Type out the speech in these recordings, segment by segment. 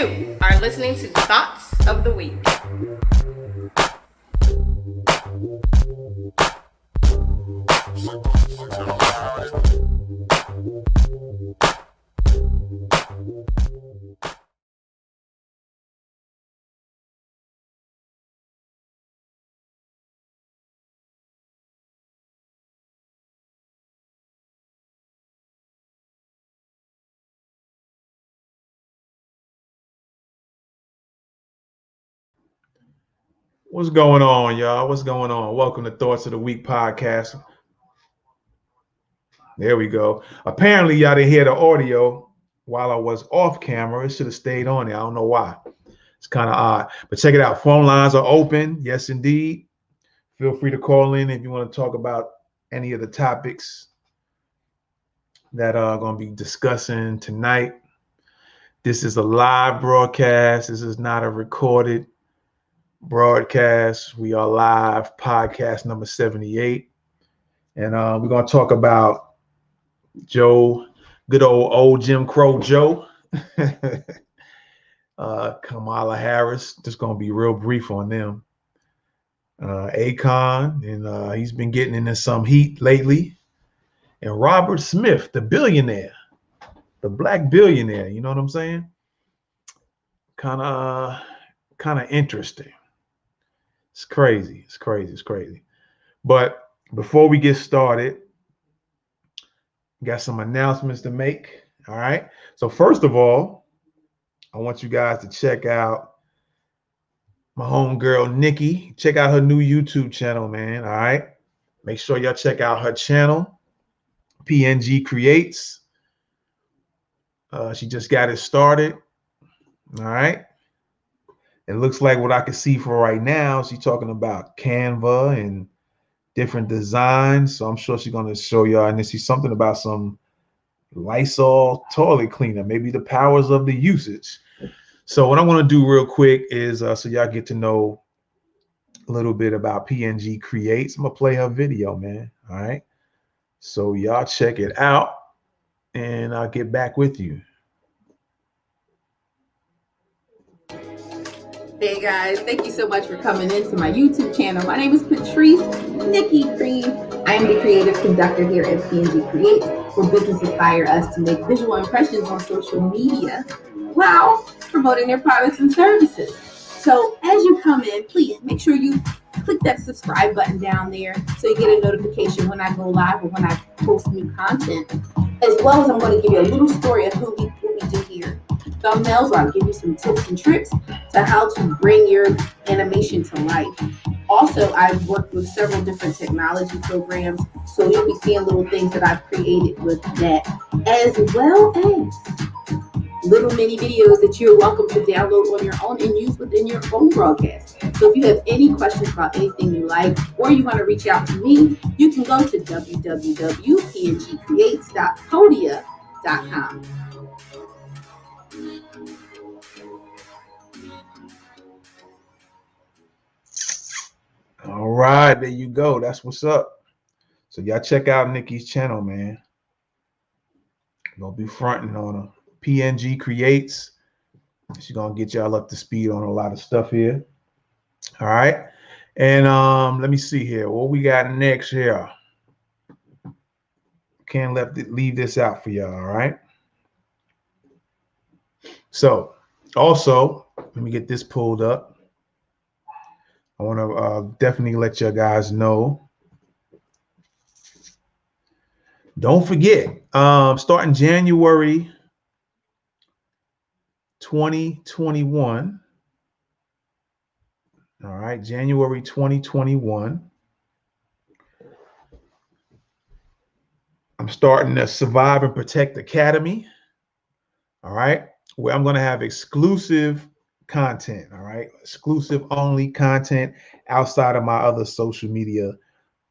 You are listening to Thoughts of the Week. What's going on, y'all? What's going on? Welcome to Thoughts of the Week podcast. There we go. Apparently, y'all didn't hear the audio while I was off camera. It should have stayed on there. I don't know why. It's kind of odd. But check it out. Phone lines are open. Yes, indeed. Feel free to call in if you want to talk about any of the topics that are going to be discussing tonight. This is a live broadcast. This is not a recorded broadcast. We are live, podcast number 78. And we're going to talk about Joe, good old Jim Crow Joe, Kamala Harris. Just going to be real brief on them. Akon, and he's been getting into some heat lately. And Robert Smith, the billionaire, the black billionaire, you know what I'm saying? Kind of interesting. It's crazy. It's crazy. But before we get started, got some announcements to make. All right. So first of all, I want you guys to check out my homegirl, Nikki. Check out her new YouTube channel, man. All right. Make sure y'all check out her channel, PNG Creates. She just got it started. All right. It looks like what I can see for right now, she's talking about Canva and different designs. So I'm sure she's going to show y'all. And then she's something about some Lysol toilet cleaner, maybe the powers of the usage. So what I'm going to do real quick is so y'all get to know a little bit about PNG Creates. I'm going to play her video, man. All right. So y'all check it out and I'll get back with you. Hey guys, thank you so much for coming into my YouTube channel. My name is Patrice Nikki Cream. I am the creative conductor here at PNG Create, where businesses hire us to make visual impressions on social media while promoting their products and services. So as you come in, please make sure you click that subscribe button down there so you get a notification when I go live or when I post new content. As well as I'm going to give you a little story of who we do here. Thumbnails, where I'll give you some tips and tricks to how to bring your animation to life. Also, I've worked with several different technology programs, so you'll be seeing little things that I've created with that, as well as little mini videos that you're welcome to download on your own and use within your own broadcast. So if you have any questions about anything you like, or you want to reach out to me, you can go to www.pngcreates.podia.com. All right, there you go. That's what's up. So y'all check out Nikki's channel, man. Gonna be fronting on her. PNG Creates. She's gonna get y'all up to speed on a lot of stuff here. All right. And let me see here. What we got next here? Can't leave this out for y'all. All right. So also, let me get this pulled up. I want to definitely let you guys know. Don't forget, starting January 2021. All right, January 2021. I'm starting the Survive and Protect Academy. All right, where I'm going to have exclusive content. All right, exclusive only content outside of my other social media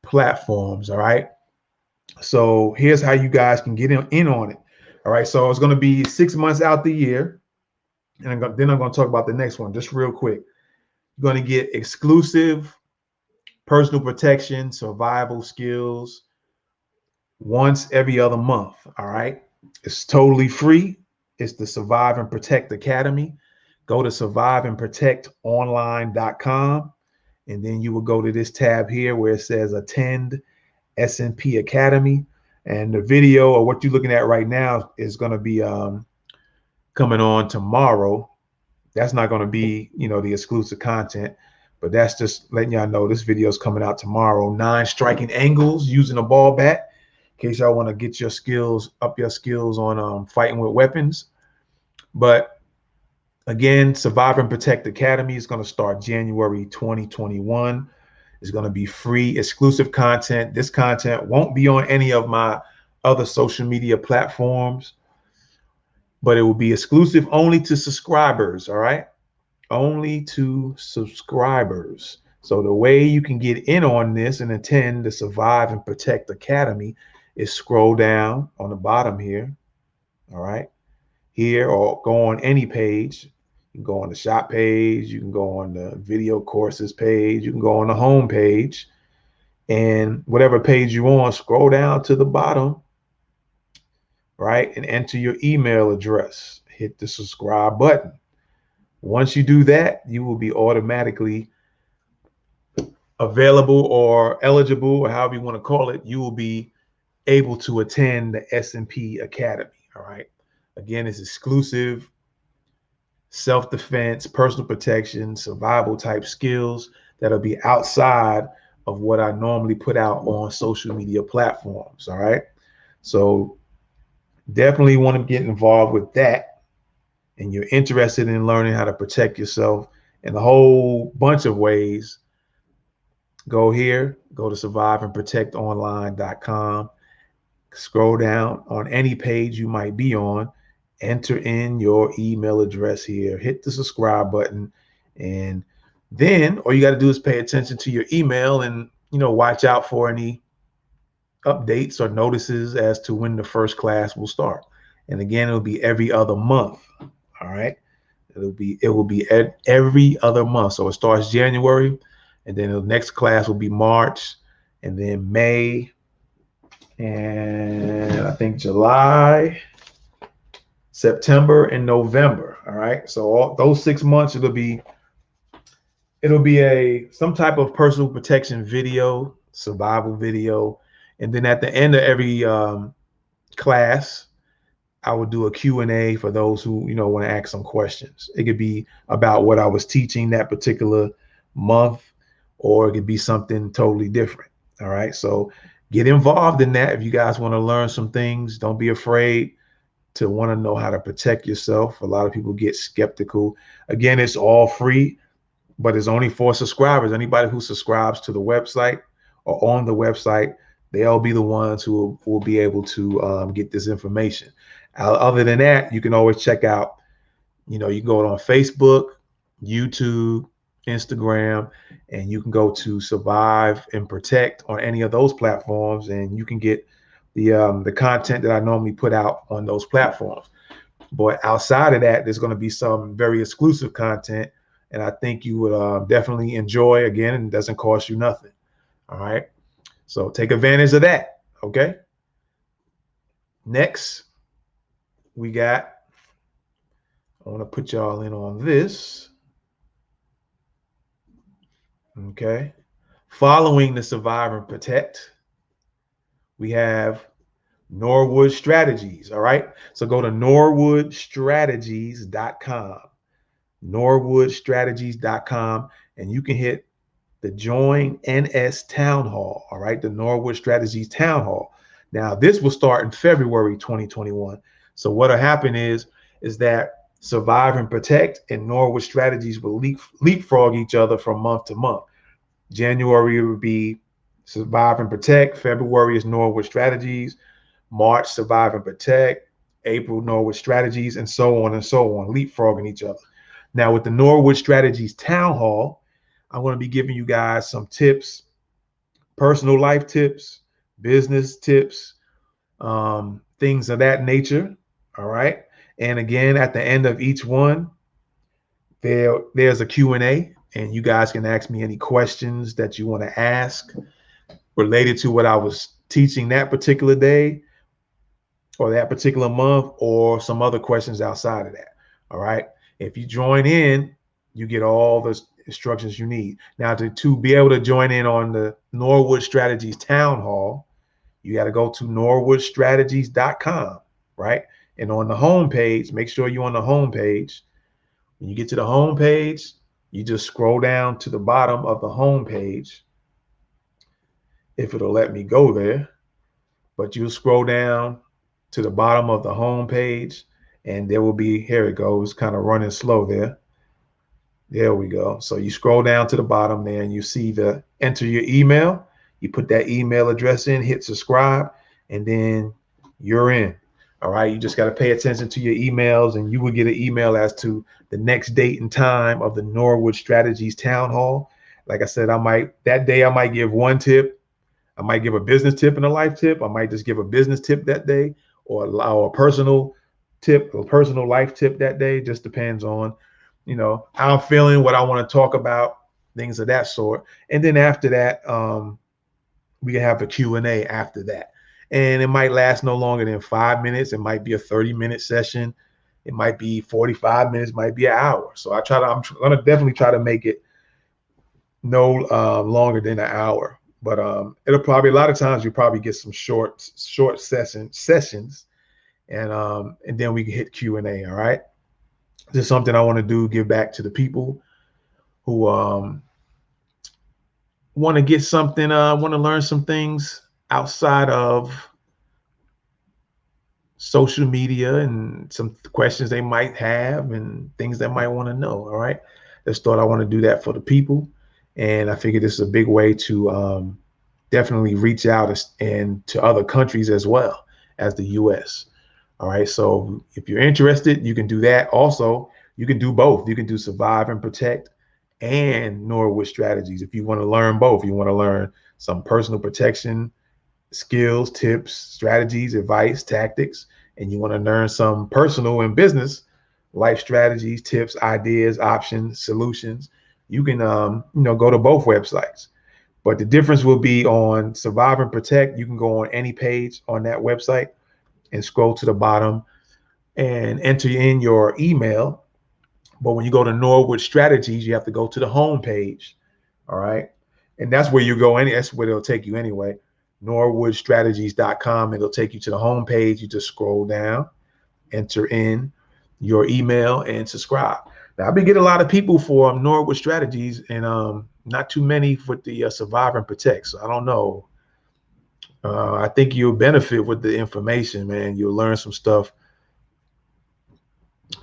platforms. All right. So here's how you guys can get in on it. All right. So it's going to be 6 months out the year. And then I'm going to talk about the next one just real quick. You're going to get exclusive personal protection, survival skills once every other month. All right. It's totally free. It's the Survive and Protect Academy. go to surviveandprotectonline.com, and then you will go to this tab here where it says attend S&P Academy. And the video, or what you're looking at right now, is going to be coming on tomorrow. That's not going to be, the exclusive content, but that's just letting y'all know this video is coming out tomorrow. 9 striking angles using a ball bat, in case y'all want to get your skills on fighting with weapons. But again, Survive and Protect Academy is going to start January 2021. It's going to be free, exclusive content. This content won't be on any of my other social media platforms, but it will be exclusive only to subscribers, all right? Only to subscribers. So the way you can get in on this and attend the Survive and Protect Academy is scroll down on the bottom here, all right? Here, or go on any page. You can go on the shop page, you can go on the video courses page, you can go on the home page, and whatever page you're on, scroll down to the bottom, right, and enter your email address. Hit the subscribe button. Once you do that, you will be automatically available or eligible, or however you want to call it. You will be able to attend the S&P Academy, all right? Again, it's exclusive self-defense, personal protection, survival type skills that'll be outside of what I normally put out on social media platforms, all right? So definitely want to get involved with that, and you're interested in learning how to protect yourself in a whole bunch of ways, go here, go to surviveandprotectonline.com, scroll down on any page you might be on, enter in your email address here, hit the subscribe button, and then all you got to do is pay attention to your email and, watch out for any updates or notices as to when the first class will start. And again, it'll be every other month. All right. It will be every other month. So it starts January, and then the next class will be March, and then May, and I think July, September, and November. All right. So all those 6 months, it'll be some type of personal protection video, survival video. And then at the end of every class, I would do a Q&A for those who, want to ask some questions. It could be about what I was teaching that particular month, or it could be something totally different. All right. So get involved in that. If you guys want to learn some things, don't be afraid to want to know how to protect yourself. A lot of people get skeptical. Again, it's all free, but it's only for subscribers. Anybody who subscribes to the website or on the website, they'll be the ones who will be able to get this information. Other than that, you can always check out, you can go on Facebook, YouTube, Instagram, and you can go to Survive and Protect on any of those platforms, and you can get the content that I normally put out on those platforms. But outside of that, there's going to be some very exclusive content, and I think you would definitely enjoy. Again, and it doesn't cost you nothing. All right. So take advantage of that. Okay. Next, I want to put y'all in on this. Okay. Following the Survive and Protect, we have Norwood Strategies. All right. So go to norwoodstrategies.com, norwoodstrategies.com, and you can hit the Join NS Town Hall. All right. The Norwood Strategies Town Hall. Now, this will start in February 2021. So what'll happen is that Survive and Protect and Norwood Strategies will leapfrog each other from month to month. January will be Survive and Protect. February is Norwood Strategies. March, Survive and Protect. April, Norwood Strategies, and so on, leapfrogging each other. Now, with the Norwood Strategies Town Hall, I'm going to be giving you guys some tips, personal life tips, business tips, things of that nature. All right. And again, at the end of each one, there's a Q&A, and you guys can ask me any questions that you want to ask related to what I was teaching that particular day or that particular month, or some other questions outside of that. All right. If you join in, you get all the instructions you need. Now, to be able to join in on the Norwood Strategies Town Hall, you got to go to norwoodstrategies.com, right? And on the home page, make sure you're on the home page. When you get to the home page, you just scroll down to the bottom of the home page, if it'll let me go there. But you'll scroll down to the bottom of the home page, and there will be, here it goes, kind of running slow there. There we go. So you scroll down to the bottom there and you see the enter your email. You put that email address in, hit subscribe, and then you're in. All right. You just got to pay attention to your emails, and you will get an email as to the next date and time of the Norwood Strategies Town Hall. Like I said, that day I might give one tip. I might give a business tip and a life tip. I might just give a business tip that day, or allow a personal tip, a personal life tip that day. Just depends on, how I'm feeling, what I want to talk about, things of that sort. And then after that, we can have a Q&A after that. And it might last no longer than 5 minutes. It might be a 30-minute session. It might be 45 minutes, might be an hour. So I'm going to definitely try to make it no longer than an hour. But it'll probably, a lot of times you probably get some short sessions, and then we can hit Q&A. All right. This is something I want to do, give back to the people who want to get something, want to learn some things outside of social media, and some questions they might have and things they might want to know. All right. Just thought I want to do that for the people. And I figured this is a big way to definitely reach out and to other countries as well as the US. All right. So if you're interested, you can do that. Also, you can do both. You can do Survive and Protect and Norwood Strategies. If you want to learn both, you want to learn some personal protection skills, tips, strategies, advice, tactics, and you want to learn some personal and business life strategies, tips, ideas, options, solutions, you can go to both websites. But the difference will be on Survive and Protect. You can go on any page on that website and scroll to the bottom and enter in your email. But when you go to Norwood Strategies, you have to go to the home page. All right. And that's where you go. That's where it'll take you anyway. Norwoodstrategies.com. It'll take you to the home page. You just scroll down, enter in your email, and subscribe. Now, I've been getting a lot of people for Norwood Strategies, and not too many with the Survive and Protect. So I don't know. I think you'll benefit with the information, man. You'll learn some stuff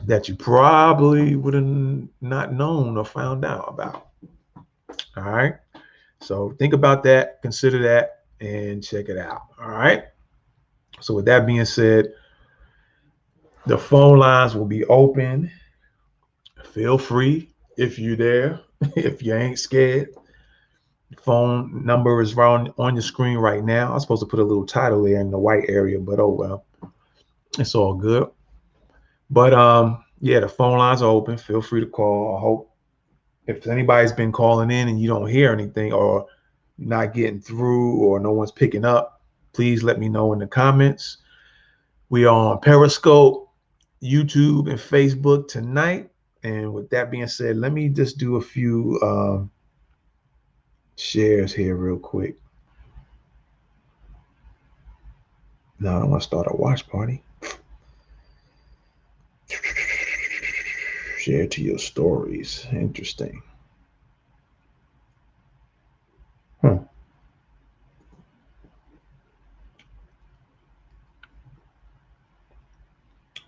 that you probably would have not known or found out about. All right. So think about that, consider that, and check it out. All right. So with that being said, the phone lines will be open. Feel free if you're there, if you ain't scared. The phone number is on your screen right now. I'm supposed to put a little title there in the white area, but oh well. It's all good. But yeah, the phone lines are open. Feel free to call. I hope if anybody's been calling in and you don't hear anything, or not getting through, or no one's picking up, please let me know in the comments. We are on Periscope, YouTube, and Facebook tonight. And with that being said, let me just do a few shares here real quick. No, I don't want to start a watch party. Share to your stories. Interesting.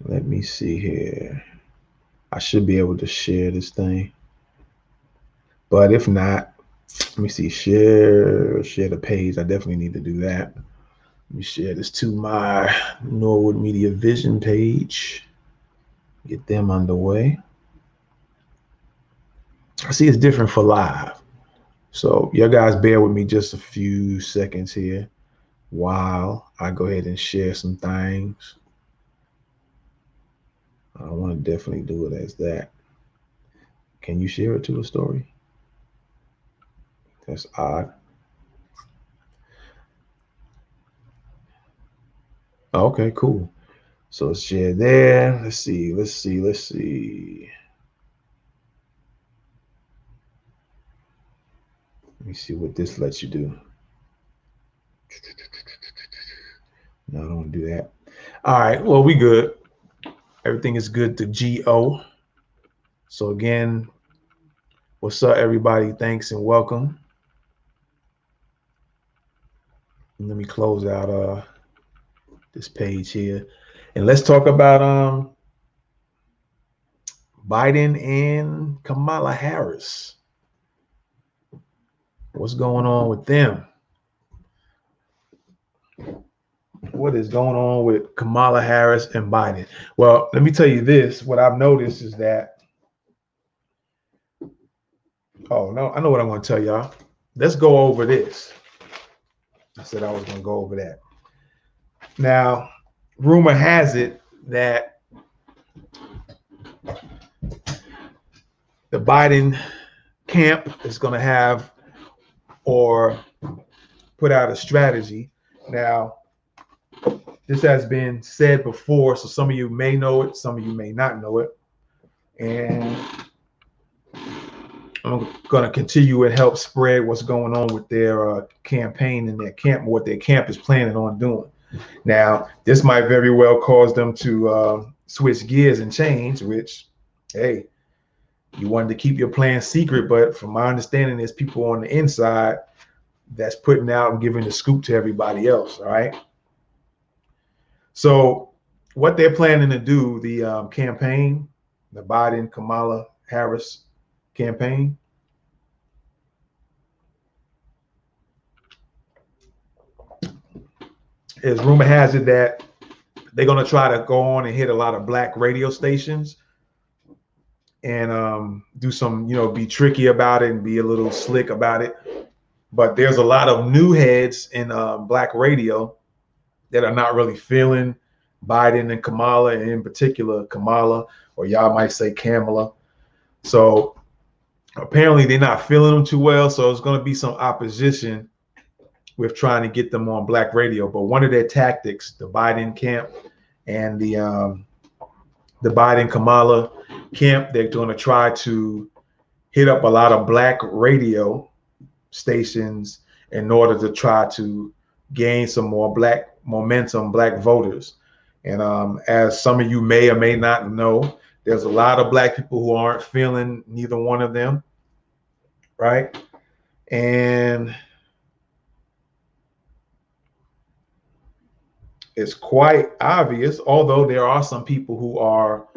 Let me see here. I should be able to share this thing. But if not, let me see. Share the page. I definitely need to do that. Let me share this to my Norwood Media Vision page. Get them underway. I see it's different for live. So you guys bear with me just a few seconds here while I go ahead and share some things. I want to definitely do it as that. Can you share it to a story? That's odd. Okay, cool. So it's shared there. Let's see. Let me see what this lets you do. No, I don't want to do that. All right, well, we good. Everything is good to GO. So again, what's up, everybody? Thanks and welcome. Let me close out this page here. And let's talk about Biden and Kamala Harris. What's going on with them? What is going on with Kamala Harris and Biden? Well, let me tell you this. What I've noticed is that, oh, no, I know what I'm going to tell y'all. Let's go over this. I said I was going to go over that. Now, rumor has it that the Biden camp is going to have or put out a strategy. Now, this has been said before, so some of you may know it, some of you may not know it. And I'm going to continue and help spread what's going on with their campaign and their camp, what their camp is planning on doing. Now, this might very well cause them to switch gears and change, which, hey, you wanted to keep your plan secret, but from my understanding, there's people on the inside that's putting out and giving the scoop to everybody else, all right? So what they're planning to do, the campaign, the Biden-Kamala Harris campaign, is rumor has it that they're going to try to go on and hit a lot of black radio stations and do some, be tricky about it and be a little slick about it. But there's a lot of new heads in black radio that are not really feeling Biden and Kamala, and in particular Kamala, or y'all might say Kamala. So apparently they're not feeling them too well. So it's going to be some opposition with trying to get them on black radio. But one of their tactics, the Biden camp and the Biden Kamala camp, they're going to try to hit up a lot of black radio stations in order to try to gain some more black momentum, black voters. And as some of you may or may not know, there's a lot of black people who aren't feeling neither one of them, right? And it's quite obvious, although there are some people who are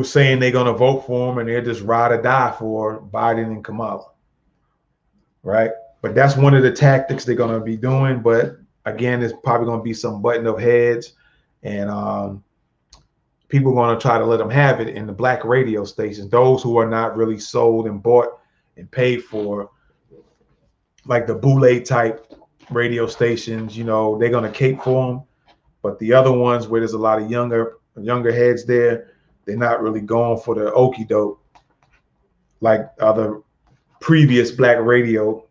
saying they're going to vote for him and they're just ride or die for Biden and Kamala, right? But that's one of the tactics they're going to be doing. But again, there's probably going to be some button up heads, and people are going to try to let them have it in the black radio stations. Those who are not really sold and bought and paid for, like the boule type radio stations, they're going to cape for them. But the other ones where there's a lot of younger heads there, they're not really going for the okie doke like other previous black radio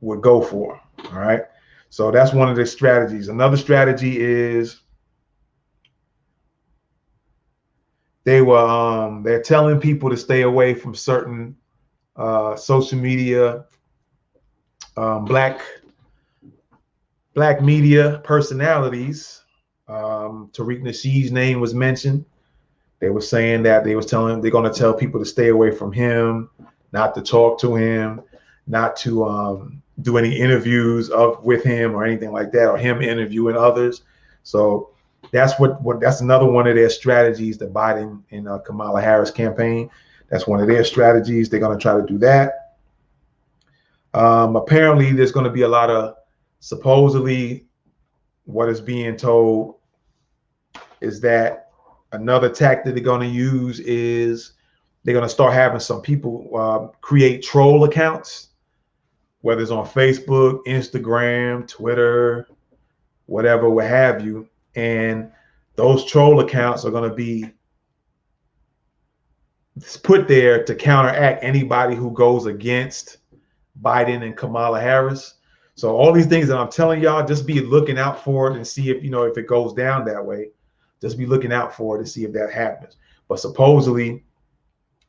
would go for. All right. So that's one of the strategies. Another strategy is they're telling people to stay away from certain social media, black media personalities. Tariq Nasheed's name was mentioned. They were saying that they're going to tell people to stay away from him, not to talk to him, not to do any interviews with him or anything like that, or him interviewing others. So that's that's another one of their strategies, the Biden and Kamala Harris campaign. That's one of their strategies. They're going to try to do that. Apparently, there's going to be a lot of, supposedly, what is being told is that another tactic they're going to use is they're going to start having some people create troll accounts, whether it's on Facebook, Instagram, Twitter, whatever, what have you. And those troll accounts are going to be put there to counteract anybody who goes against Biden and Kamala Harris. So all these things that I'm telling y'all, just be looking out for it and see if, if it goes down that way. Just be looking out for it to see if that happens. But supposedly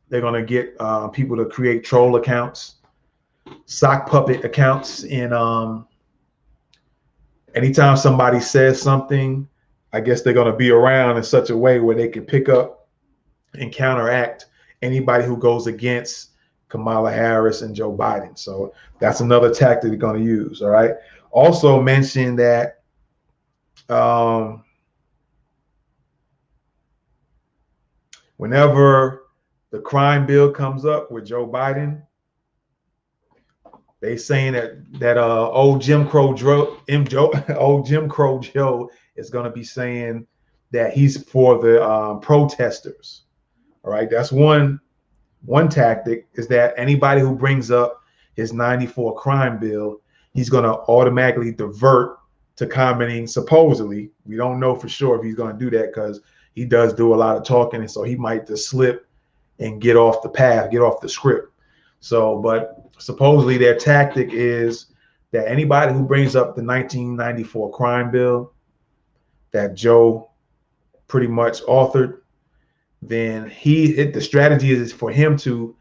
they're going to get people to create troll accounts sock puppet accounts. And anytime somebody says something, I guess they're going to be around in such a way where they can pick up and counteract anybody who goes against Kamala Harris and Joe Biden. So that's another tactic they're going to use. All right. Also mention that whenever the crime bill comes up with Joe Biden, they saying that old Jim Crow Joe, old Jim Crow Joe is going to be saying that he's for the protesters. All right, that's one tactic, is that anybody who brings up his 94 crime bill, he's going to automatically divert to commenting. Supposedly, we don't know for sure if he's going to do that, because he does do a lot of talking, and so he might just slip and get off the path, get off the script. So, but supposedly their tactic is that anybody who brings up the 1994 crime bill that Joe pretty much authored, then the strategy is for him to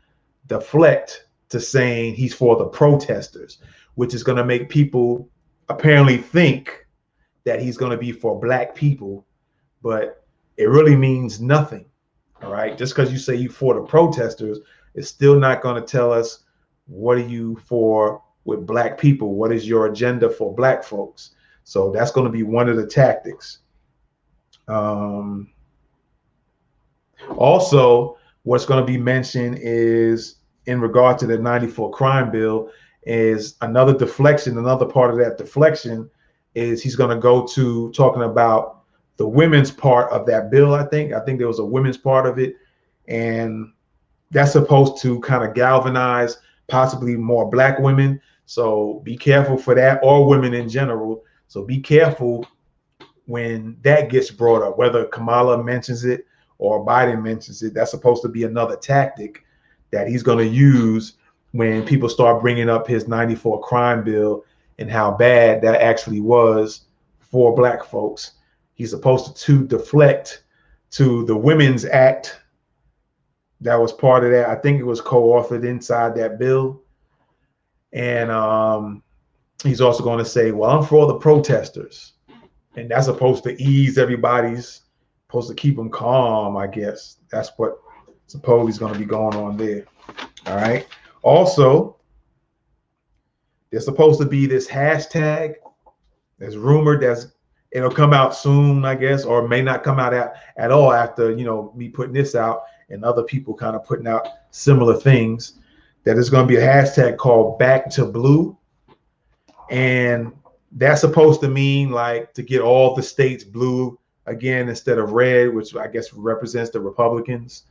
deflect to saying he's for the protesters, which is going to make people apparently think that he's going to be for black people, but it really means nothing. All right, just because you say you for the protesters, it's still not going to tell us what are you for with black people. What is your agenda for black folks? So that's going to be one of the tactics. Also, what's going to be mentioned is, in regard to the 94 crime bill, is another deflection. Another part of that deflection is he's going to go to talking about the women's part of that bill. I think there was a women's part of it, and that's supposed to kind of galvanize possibly more black women. So be careful for that, or women in general. So be careful when that gets brought up, whether Kamala mentions it or Biden mentions it. That's supposed to be another tactic that he's going to use when people start bringing up his 94 crime bill and how bad that actually was for black folks. He's supposed to deflect to the Women's Act that was part of that. I think it was co-authored inside that bill. And he's also going to say, well, I'm for the protesters. And that's supposed to ease everybody's, supposed to keep them calm, I guess. That's what supposedly is going to be going on there. All right. Also, there's supposed to be this hashtag. There's rumored it'll come out soon, I guess, or may not come out at all after, me putting this out and other people kind of putting out similar things, that is going to be a hashtag called Back to Blue. And that's supposed to mean like to get all the states blue again instead of red, which I guess represents the Republicans.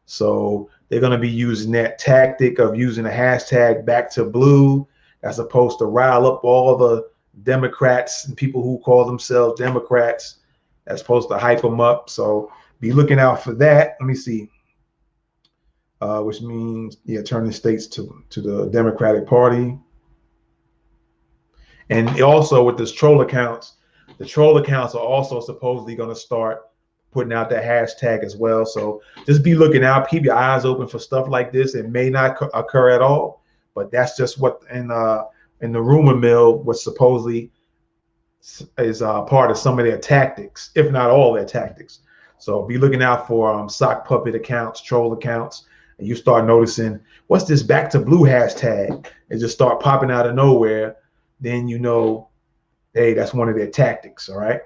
So they're going to be using that tactic of using a hashtag Back to Blue. That's supposed to rile up all the Democrats and people who call themselves Democrats. That's supposed to hype them up. So be looking out for that. Let me see. Which means, turning states to the Democratic Party. And also with this troll accounts, the troll accounts are also supposedly going to start putting out that hashtag as well. So just be looking out, keep your eyes open for stuff like this. It may not occur at all, but that's just what in the rumor mill, what supposedly is part of some of their tactics, if not all their tactics. So be looking out for sock puppet accounts, troll accounts, and you start noticing, what's this Back to Blue hashtag? It just start popping out of nowhere. Then hey, that's one of their tactics. All right.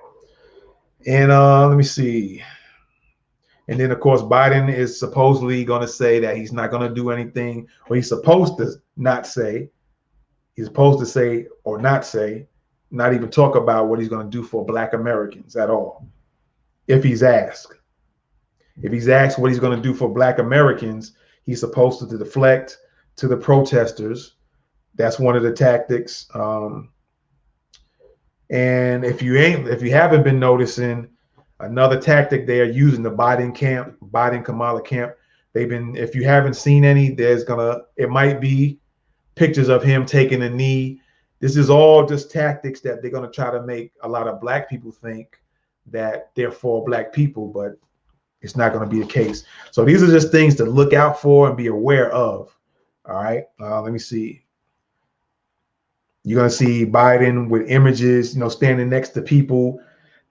And let me see. And then, of course, Biden is supposedly going to say that he's not going to do anything, or he's supposed to not say. He's supposed to say or not say, not even talk about what he's going to do for black Americans at all. If he's asked. If he's asked what he's going to do for black Americans, he's supposed to deflect to the protesters. That's one of the tactics. And if you haven't been noticing, another tactic they are using, the Biden Kamala camp, if you haven't seen any, it might be pictures of him taking a knee. This is all just tactics that they're going to try to make a lot of black people think that they're for black people, but it's not going to be the case. So these are just things to look out for and be aware of. All right. Let me see. You're going to see Biden with images, standing next to people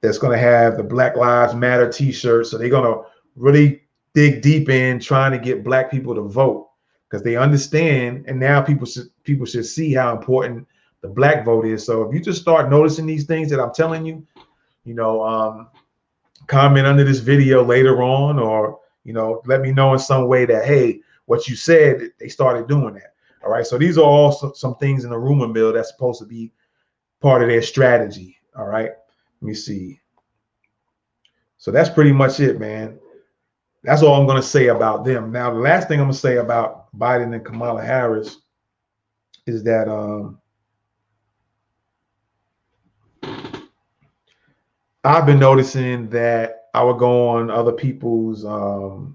that's going to have the Black Lives Matter t-shirts. So they're going to really dig deep in trying to get black people to vote because they understand. And now people should see how important the black vote is. So if you just start noticing these things that I'm telling you, comment under this video later on, or, let me know in some way that, hey, what you said, they started doing that. All right. So these are all some things in the rumor mill that's supposed to be part of their strategy. All right. Let me see. So that's pretty much it, man. That's all I'm going to say about them. Now, the last thing I'm going to say about Biden and Kamala Harris is that I've been noticing that I would go on other people's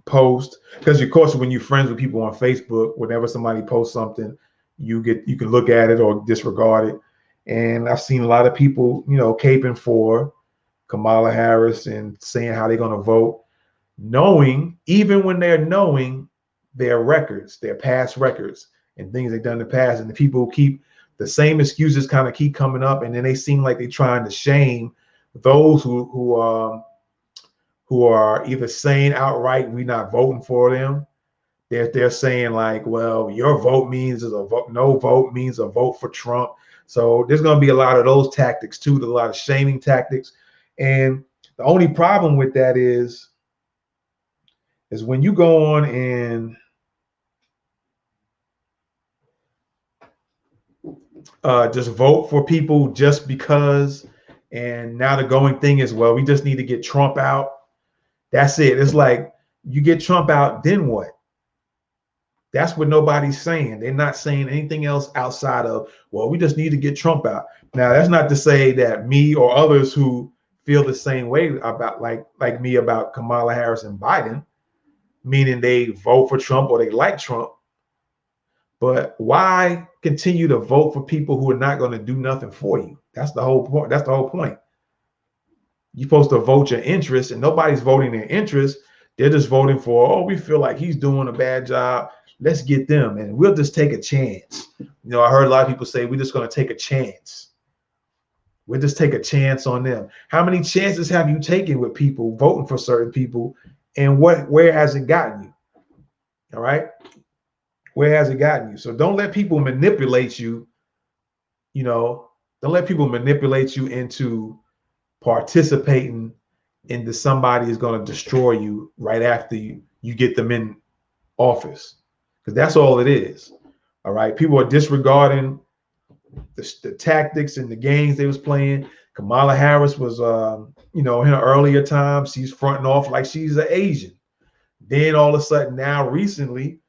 posts because, of course, when you're friends with people on Facebook, whenever somebody posts something, you can look at it or disregard it. And I've seen a lot of people, caping for Kamala Harris and saying how they're going to vote, knowing, even when they're knowing their records, their past records and things they've done in the past. And the people who keep the same excuses kind of keep coming up, and then they seem like they're trying to shame those who are either saying outright we're not voting for them. They're saying like, well, your vote means is a vote, no vote means a vote for Trump. So there's going to be a lot of those tactics too, a lot of shaming tactics. And the only problem with that is when you go on and just vote for people just because, and now the going thing is, well, we just need to get Trump out. That's it. It's like, you get Trump out, then what? That's what nobody's saying. They're not saying anything else outside of, well, we just need to get Trump out. Now, that's not to say that me or others who feel the same way about like me about Kamala Harris and Biden, meaning they vote for Trump or they like Trump. But why continue to vote for people who are not going to do nothing for you? That's the whole point. That's the whole point. You're supposed to vote your interest, and nobody's voting their interest. They're just voting for, oh, we feel like he's doing a bad job. Let's get them, and we'll just take a chance. I heard a lot of people say we're just going to take a chance. We'll just take a chance on them. How many chances have you taken with people voting for certain people, and where has it gotten you? All right. Where has it gotten you? So don't let people manipulate you. Don't let people manipulate you into participating into somebody is going to destroy you right after you get them in office, because that's all it is. All right. People are disregarding the tactics and the games they was playing. Kamala Harris was, in her earlier times, she's fronting off like she's an Asian. Then all of a sudden now recently,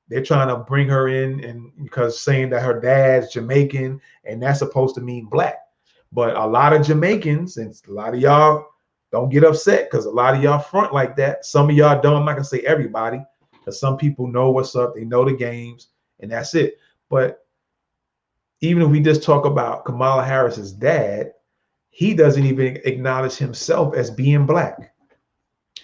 they're trying to bring her in, and because saying that her dad's Jamaican, and that's supposed to mean black. But a lot of Jamaicans, and a lot of y'all don't get upset because a lot of y'all front like that. Some of y'all don't. I'm not gonna say everybody, because some people know what's up, they know the games, and that's it. But even if we just talk about Kamala Harris's dad, he doesn't even acknowledge himself as being black.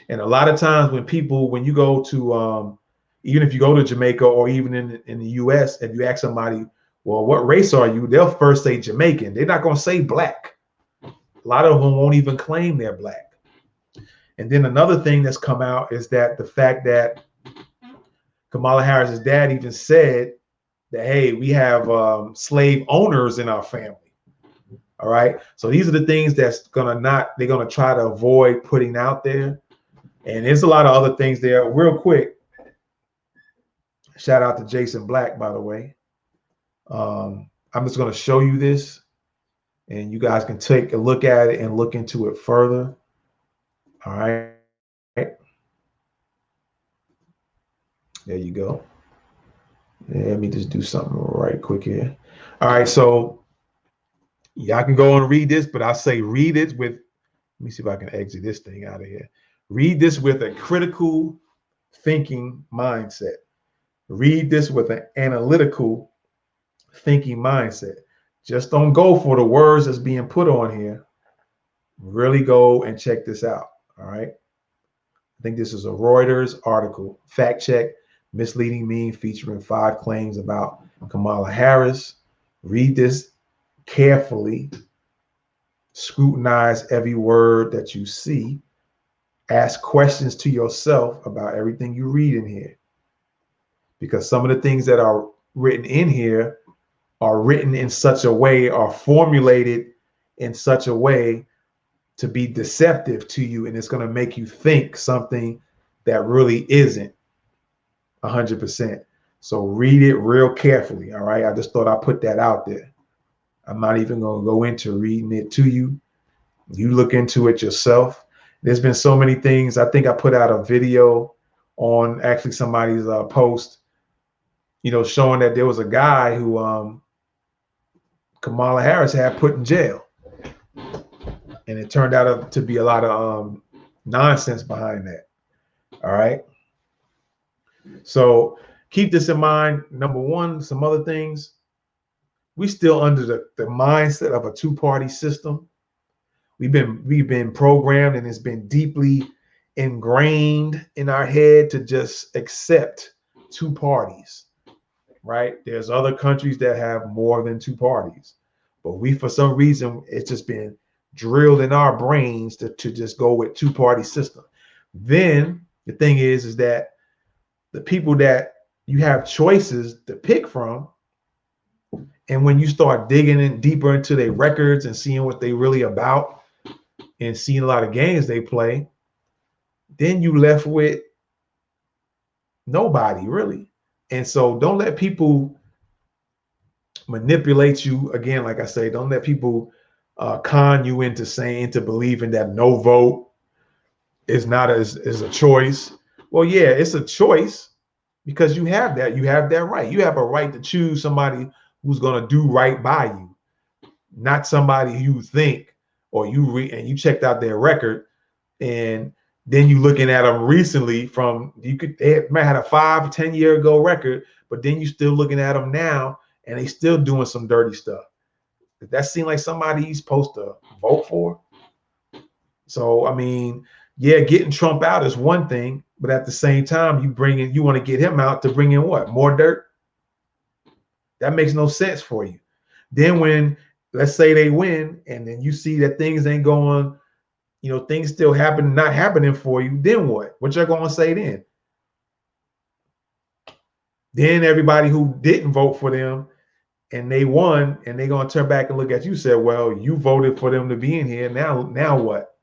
And a lot of times when you go to even if you go to Jamaica or even in the US, if you ask somebody, well, what race are you? They'll first say Jamaican. They're not going to say black. A lot of them won't even claim they're black. And then another thing that's come out is that the fact that Kamala Harris's dad even said that, hey, we have slave owners in our family. All right. So these are the things they're going to try to avoid putting out there. And there's a lot of other things there. Real quick, shout out to Jason Black, by the way. I'm just going to show you this, and you guys can take a look at it and look into it further. All right. There you go. Yeah, let me just do something right quick here. All right. So y'all can go and read this, but I say read it with, let me see if I can exit this thing out of here. Read this with a critical thinking mindset. Read this with an analytical thinking mindset. Just don't go for the words that's being put on here. Really go and check this out. All right. I think this is a Reuters article. Fact check, misleading meme featuring 5 claims about Kamala Harris. Read this carefully, scrutinize every word that you see, ask questions to yourself about everything you read in here. Because some of the things that are written in here are written in such a way, are formulated in such a way to be deceptive to you, and it's going to make you think something that really isn't 100%. So read it real carefully. All right. I just thought I'd put that out there. I'm not even going to go into reading it to you. You look into it yourself. There's been so many things. I think I put out a video on actually somebody's post, showing that there was a guy who Kamala Harris had put in jail. And it turned out to be a lot of nonsense behind that. All right. So keep this in mind. Number one, some other things. We still under the mindset of a two-party system. We've been programmed, and it's been deeply ingrained in our head to just accept two parties. Right? There's other countries that have more than two parties, but we, for some reason, it's just been drilled in our brains to just go with two-party system. Then the thing is that the people that you have choices to pick from, and when you start digging in deeper into their records and seeing what they really about and seeing a lot of games they play, then you left with nobody really. And so don't let people manipulate you. Again, like I say, don't let people con you into believing that no vote is not is a choice. Well, yeah, it's a choice because you have that right. You have a right to choose somebody who's going to do right by you, not somebody you think or and you checked out their record and then you looking at them recently they might have a 5-10 year ago record, but then you still looking at them now and they still doing some dirty stuff. Does that seem like somebody you're supposed to vote for? So, I mean, yeah, getting Trump out is one thing, but at the same time, you want to get him out to bring in what? More dirt? That makes no sense for you. Then when, let's say they win, and then you see that things ain't going, things still not happening for you, then what? What you're going to say then? Then everybody who didn't vote for them and they won, and they're going to turn back and look at you and say, well, you voted for them to be in here. Now what?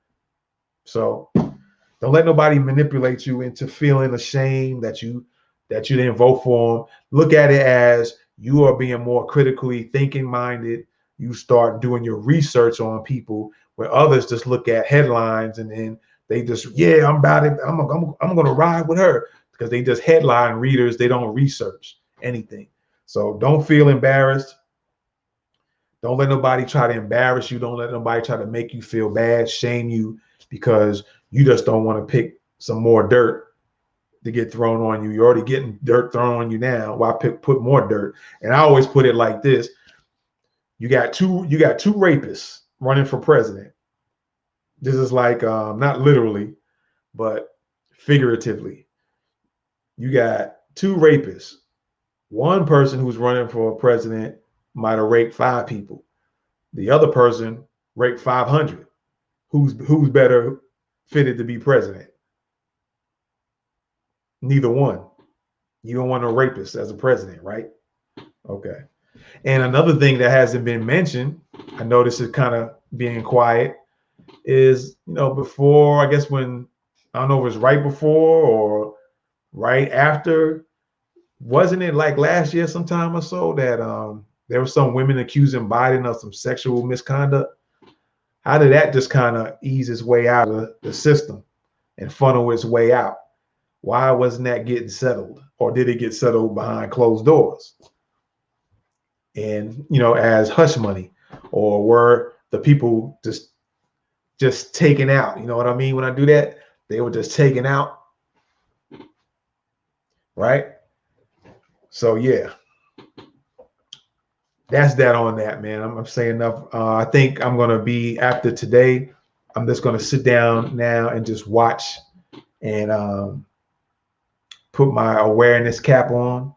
So don't let nobody manipulate you into feeling ashamed that you didn't vote for them. Look at it as you are being more critically thinking minded. You start doing your research on people, where others just look at headlines and then they just, yeah, I'm about it. I'm going to ride with her because they just headline readers. They don't research anything. So don't feel embarrassed. Don't let nobody try to embarrass you. Don't let nobody try to make you feel bad, shame you, because you just don't want to pick some more dirt to get thrown on you. You're already getting dirt thrown on you now. Why put more dirt? And I always put it like this. You got two rapists running for president. This is like not literally, but figuratively. You got two rapists. One person who's running for president might have raped 5 people. The other person raped 500. Who's better fitted to be president? Neither one. You don't want a rapist as a president, right? Okay. And another thing that hasn't been mentioned, I know this is kind of being quiet, is, before, I guess when, I don't know if it was right before or right after, wasn't it like last year sometime or so that there were some women accusing Biden of some sexual misconduct? How did that just kind of ease its way out of the system and funnel its way out? Why wasn't that getting settled? Or did it get settled behind closed doors? And, as hush money? Or were the people just taken out? You know what I mean? When I do that, they were just taken out. Right? So, yeah. That's that on that, man. I'm saying enough. I think I'm going to be, after today, I'm just going to sit down now and just watch and put my awareness cap on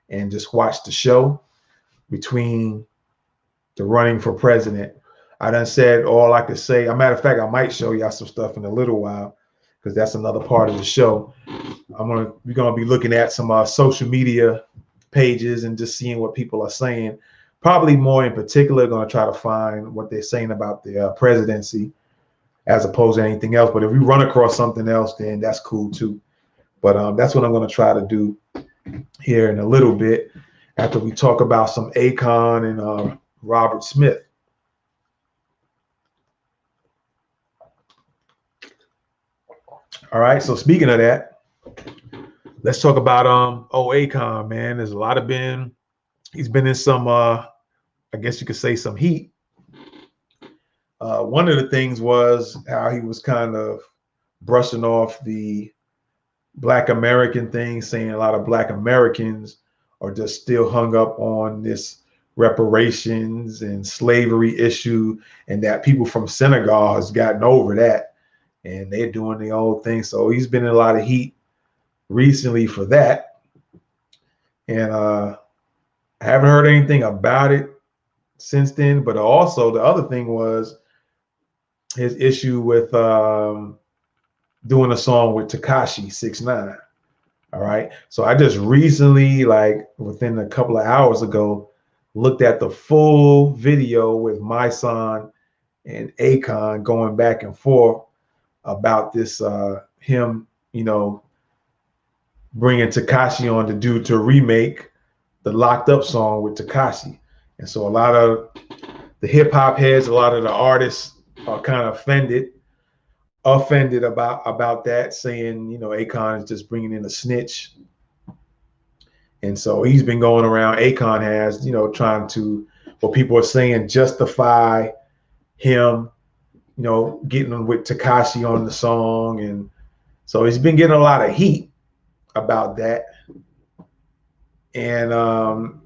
and just watch the show between the running for president. I done said all I could say. As a matter of fact, I might show y'all some stuff in a little while because that's another part of the show. We're gonna be looking at some social media pages and just seeing what people are saying. Probably more in particular, gonna try to find what they're saying about the presidency as opposed to anything else. But if we run across something else, then that's cool too. But that's what I'm gonna try to do here in a little bit after we talk about some Akon and Robert Smith. All right, so speaking of that, let's talk about Akon, man. There's a lot of he's been in some I guess you could say some heat. One of the things was how he was kind of brushing off the Black American thing, saying a lot of Black Americans are just still hung up on this reparations and slavery issue, and that people from Senegal has gotten over that and they're doing the old thing. So he's been in a lot of heat recently for that. And I haven't heard anything about it since then. But also the other thing was his issue with doing a song with Tekashi 6ix9ine. All right. So I just recently, like within a couple of hours ago, looked at the full video with my son and Akon going back and forth about this, him, bringing Tekashi on to remake the Locked Up song with Tekashi. And so a lot of the hip hop heads, a lot of the artists are kind of offended about that, saying, Akon is just bringing in a snitch. And so he's been going around, Akon has, trying to, what people are saying, justify him, getting with Tekashi on the song. And so he's been getting a lot of heat about that. And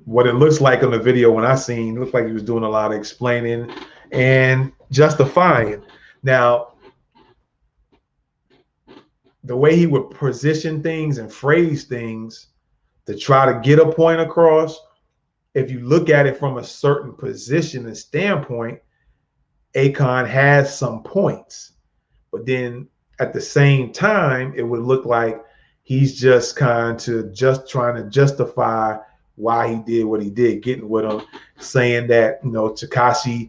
what it looks like on the video when I seen, it looked like he was doing a lot of explaining and justifying. Now, the way he would position things and phrase things to try to get a point across, if you look at it from a certain position and standpoint, Akon has some points. But then at the same time, it would look like he's just trying to justify why he did what he did, getting with him, saying that, Tekashi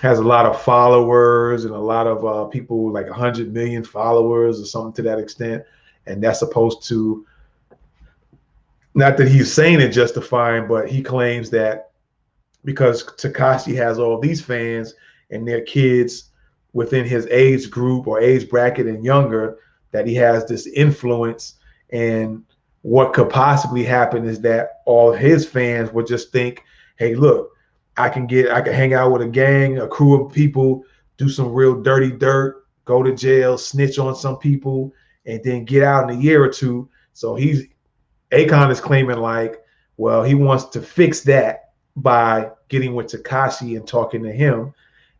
has a lot of followers and a lot of people, like 100 million followers or something to that extent. And that's supposed to, not that he's saying it justifying, but he claims that because Tekashi has all these fans and their kids within his age group or age bracket and younger, that he has this influence. And what could possibly happen is that all his fans would just think, hey, look, I can hang out with a gang, a crew of people, do some real dirty dirt, go to jail, snitch on some people, and then get out in a year or two. So Akon is claiming like, well, he wants to fix that by getting with Tekashi and talking to him.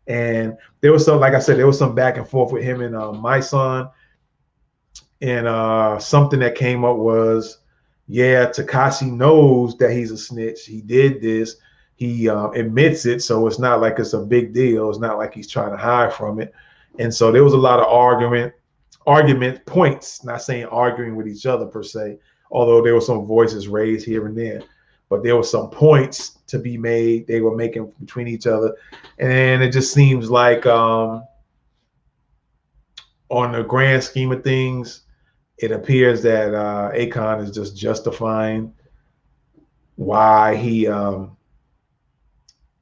And there was some, like I said, there was some back and forth with him and my son. And something that came up was, yeah, Tekashi knows that he's a snitch. He did this. He admits it. So it's not like it's a big deal. It's not like he's trying to hide from it. And so there was a lot of argument points, not saying arguing with each other per se, although there were some voices raised here and there. But there were some points to be made they were making between each other. And it just seems like on the grand scheme of things, it appears that Akon is just justifying why he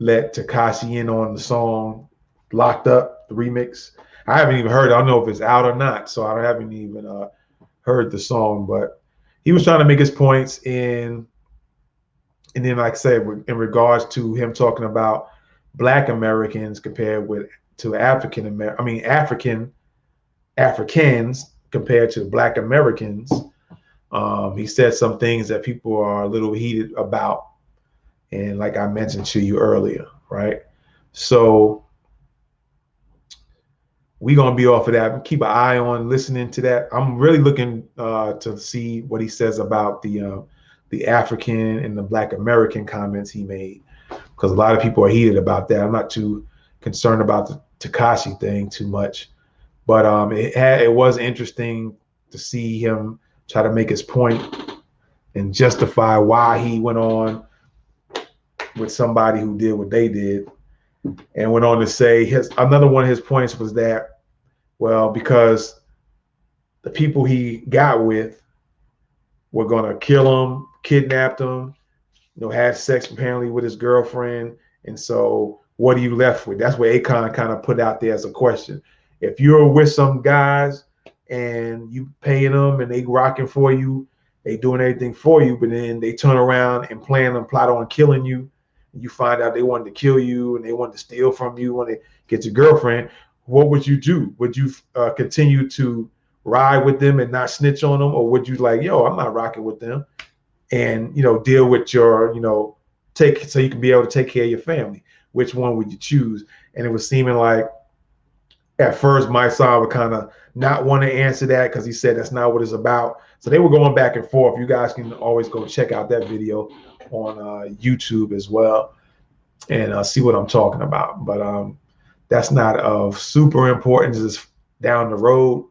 let Tekashi in on the song Locked Up, the remix. I haven't even heard it. I don't know if it's out or not, so I haven't even heard the song. But he was trying to make his points and then, like I said, in regards to him talking about Black Americans compared to Africans compared to Black Americans. He said some things that people are a little heated about. And like I mentioned to you earlier, right? So we're going to be off of that. Keep an eye on listening to that. I'm really looking to see what he says about the African and the Black American comments he made. because a lot of people are heated about that. I'm not too concerned about the Tekashi thing too much, but it was interesting to see him try to make his point and justify why he went on with somebody who did what they did, and went on to say another one of his points was that, well, because the people he got with were gonna kill him, kidnapped him, had sex apparently with his girlfriend, and so what are you left with? That's what Akon kind of put out there as a question. If you're with some guys and you paying them and they rocking for you, they doing everything for you, but then they turn around and plan and plot on killing you, and you find out they wanted to kill you and they wanted to steal from you when they get your girlfriend, what would you do? Would you continue to ride with them and not snitch on them, or would you like, yo, I'm not rocking with them, and deal with your take so you can be able to take care of your family? Which one would you choose? And it was seeming like at first my side would kind of not want to answer that because he said that's not what it's about. So they were going back and forth. You guys can always go check out that video on YouTube as well and see what I'm talking about. But that's not of super importance. It's down the road.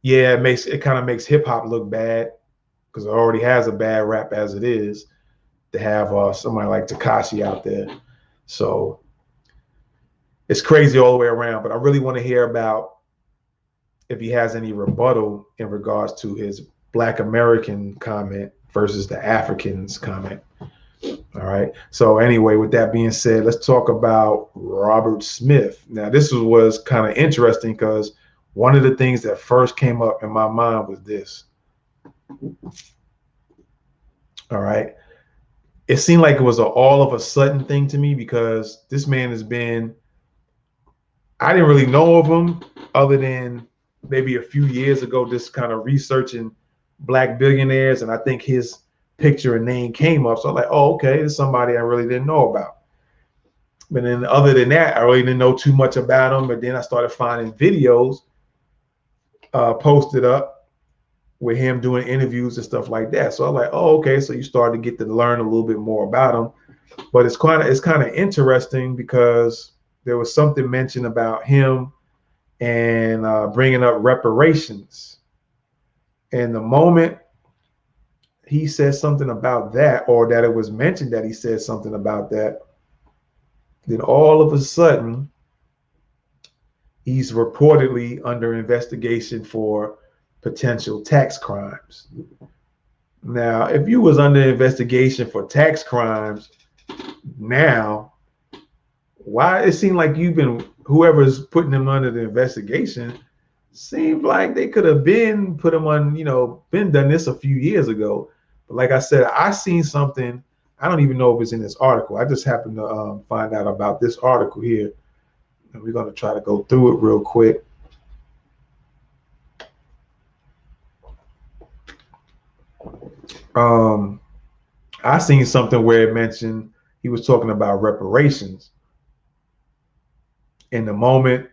Yeah, it kind of makes hip hop look bad because it already has a bad rap as it is, to have somebody like Tekashi out there. So it's crazy all the way around. But I really want to hear about if he has any rebuttal in regards to his Black American comment versus the Africans comment. All right. So anyway, with that being said, let's talk about Robert Smith. Now, this was kind of interesting because one of the things that first came up in my mind was this. All right. It seemed like it was an all of a sudden thing to me because this man has been, I didn't really know of him other than maybe a few years ago, just kind of researching Black billionaires. And I think his picture and name came up. So I'm like, oh, okay, it's somebody I really didn't know about. But then other than that, I really didn't know too much about him. But then I started finding videos posted up with him doing interviews and stuff like that. So I'm like, oh, okay. So you started to get to learn a little bit more about him. But it's kind of interesting because there was something mentioned about him and bringing up reparations. And the moment he said something about that, or that it was mentioned that he said something about that, then all of a sudden he's reportedly under investigation for potential tax crimes. Now, if you was under investigation for tax crimes now, why it seemed like whoever's putting him under the investigation seemed like they could have been put him on, been done this a few years ago. But like I said, I seen something, I don't even know if it's in this article. I just happened to find out about this article here. And we're going to try to go through it real quick. I seen something where it mentioned he was talking about reparations. In the moment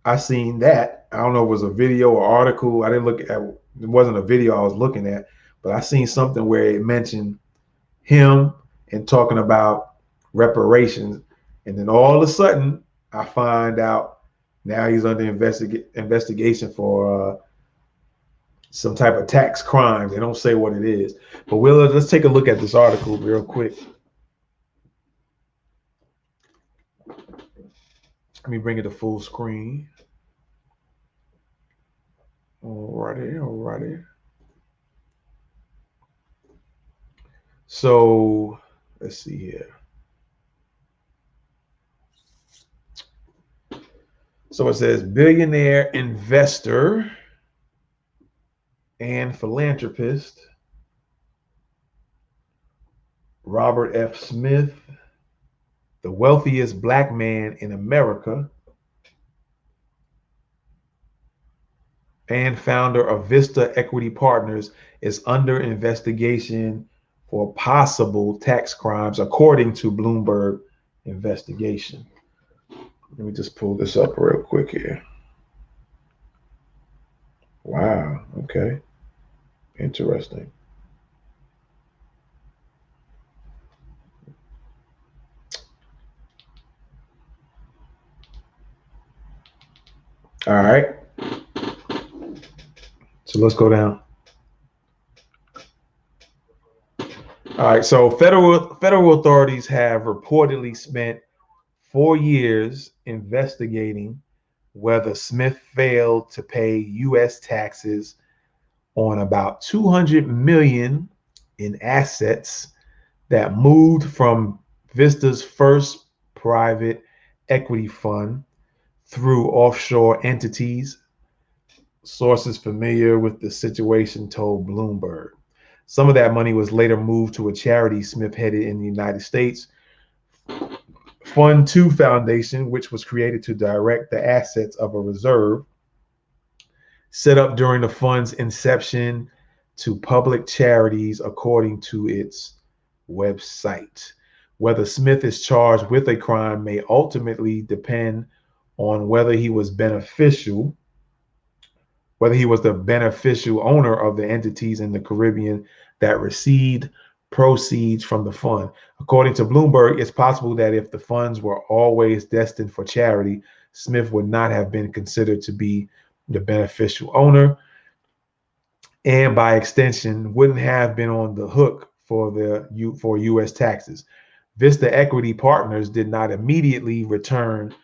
I seen that, I don't know if it was a video or article. I didn't look at it. Wasn't a video I was looking at, but I seen something where it mentioned him and talking about reparations. And then all of a sudden I find out now he's under investigation for some type of tax crime. They don't say what it is. But let's take a look at this article real quick. Let me bring it to full screen. Alrighty. So let's see here. So it says billionaire investor and philanthropist Robert F. Smith, the wealthiest Black man in America and founder of Vista Equity Partners, is under investigation for possible tax crimes, according to Bloomberg investigation. Let me just pull this up real quick here. Wow. Okay. Interesting. All right. So let's go down. All right. So federal authorities have reportedly spent 4 years investigating whether Smith failed to pay U.S. taxes on about 200 million in assets that moved from Vista's first private equity fund through offshore entities. Sources familiar with the situation told Bloomberg. Some of that money was later moved to a charity Smith headed in the United States, Fund 2 Foundation, which was created to direct the assets of a reserve set up during the fund's inception to public charities, according to its website. Whether Smith is charged with a crime may ultimately depend on whether he was the beneficial owner of the entities in the Caribbean that received proceeds from the fund. According to Bloomberg, it's possible that if the funds were always destined for charity, Smith would not have been considered to be the beneficial owner, and by extension, wouldn't have been on the hook for U.S. taxes. Vista Equity Partners did not immediately return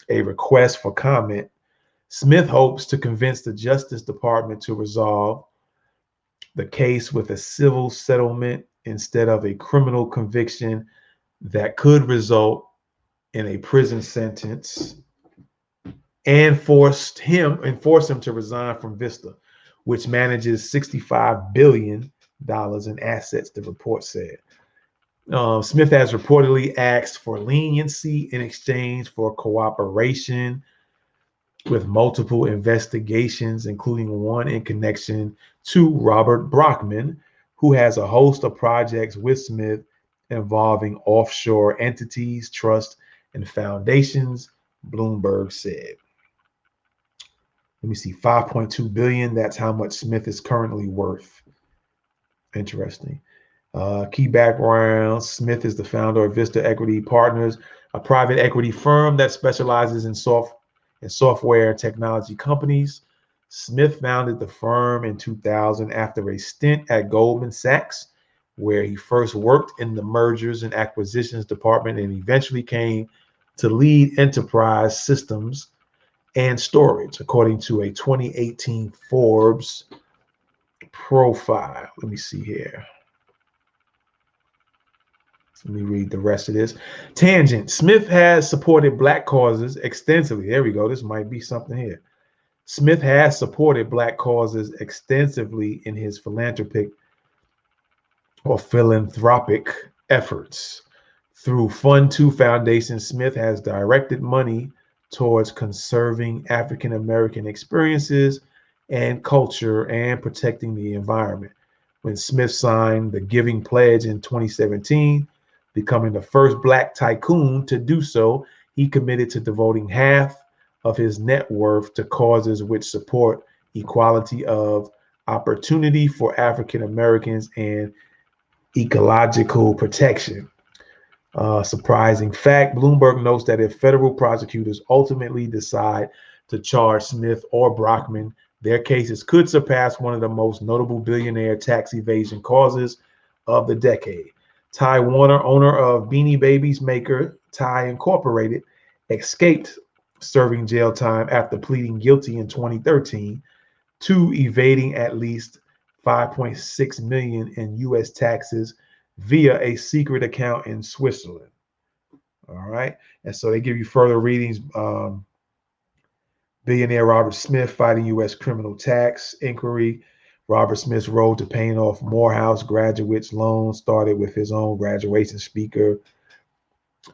a request for comment. Smith hopes to convince the Justice Department to resolve the case with a civil settlement instead of a criminal conviction that could result in a prison sentence and force him to resign from Vista, which manages $65 billion in assets, the report said. Smith has reportedly asked for leniency in exchange for cooperation with multiple investigations, including one in connection to Robert Brockman, who has a host of projects with Smith involving offshore entities, trusts, and foundations, Bloomberg said. Let me see, 5.2 billion. That's how much Smith is currently worth. Interesting. Key background: Smith is the founder of Vista Equity Partners, a private equity firm that specializes in software technology companies. Smith founded the firm in 2000 after a stint at Goldman Sachs, where he first worked in the mergers and acquisitions department and eventually came to lead enterprise systems and storage, according to a 2018 Forbes profile. Let me see here. Let me read the rest of this. Tangent. Smith has supported Black causes extensively. There we go. This might be something here. Smith has supported Black causes extensively in his philanthropic efforts. Through Fund 2 Foundation, Smith has directed money towards conserving African American experiences and culture and protecting the environment. When Smith signed the Giving Pledge in 2017, becoming the first Black tycoon to do so, he committed to devoting half of his net worth to causes which support equality of opportunity for African Americans and ecological protection. Surprising fact: Bloomberg notes that if federal prosecutors ultimately decide to charge Smith or Brockman, their cases could surpass one of the most notable billionaire tax evasion causes of the decade. Ty Warner, owner of Beanie Babies maker Ty Incorporated, escaped serving jail time after pleading guilty in 2013 to evading at least $5.6 million in U.S. taxes via a secret account in Switzerland. All right. And so they give you further readings. Billionaire Robert Smith fighting U.S. criminal tax inquiry. Robert Smith's road to paying off Morehouse graduates' loans started with his own graduation speaker.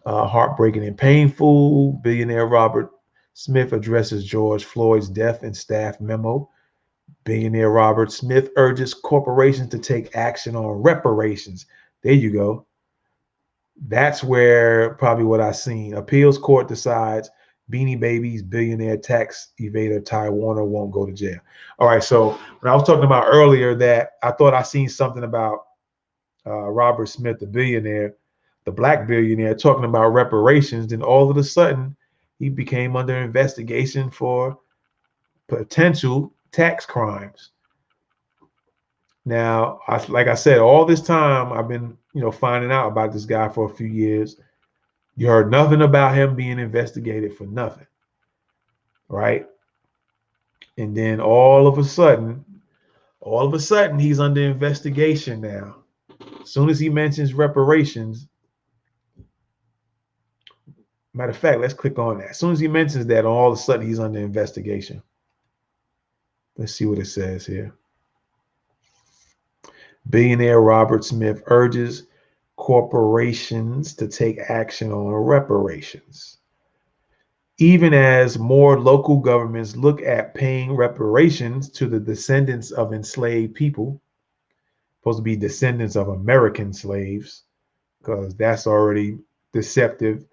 Heartbreaking and painful. Billionaire Robert Smith addresses George Floyd's death in staff memo. Billionaire Robert Smith urges corporations to take action on reparations. There you go. That's where probably what I seen. Appeals court decides Beanie Babies billionaire tax evader Ty Warner won't go to jail. All right. So when I was talking about earlier that I thought I seen something about Robert Smith, the billionaire, the Black billionaire, talking about reparations, then all of a sudden he became under investigation for potential tax crimes. Now, like I said, all this time I've been, finding out about this guy for a few years. You heard nothing about him being investigated for nothing, right? And then all of a sudden, he's under investigation now. As soon as he mentions reparations, matter of fact, let's click on that. As soon as he mentions that, all of a sudden he's under investigation. Let's see what it says here. Billionaire Robert Smith urges corporations to take action on reparations. Even as more local governments look at paying reparations to the descendants of enslaved people, supposed to be descendants of American slaves, because that's already deceptive.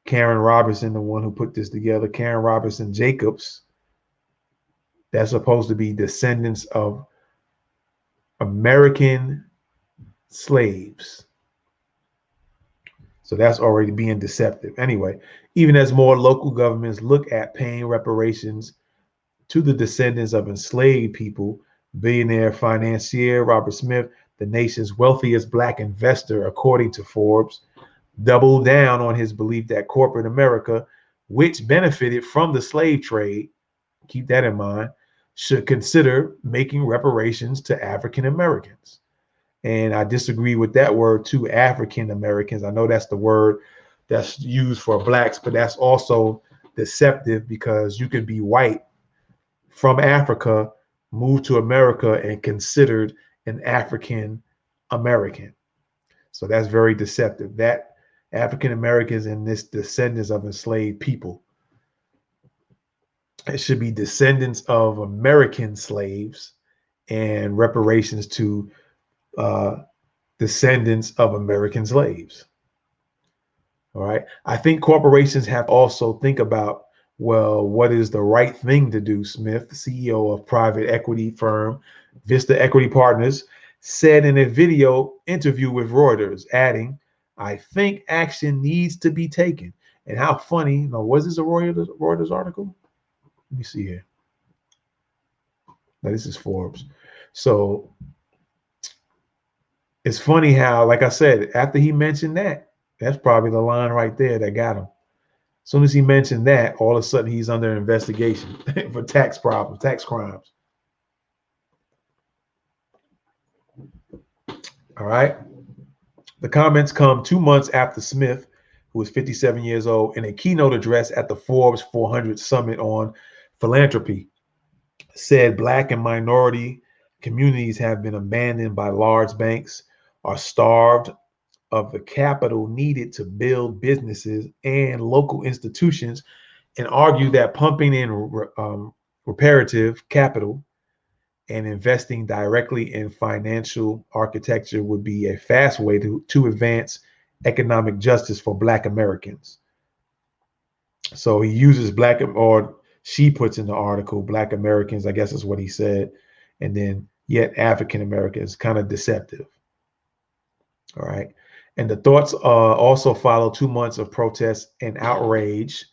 Karen Robertson, the one who put this together, Karen Robertson Jacobs, that's supposed to be descendants of American slaves. So that's already being deceptive. Anyway, even as more local governments look at paying reparations to the descendants of enslaved people, billionaire financier Robert Smith, the nation's wealthiest Black investor, according to Forbes, doubled down on his belief that corporate America, which benefited from the slave trade, keep that in mind, should consider making reparations to African Americans. And I disagree with that word, to African Americans. I know that's the word that's used for Blacks, but that's also deceptive, because you can be white from Africa, move to America, and considered an African American. So that's very deceptive. That African Americans and this descendants of enslaved people, it should be descendants of American slaves and reparations to descendants of American slaves. All right. I think corporations have to also think about, well, what is the right thing to do? Smith, CEO of private equity firm Vista Equity Partners, said in a video interview with Reuters, adding, "I think action needs to be taken." And how funny, was this a Reuters article? Let me see here. No, this is Forbes. So it's funny how, like I said, after he mentioned that, that's probably the line right there that got him. As soon as he mentioned that, all of a sudden he's under investigation for tax problems, tax crimes. All right. The comments come 2 months after Smith, who is 57 years old, in a keynote address at the Forbes 400 Summit on Philanthropy, said Black and minority communities have been abandoned by large banks, are starved of the capital needed to build businesses and local institutions, and argued that pumping in reparative capital and investing directly in financial architecture would be a fast way to advance economic justice for Black Americans. So he uses Black, or she puts in the article, Black Americans, I guess is what he said, and then yet African Americans, kind of deceptive. All right. And the thoughts also follow 2 months of protests and outrage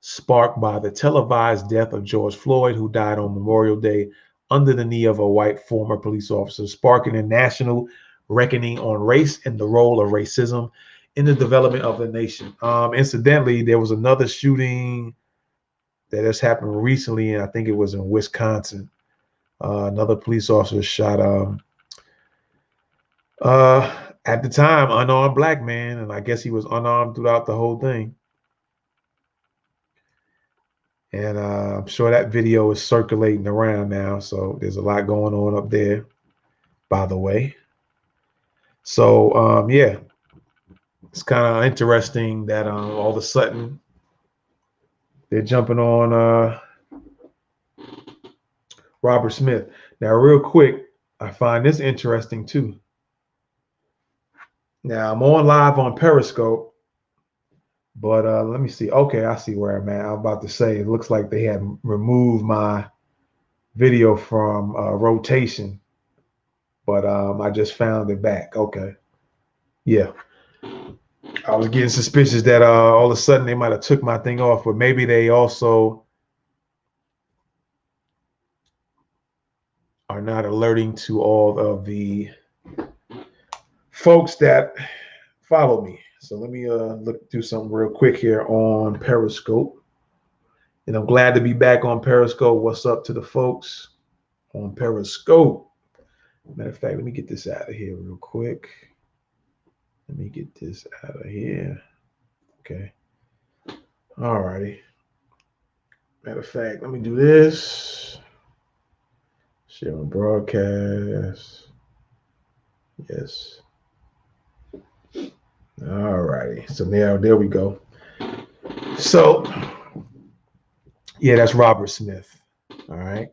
sparked by the televised death of George Floyd, who died on Memorial Day under the knee of a white former police officer, sparking a national reckoning on race and the role of racism in the development of the nation. Incidentally, there was another shooting that has happened recently, and I think it was in Wisconsin. Another police officer shot at the time, unarmed Black man, and I guess he was unarmed throughout the whole thing. And I'm sure that video is circulating around now, so there's a lot going on up there, by the way. So yeah, it's kind of interesting that all of a sudden they're jumping on Robert Smith. Now, real quick, I find this interesting too. Now, I'm on live on Periscope, but let me see. Okay, I see where I'm at. I'm about to say, it looks like they had removed my video from rotation, but I just found it back. Okay. Yeah. I was getting suspicious that all of a sudden they might have took my thing off, but maybe they also are not alerting to all of the folks that follow me. So let me look through something real quick here on Periscope. And I'm glad to be back on Periscope. What's up to the folks on Periscope? Matter of fact, let me get this out of here real quick. Let me get this out of here. Okay. All righty. Matter of fact, let me do this. Share my broadcast. Yes. All righty. So now there we go. So yeah, that's Robert Smith. All right.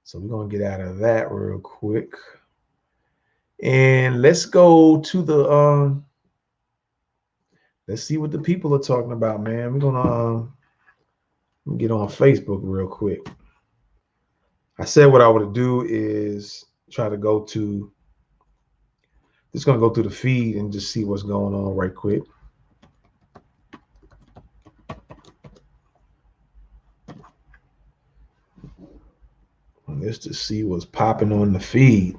So we're gonna get out of that real quick. And let's go to the let's see what the people are talking about, man. We're gonna get on Facebook real quick. I said what I would do is try to go to just gonna go through the feed and just see what's going on right quick. Let's just see what's popping on the feed.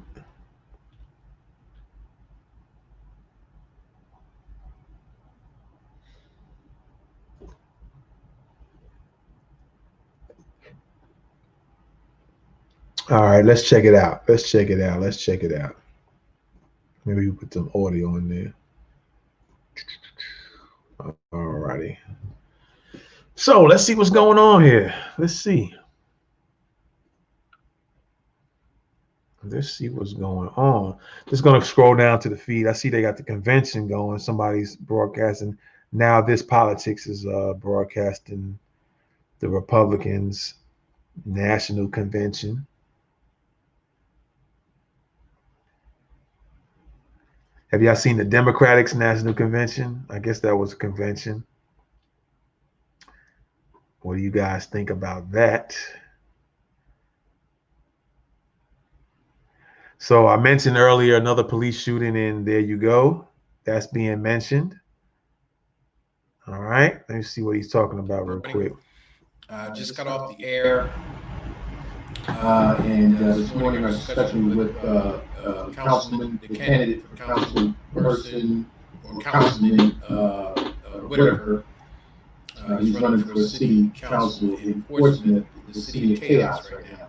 All right, let's check it out. Let's check it out. Let's check it out. Maybe we put some audio in there. All righty. So let's see what's going on here. Let's see. Let's see what's going on. Just going to scroll down to the feed. I see they got the convention going. Somebody's broadcasting. Now This Politics is broadcasting the Republicans' National Convention. Have y'all seen the Democrats' National Convention? I guess that was a convention. What do you guys think about that? So I mentioned earlier another police shooting, and there you go. That's being mentioned. All right. Let me see what he's talking about real quick. Just got off the air. And this morning our discussion with Councilman, the candidate for councilperson, or Councilman Whitaker. He's running for city council in Portsmouth, the city of chaos right now.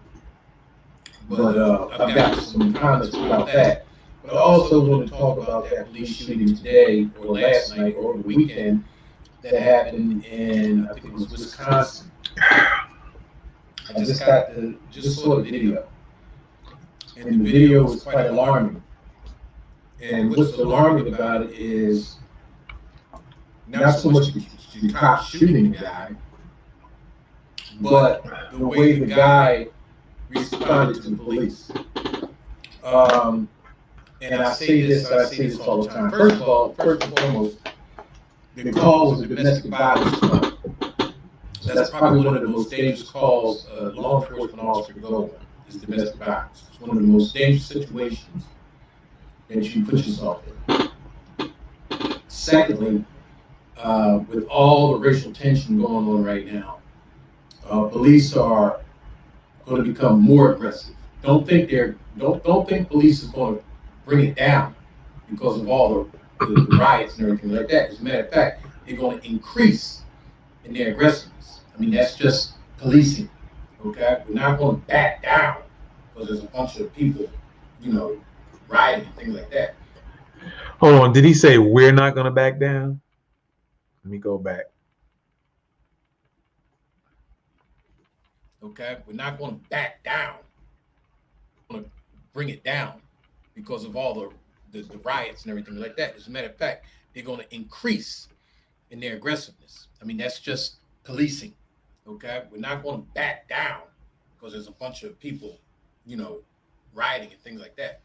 But I've got some comments about that. But I also want to talk about that police shooting today, or last night, or over the weekend, that happened in, I think it was Wisconsin. I just saw the video, and the video was quite alarming. And what's alarming about it is not so much the cop shooting the guy, but the way the guy responded to the police. And I say this all the time. First and foremost, the call was a domestic violence call. That's probably one of the most dangerous calls a law enforcement officer can go on, is domestic violence. It's one of the most dangerous situations that you put yourself in. Secondly, with all the racial tension going on right now, police are going to become more aggressive. Don't think police is going to bring it down because of all the riots and everything like that. As a matter of fact, they're going to increase in their aggressiveness. I mean, that's just policing, okay? We're not going to back down because there's a bunch of people, rioting and things like that. Hold on. Did he say we're not going to back down? Let me go back. Okay? We're not going to back down. We're going to bring it down because of all the riots and everything like that. As a matter of fact, they're going to increase in their aggressiveness. I mean, that's just policing. Okay, we're not going to back down because there's a bunch of people, rioting and things like that.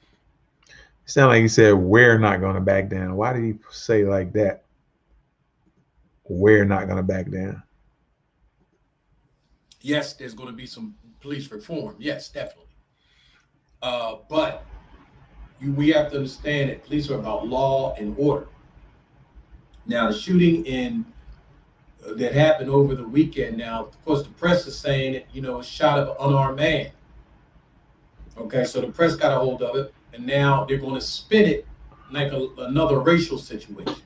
It sounded like he said we're not going to back down. Why did he say like that? We're not going to back down. Yes, there's going to be some police reform. Yes, definitely. But we have to understand that police are about law and order. Now, the shooting in that happened over the weekend. Now, of course, the press is saying it, a shot of an unarmed man. Okay, so the press got a hold of it, and now they're going to spin it like another racial situation.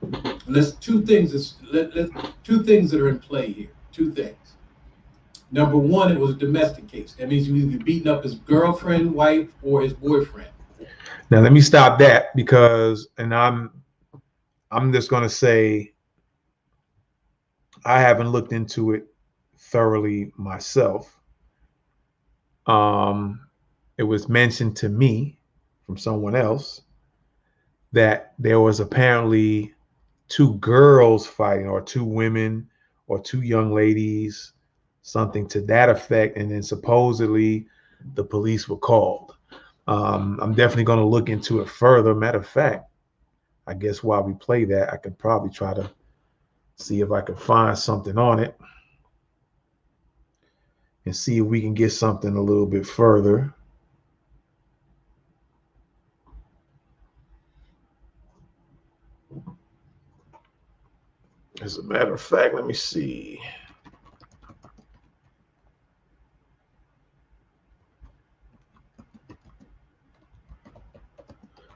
And there's two things that are in play here. Two things. Number one, it was a domestic case. That means you either beating up his girlfriend, wife, or his boyfriend. Now let me stop that because, and I'm just going to say I haven't looked into it thoroughly myself. It was mentioned to me from someone else that there was apparently two girls fighting, or two women, or two young ladies, something to that effect. And then supposedly the police were called. I'm definitely going to look into it further. Matter of fact, I guess while we play that, I could probably try to see if I can find something on it and see if we can get something a little bit further. As a matter of fact, let me see.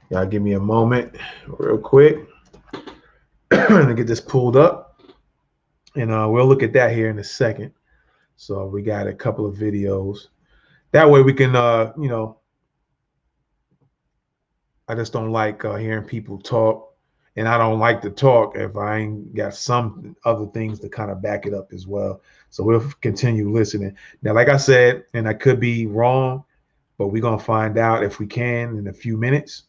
Y'all give me a moment real quick to get this pulled up. And we'll look at that here in a second. So we got a couple of videos. That way we can, I just don't like hearing people talk. And I don't like to talk if I ain't got some other things to kind of back it up as well. So we'll continue listening. Now, like I said, and I could be wrong, but we're going to find out if we can in a few minutes.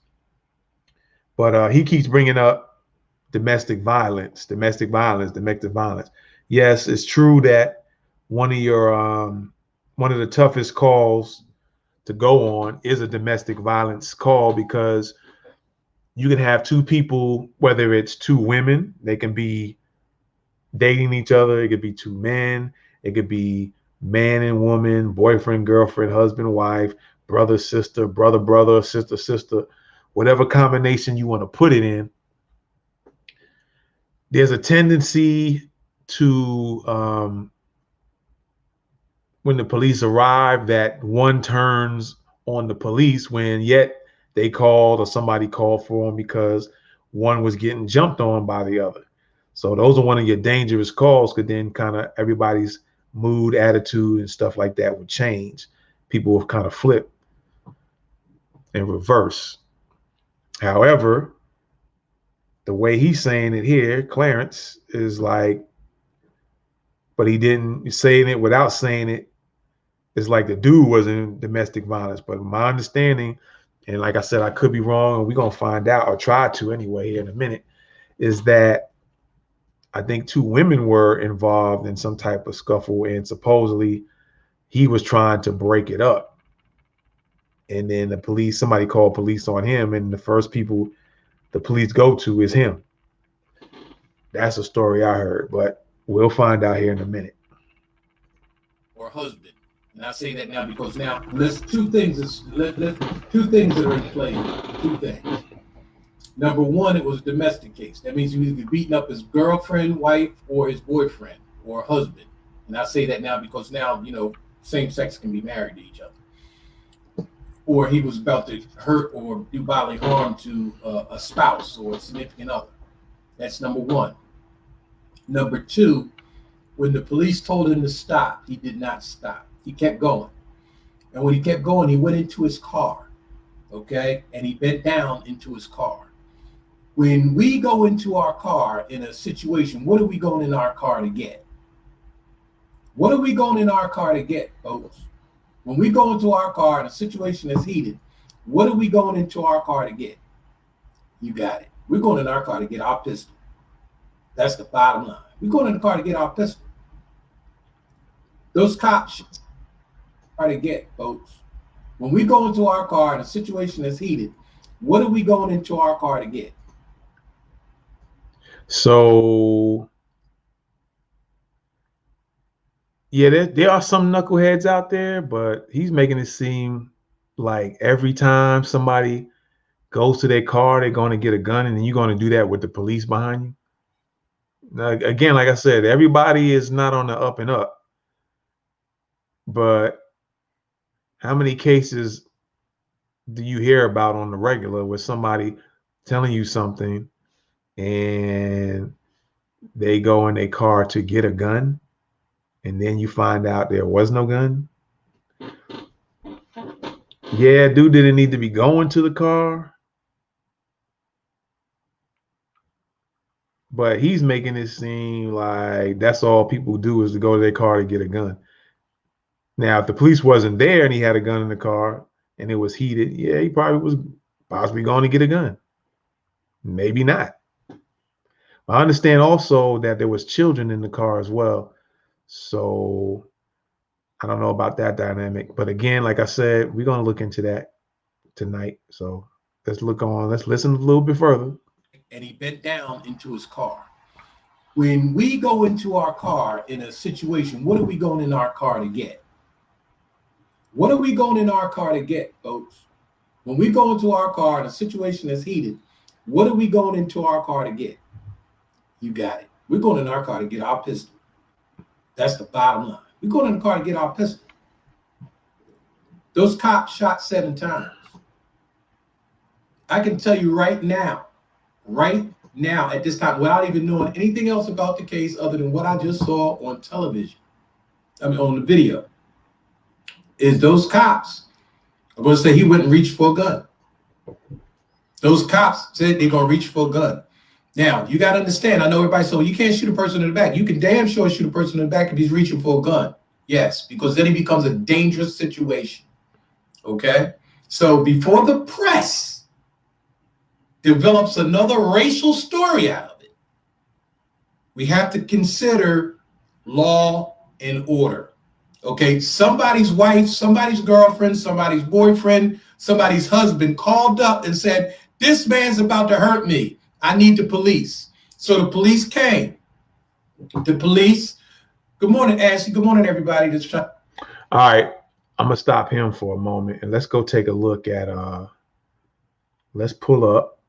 But he keeps bringing up domestic violence. Yes, it's true that one of the toughest calls to go on is a domestic violence call, because you can have two people, whether it's two women, they can be dating each other. It could be two men. It could be man and woman, boyfriend, girlfriend, husband, wife, brother, sister, brother, sister, sister, whatever combination you want to put it in. There's a tendency to, when the police arrive, that one turns on the police when yet they called, or somebody called for them because one was getting jumped on by the other. So those are one of your dangerous calls, because then kind of everybody's mood, attitude, and stuff like that would change. People will kind of flip and reverse. However, the way he's saying it here, Clarence, is like, but he didn't saying it without saying it. It's like the dude was in domestic violence. But my understanding, and like I said, I could be wrong, and we're going to find out, or try to anyway here in a minute, is that I think two women were involved in some type of scuffle, and supposedly he was trying to break it up. And then somebody called police on him, and the first people the police go to is him. That's a story I heard, but we'll find out here in a minute. Or husband. And I say that now because now there's two things that are in play. Two things. Number one, it was a domestic case. That means you either beating up his girlfriend, wife, or his boyfriend or husband. And I say that now because now, same sex can be married to each other. Or he was about to hurt or do bodily harm to a spouse or a significant other. That's number one. Number two, when the police told him to stop, he did not stop. He kept going. And when he kept going, he went into his car, okay? And he bent down into his car. When we go into our car in a situation, what are we going in our car to get? What are we going in our car to get, folks? When we go into our car in a situation that's heated, what are we going into our car to get? You got it. We're going in our car to get our pistol. That's the bottom line. We're going in the car to get our pistol. Those cops are to get, folks. When we go into our car in a situation that's heated, what are we going into our car to get? So, yeah, there are some knuckleheads out there, but he's making it seem like every time somebody goes to their car, they're going to get a gun, and then you're going to do that with the police behind you. Now, again, like I said, everybody is not on the up and up, but how many cases do you hear about on the regular with somebody telling you something and they go in their car to get a gun and then you find out there was no gun? Yeah, dude didn't need to be going to the car, but he's making it seem like that's all people do is to go to their car to get a gun. Now, if the police wasn't there and he had a gun in the car and it was heated, yeah, he probably was possibly going to get a gun. Maybe not. I understand also that there was children in the car as well. So I don't know about that dynamic. But again, like I said, we're going to look into that tonight. So let's listen a little bit further. And he bent down into his car. When we go into our car in a situation, what are we going in our car to get? What are we going in our car to get, folks? When we go into our car in a situation that's heated, what are we going into our car to get? You got it. We're going in our car to get our pistol. That's the bottom line. We're going in the car to get our pistol. Those cops shot 7 times. I can tell you right now at this time, without even knowing anything else about the case other than what I just saw on television, on the video, is those cops are going to say he went and reached for a gun. Those cops said they're going to reach for a gun. Now, you got to understand, I know everybody said, well, you can't shoot a person in the back. You can damn sure shoot a person in the back if he's reaching for a gun. Yes, because then it becomes a dangerous situation. Okay? So before the press develops another racial story out of it, we have to consider law and order. Okay, somebody's wife, somebody's girlfriend, somebody's boyfriend, somebody's husband called up and said, this man's about to hurt me. I need the police. So the police came. The police, good morning, Ashley. Good morning, everybody. All right, I'm going to stop him for a moment and let's go take a look at, let's pull up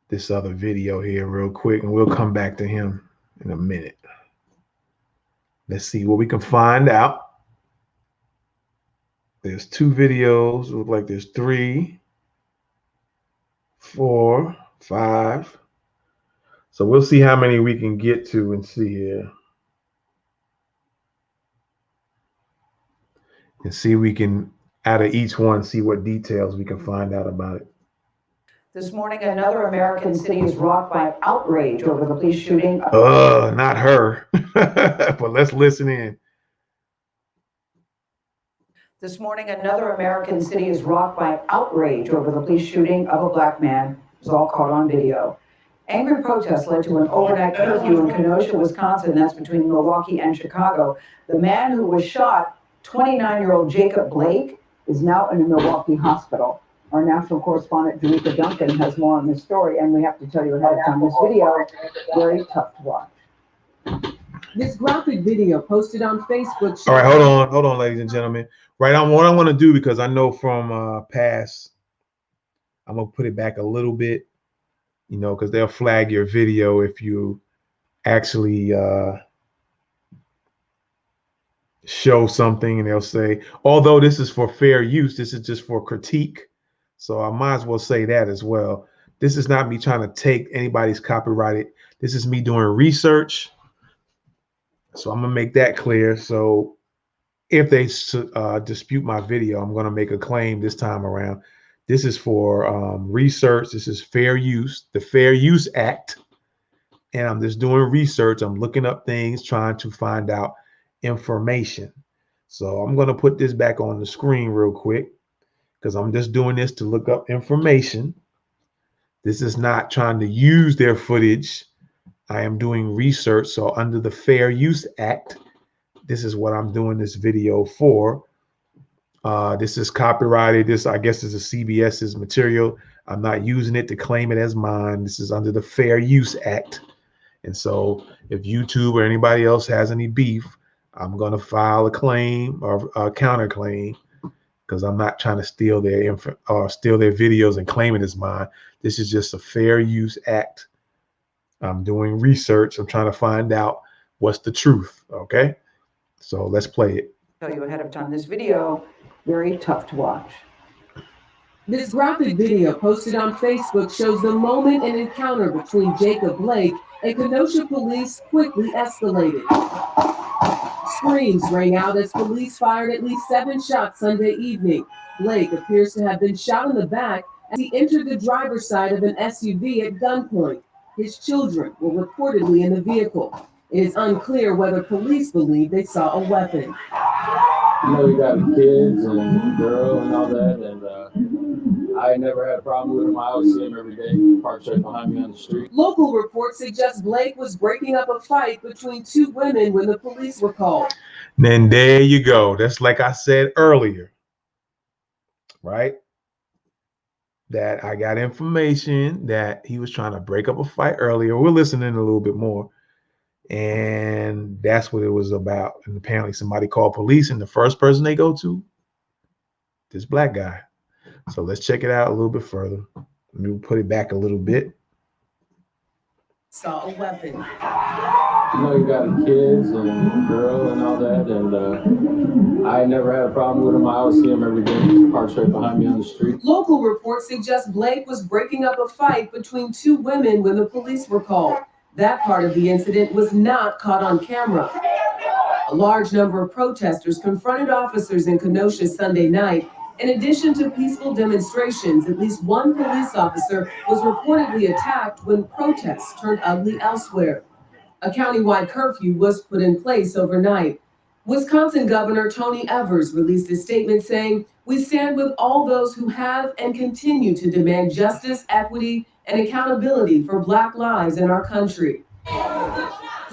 this other video here real quick and we'll come back to him in a minute. Let's see what we can find out. There's 2 videos. Look like there's 3, 4, 5. So we'll see how many we can get to and see here. And see we can, out of each one, see what details we can find out about it. This morning, another American city is rocked by outrage over the police shooting. Not her. But let's listen in. This morning, another American city is rocked by outrage over the police shooting of a black man. It was all caught on video. Angry protests led to an overnight curfew in Kenosha, Wisconsin. That's between Milwaukee and Chicago. The man who was shot, 29-year-old Jacob Blake, is now in a Milwaukee hospital. Our national correspondent, Jerika Duncan, has more on this story, and we have to tell you ahead of time, this video is very tough to watch. This graphic video posted on Facebook. All right, hold on, ladies and gentlemen. Right on, what I want to do, because I know from past, I'm going to put it back a little bit, you know, because they'll flag your video if you actually show something, and they'll say, although this is for fair use, this is just for critique. So I might as well say that as well. This is not me trying to take anybody's copyrighted. This is me doing research. So I'm going to make that clear. So if they dispute my video, I'm going to make a claim this time around. This is for research. This is fair use, the Fair Use Act. And I'm just doing research. I'm looking up things, trying to find out information. So I'm going to put this back on the screen real quick, because I'm just doing this to look up information. This is not trying to use their footage. I am doing research. So under the Fair Use Act, this is what I'm doing this video for. This is copyrighted. This, I guess, is a CBS's material. I'm not using it to claim it as mine. This is under the Fair Use Act. And so if YouTube or anybody else has any beef, I'm going to file a claim or a counterclaim, because I'm not trying to steal their info or steal their videos and claim it as mine. This is just a Fair Use Act I'm doing research. I'm trying to find out what's the truth. Okay. So let's play it. Tell you ahead of time, this video, very tough to watch. This graphic video posted on Facebook shows the moment an encounter between Jacob Blake and Kenosha police quickly escalated. Screams rang out as police fired at least 7 shots Sunday evening. Blake appears to have been shot in the back as he entered the driver's side of an SUV at gunpoint. His children were reportedly in the vehicle. It is unclear whether police believe they saw a weapon. You know, you got kids and girl and all that, and I never had a problem with him. I always see him every day, parked right behind me on the street. Local reports suggest Blake was breaking up a fight between 2 women when the police were called. Then there you go. That's like I said earlier, right? That I got information that he was trying to break up a fight earlier. We're listening a little bit more. And that's what it was about. And apparently somebody called police, and the first person they go to, this black guy. So let's check it out a little bit further. Let me put it back a little bit. Saw a weapon. You know, you got kids and girl and all that, and I never had a problem with him. I always see him every day, parked right behind me on the street. Local reports suggest Blake was breaking up a fight between 2 women when the police were called. That part of the incident was not caught on camera. A large number of protesters confronted officers in Kenosha Sunday night. In addition to peaceful demonstrations, at least 1 police officer was reportedly attacked when protests turned ugly elsewhere. A countywide curfew was put in place overnight. Wisconsin Governor Tony Evers released a statement saying, "We stand with all those who have and continue to demand justice, equity, and accountability for Black lives in our country."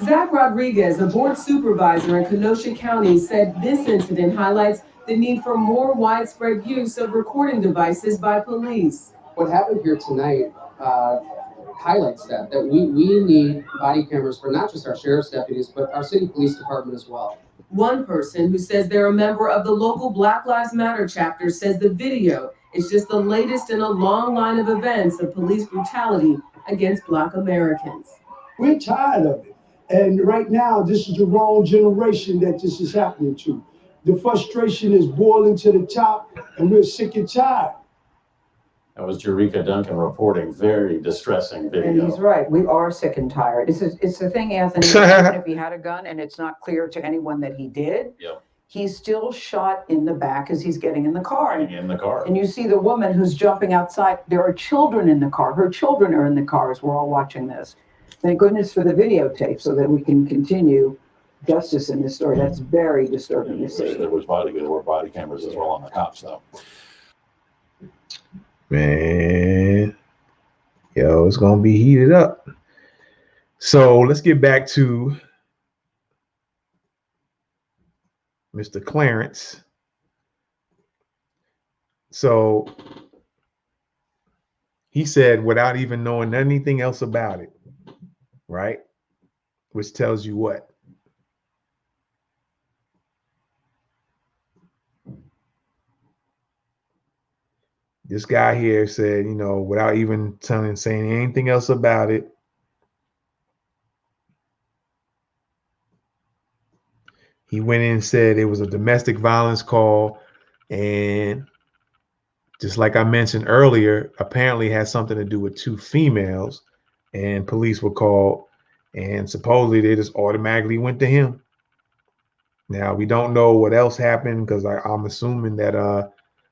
Zach Rodriguez, a board supervisor in Kenosha County, said this incident highlights the need for more widespread use of recording devices by police. What happened here tonight highlights that we need body cameras for not just our sheriff's deputies, but our city police department as well. One person who says they're a member of the local Black Lives Matter chapter says the video is just the latest in a long line of events of police brutality against Black Americans. We're tired of it. And right now, this is the wrong generation that this is happening to. The frustration is boiling to the top, and we're sick and tired. That was Jerika Duncan reporting. Very distressing video. And he's right. We are sick and tired. It's the thing, Anthony, even if he had a gun and it's not clear to anyone that he did, Yep. he's still shot in the back as he's getting in the car. In the car. And you see the woman who's jumping outside. There are children in the car. Her children are in the car as we're all watching this. Thank goodness for the videotape so that we can continue justice in this story. That's very disturbing to see. There were body cameras as well on the cops, though. Man, yo, it's gonna be heated up. So let's get back to Mr. Clarence. So he said, without even knowing anything else about it, right? Which tells you what? This guy here said, you know, without even saying anything else about it, he went in and said it was a domestic violence call, and just like I mentioned earlier, apparently had something to do with 2 females, and police were called, and supposedly they just automatically went to him. Now, we don't know what else happened, because I'm assuming that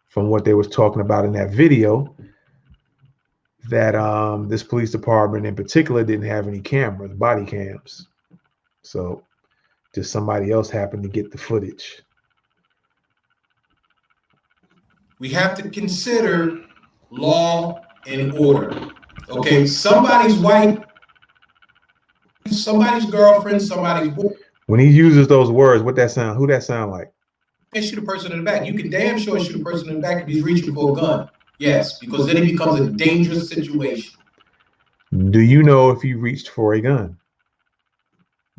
from what they was talking about in that video, that this police department in particular didn't have any cameras, body cams. So just somebody else happened to get the footage. We have to consider law and order. Okay, somebody's wife, somebody's girlfriend, somebody's boy. When he uses those words, who that sound like? And shoot a person in the back. You can damn sure shoot a person in the back if he's reaching for a gun. Yes, because then it becomes a dangerous situation. Do you know if he reached for a gun?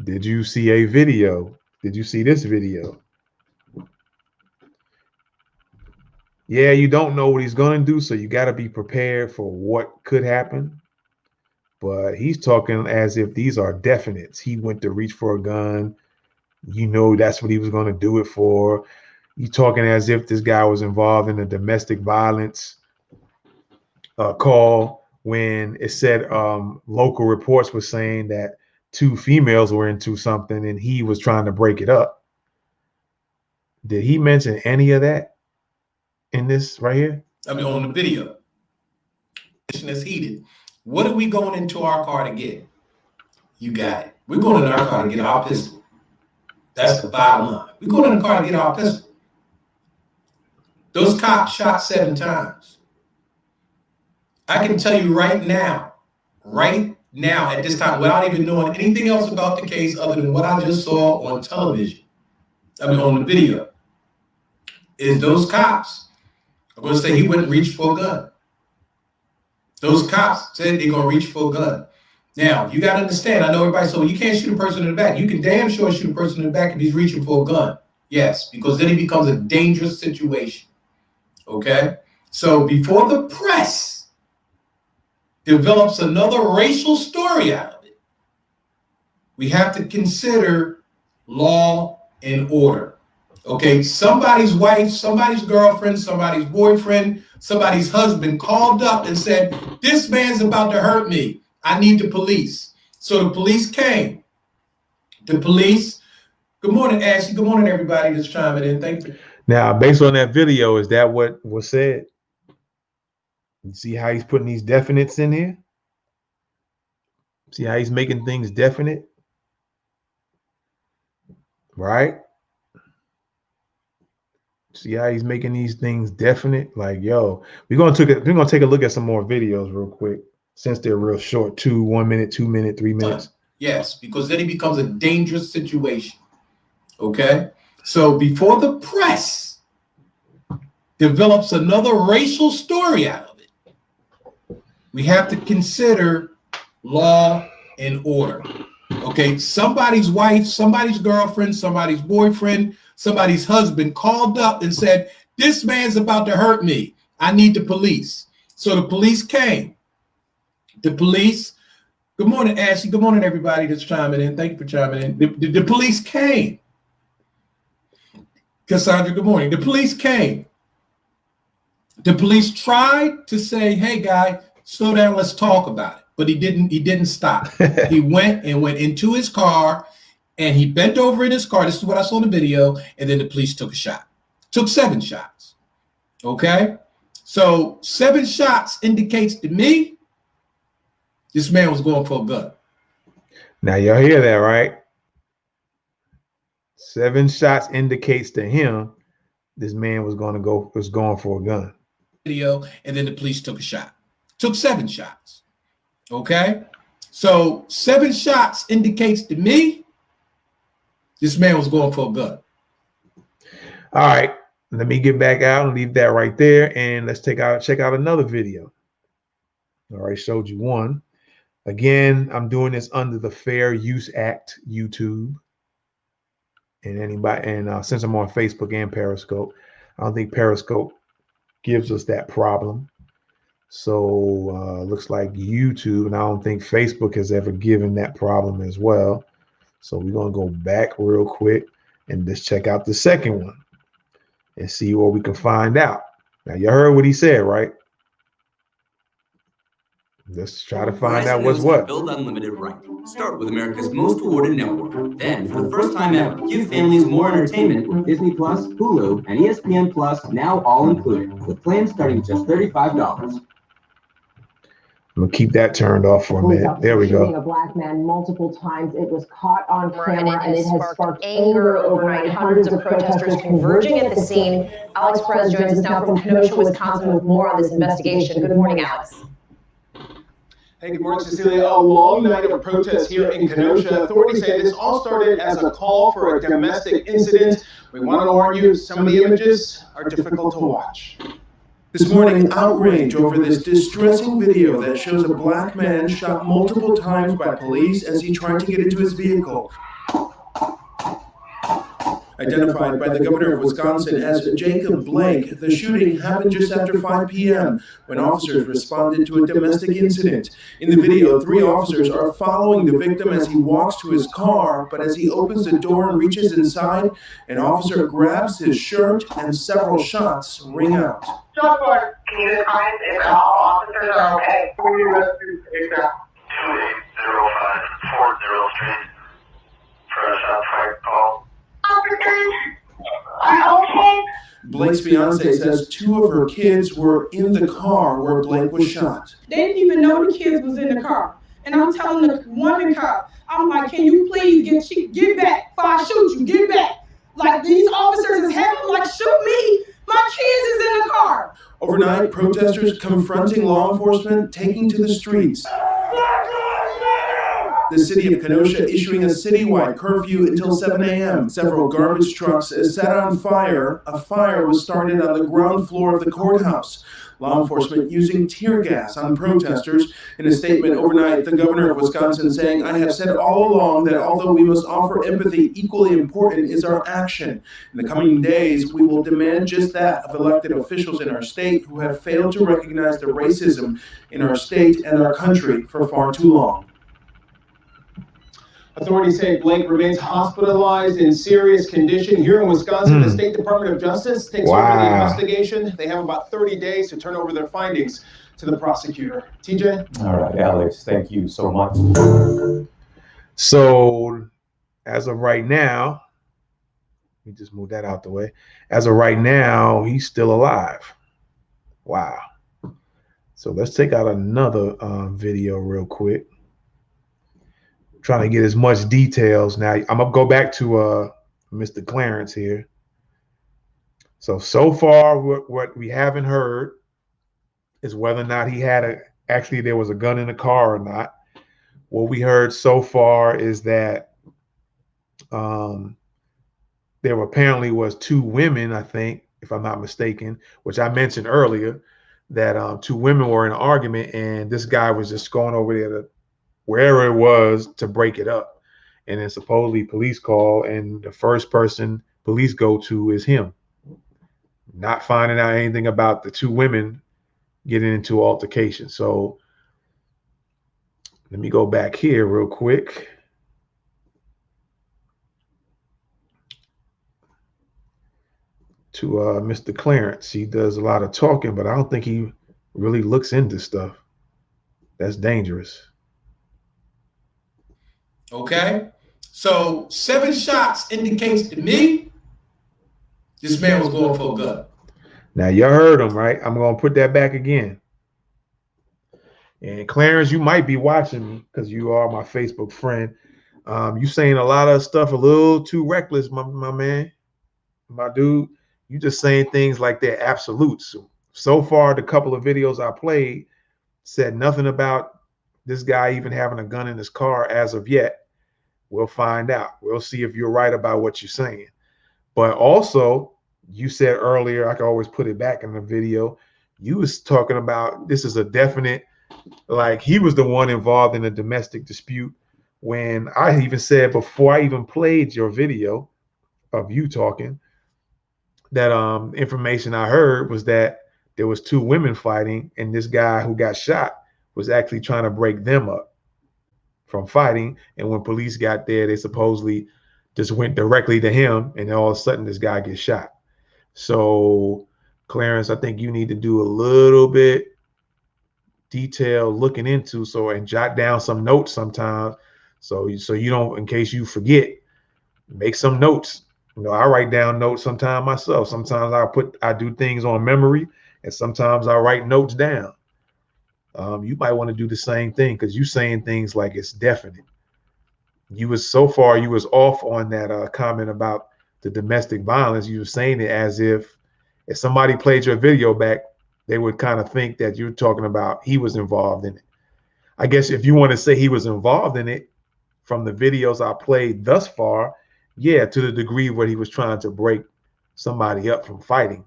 Did you see a video? Did you see this video? Yeah, you don't know what he's going to do, so you got to be prepared for what could happen. but he's talking as if these are definites. He went to reach for a gun. You know that's what he was going to do it for. You talking as if this guy was involved in a domestic violence call when it said local reports were saying that 2 females were into something and he was trying to break it up. Did he mention any of that in this right here? I mean, on the video. Is heated. What are we going into our car to get? You got it. We're going in our car to get our pistol. That's the bottom line. We're going in the car to get our pistol. Those cops shot 7 times. I can tell you right now at this time, without even knowing anything else about the case other than what I just saw on television, I mean on the video, is those cops are going to say he went and reached for a gun. Those cops said they're going to reach for a gun. Now, you got to understand, I know everybody said, well, you can't shoot a person in the back. You can damn sure shoot a person in the back if he's reaching for a gun. Yes, because then it becomes a dangerous situation. Okay? So before the press develops another racial story out of it, we have to consider law and order. Okay, somebody's wife, somebody's girlfriend, somebody's boyfriend, somebody's husband called up and said, this man's about to hurt me. I need the police. So the police came. The police, good morning, Ashley. Good morning, everybody that's chiming in. Thank you. Now, based on that video, is that what was said? You see how he's putting these definites in here? See how he's making things definite? Right? See how he's making these things definite? Like, yo, we're gonna take a look at some more videos real quick, since they're real short, 1 minute, 2 minute, 3 minutes. Yes, because then it becomes a dangerous situation. Okay? So before the press develops another racial story out of it, we have to consider law and order. Okay, somebody's wife, somebody's girlfriend, somebody's boyfriend, somebody's husband called up and said, this man's about to hurt me. I need the police. So the police came. The police, good morning, Ashley. Good morning, everybody that's chiming in. Thank you for chiming in. The police came. Cassandra, good morning. The police came. The police tried to say, hey, guy, slow down, let's talk about it. But he didn't stop. He went into his car and he bent over in his car. This is what I saw in the video. And then the police took a shot. Took 7 shots. Okay? So 7 shots indicates to me this man was going for a gun. Now y'all hear that, right? 7 shots indicates to him this man was going for a gun. Video, and then the police took a shot. Took 7 shots. Okay? So 7 shots indicates to me this man was going for a gun. All right, let me get back out and leave that right there, and let's check out another video. All right, showed you one. Again, I'm doing this under the Fair Use Act YouTube, and since I'm on Facebook and Periscope, I don't think Periscope gives us that problem. So looks like YouTube, and I don't think Facebook has ever given that problem as well. So we're gonna go back real quick and just check out the second one and see what we can find out. Now you heard what he said, right? Let's try to find out what's what. Build unlimited right. Start with America's most awarded network. Then, for the first time ever, give families more entertainment with Disney Plus, Hulu, and ESPN Plus, now all included, with plans starting at just $35. I'm gonna keep that turned off for a minute. There we go. A black man multiple times. It was caught on camera, and it has sparked anger overnight. Hundreds of protesters converging at the scene. Alex Perez joins us now from Kenosha, Wisconsin, with more on this investigation. Good morning, Alex. Hey, good morning, Cecilia. A long night of protests here in Kenosha. Authorities say this all started as a call for a domestic incident. We want to warn you, some of the images are difficult to watch. This morning, outrage over this distressing video that shows a black man shot multiple times by police as he tried to get into his vehicle. Identified by the governor of Wisconsin as Jacob Blake, the shooting happened just after 5 p.m. when officers responded to a domestic incident. In the video, 3 officers are following the victim as he walks to his car, but as he opens the door and reaches inside, an officer grabs his shirt and several shots ring out. Can you advise if all officers are okay? We rescue ASAP. 2805 Street. For a shot fight call. Officers are okay? Blake's fiance says 2 of her kids were in the car where Blake was shot. They didn't even know the kids was in the car. And I'm telling the woman cop, I'm like, can you please get back before I shoot you, get back. Like these officers is having like shoot me. My kids is in the car. Overnight, protesters confronting law enforcement, taking to the streets. The city of Kenosha issuing a citywide curfew until 7 a.m. Several garbage trucks set on fire. A fire was started on the ground floor of the courthouse. Law enforcement using tear gas on protesters. In a statement overnight, the governor of Wisconsin saying, "I have said all along that although we must offer empathy, equally important is our action. In the coming days, we will demand just that of elected officials in our state who have failed to recognize the racism in our state and our country for far too long." Authorities say Blake remains hospitalized in serious condition here in Wisconsin. The State Department of Justice takes over the investigation. They have about 30 days to turn over their findings to the prosecutor. TJ? All right, Alex, thank you so much. So as of right now, let me just move that out the way. As of right now, he's still alive. Wow. So let's take out another video real quick. Trying to get as much details. Now I'm gonna go back to Mr. Clarence here. So far what we haven't heard is whether or not he had actually there was a gun in the car or not. What we heard so far is that there apparently was 2 women, I think, if I'm not mistaken, which I mentioned earlier, that 2 women were in an argument and this guy was just going over there to wherever it was to break it up. And then supposedly police call and the first person police go to is him. Not finding out anything about the 2 women getting into altercation. So let me go back here real quick. To Mr. Clarence. He does a lot of talking, but I don't think he really looks into stuff. That's dangerous. Okay, so 7 shots indicates to me this man was going for a gun. Now you heard him, right? I'm gonna put that back again. And Clarence, you might be watching me because you are my Facebook friend. You saying a lot of stuff a little too reckless, my man, my dude. You just saying things like they're absolutes. So far, the couple of videos I played said nothing about this guy even having a gun in his car as of yet. We'll find out. We'll see if you're right about what you're saying. But also, you said earlier, I can always put it back in the video, you was talking about this is a definite, like he was the one involved in a domestic dispute, when I even said before I even played your video of you talking, that information I heard was that there was 2 women fighting and this guy who got shot was actually trying to break them up from fighting. And when police got there, they supposedly just went directly to him and all of a sudden this guy gets shot. So Clarence, I think you need to do a little bit detail looking into and jot down some notes sometimes. So you don't, in case you forget, make some notes. You know, I write down notes sometimes myself. Sometimes I do things on memory and sometimes I write notes down. You might want to do the same thing because you're saying things like it's definite. You was off on that comment about the domestic violence. You were saying it as if somebody played your video back, they would kind of think that you're talking about he was involved in it. I guess if you want to say he was involved in it from the videos I played thus far, yeah, to the degree where he was trying to break somebody up from fighting.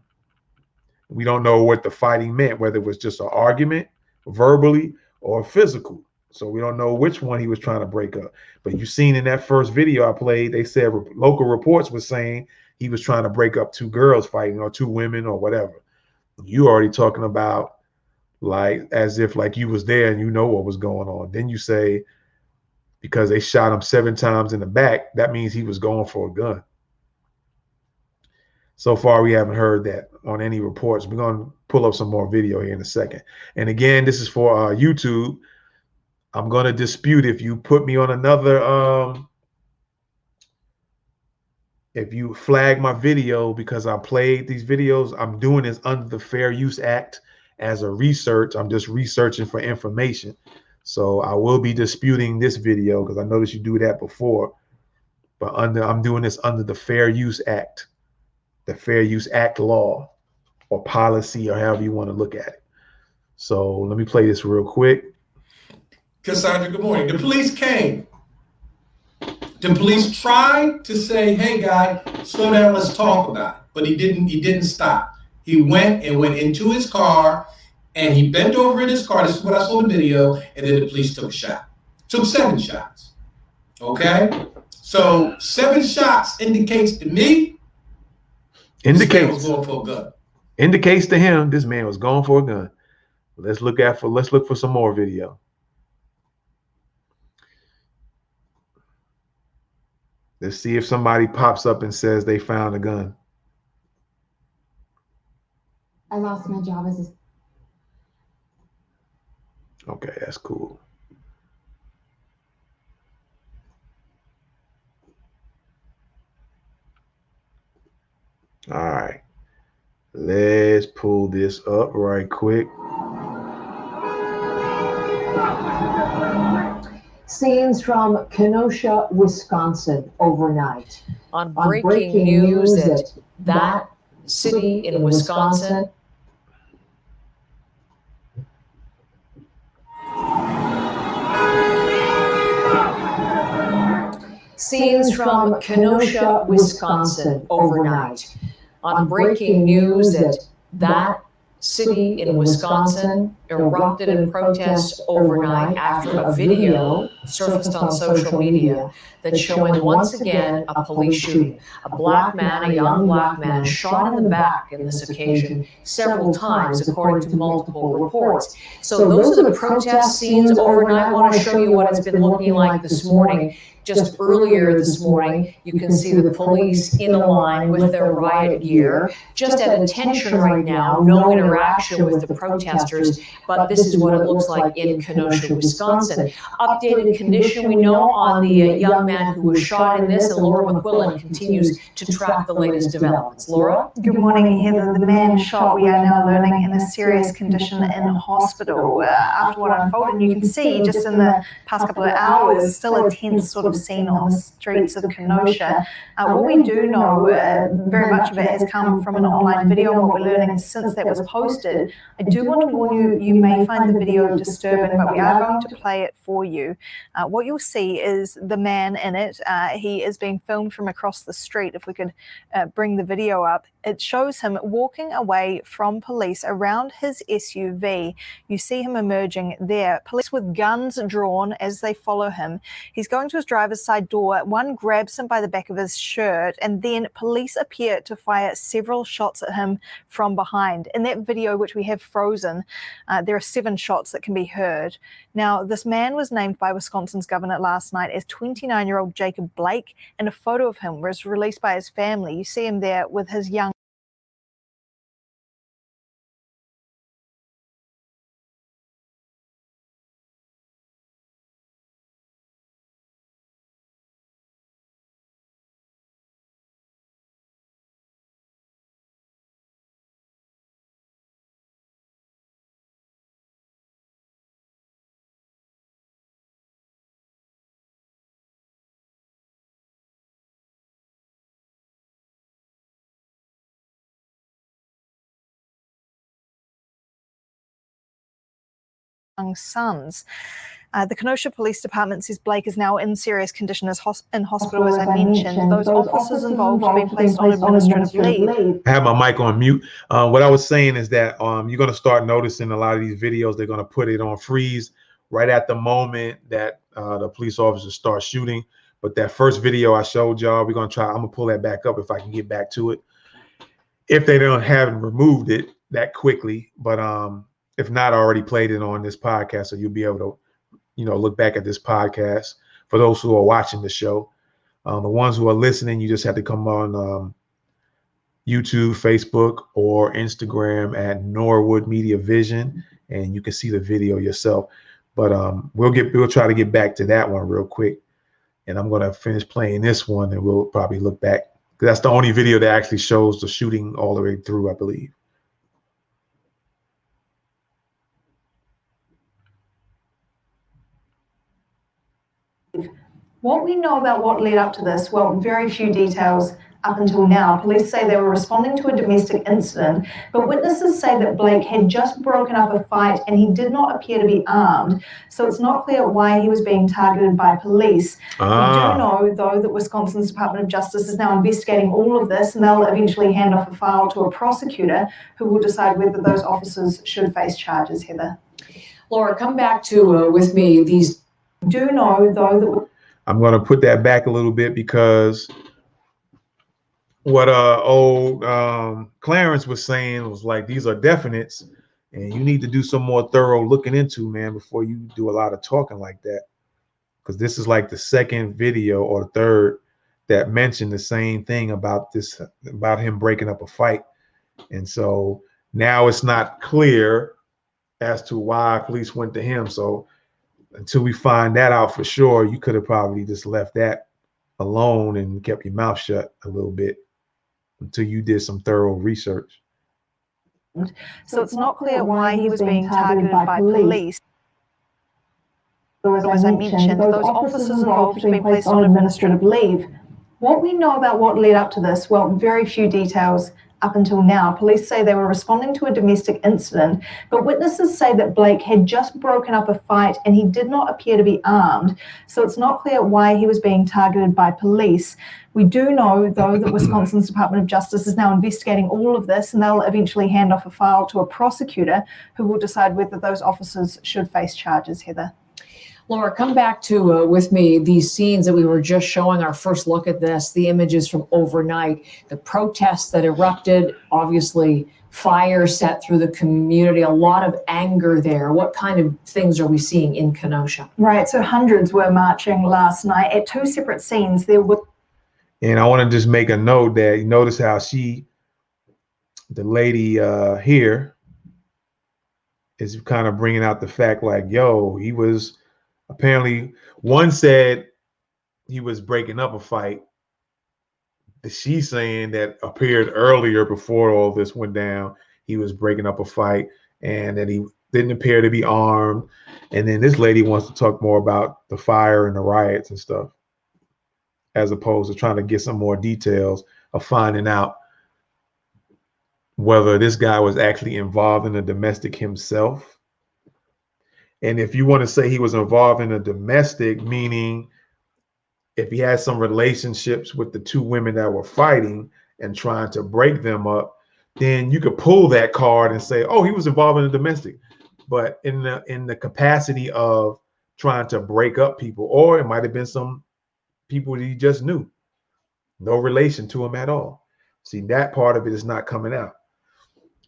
We don't know what the fighting meant, whether it was just an argument verbally or physical. So we don't know which one he was trying to break up. But you seen in that first video I played, they said local reports were saying he was trying to break up two girls fighting or two women or whatever. You already talking about like as if like you was there and you know what was going on. Then you say because they shot him 7 times in the back, that means he was going for a gun. So far, we haven't heard that on any reports. We're going to pull up some more video here in a second. And again, this is for YouTube. I'm going to dispute if you put me on another, if you flag my video because I played these videos. I'm doing this under the Fair Use Act as a research. I'm just researching for information. So I will be disputing this video because I noticed you do that before. But I'm doing this under the Fair Use Act, the Fair Use Act law or policy or however you want to look at it. So let me play this real quick. Cassandra, good morning. The police came. The police tried to say, hey, guy, slow down, let's talk about it. But he didn't stop. He went into his car and he bent over in his car. This is what I saw in the video. And then the police took a shot. Took 7 shots. Okay? So 7 shots indicates to me this man was going for a gun. Indicates to him this man was going for a gun. Let's look for some more video. Let's see if somebody pops up and says they found a gun. I lost my job as a... Okay, that's cool. All right. Let's pull this up right quick. Scenes from Kenosha, Wisconsin overnight. On breaking news that city in Wisconsin Scenes from Kenosha, Wisconsin overnight. On breaking news that city in Wisconsin erupted in protests overnight after a video surfaced on social media that's showing once again a police shooting. A black man, a young black man, shot in the back in this occasion several times, according to multiple reports. So those are the protest scenes overnight. I want to show you what it's been looking like this morning. Just earlier this morning, you can see the police in a line with their riot gear, just at attention right now, no interaction with the protesters, but this is what it looks like in Kenosha, Wisconsin. Updated condition we know on the young man who was shot in this, and Laura McQuillan continues to track the latest developments. Laura? Good morning, Heather. The man shot, we are now learning, in a serious condition in hospital. After what unfolded, you can see just in the past couple of hours, still a tense sort of scene on the streets of Kenosha. What we do know, very much of it has come from an online video, and what we're learning since that was posted. I do want to warn you, you may find the video disturbing, but we are going to play it for you. What you'll see is the man in it. He is being filmed from across the street. If we could bring the video up, it shows him walking away from police around his SUV. You see him emerging there. Police with guns drawn as they follow him. He's going to his driver's side door. One grabs him by the back of his shirt, and then police appear to fire several shots at him from behind. In that video, which we have frozen, there are 7 shots that can be heard. Now, this man was named by Wisconsin's governor last night as 29-year-old Jacob Blake, and a photo of him was released by his family. You see him there with his young sons. The Kenosha Police Department says Blake is now in serious condition in hospital, as I mentioned. Those officers involved have been placed on administrative leave. I have my mic on mute. What I was saying is that you're going to start noticing a lot of these videos, they're going to put it on freeze right at the moment that the police officers start shooting. But that first video I showed y'all, I'm gonna pull that back up if I can get back to it. If they haven't removed it that quickly, but if not, I already played it on this podcast, so you'll be able to, look back at this podcast for those who are watching the show. The ones who are listening, you just have to come on YouTube, Facebook, or Instagram at Norwood Media Vision, and you can see the video yourself. But we'll try to get back to that one real quick, and I'm gonna finish playing this one, and we'll probably look back. That's the only video that actually shows the shooting all the way through, I believe. What we know about what led up to this, well, very few details up until now. Police say they were responding to a domestic incident, but witnesses say that Blake had just broken up a fight and he did not appear to be armed. So it's not clear why he was being targeted by police. We do know, though, that Wisconsin's Department of Justice is now investigating all of this, and they'll eventually hand off a file to a prosecutor who will decide whether those officers should face charges, Heather. Laura, come back to with me. These do know, though, that I'm going to put that back a little bit because what old Clarence was saying was like, these are definites, and you need to do some more thorough looking into, man, before you do a lot of talking like that. Because this is like the second video or the third that mentioned the same thing about him breaking up a fight. And so now it's not clear as to why police went to him. So until we find that out for sure, you could have probably just left that alone and kept your mouth shut a little bit until you did some thorough research. So it's not clear why he was being targeted by police. So as I mentioned, those officers involved have been placed on administrative leave. What we know about what led up to this, well, very few details up until now. Police say they were responding to a domestic incident, but witnesses say that Blake had just broken up a fight and he did not appear to be armed. So it's not clear why he was being targeted by police. We do know, though, that Wisconsin's Department of Justice is now investigating all of this, and they'll eventually hand off a file to a prosecutor who will decide whether those officers should face charges, Heather. Laura, come back to with me these scenes that we were just showing, our first look at this, the images from overnight, the protests that erupted, obviously fire set through the community, a lot of anger there. What kind of things are we seeing in Kenosha? Right, so hundreds were marching last night at two separate scenes. There were. And I want to just make a note that you notice how the lady here is kind of bringing out the fact like, yo, he was apparently, one said he was breaking up a fight. She's saying that appeared earlier before all this went down, he was breaking up a fight and that he didn't appear to be armed. And then this lady wants to talk more about the fire and the riots and stuff, as opposed to trying to get some more details of finding out whether this guy was actually involved in a domestic himself. And if you want to say he was involved in a domestic, meaning if he had some relationships with the two women that were fighting and trying to break them up, then you could pull that card and say, oh, he was involved in a domestic. But in the capacity of trying to break up people, or it might have been some people that he just knew, no relation to him at all. See, that part of it is not coming out.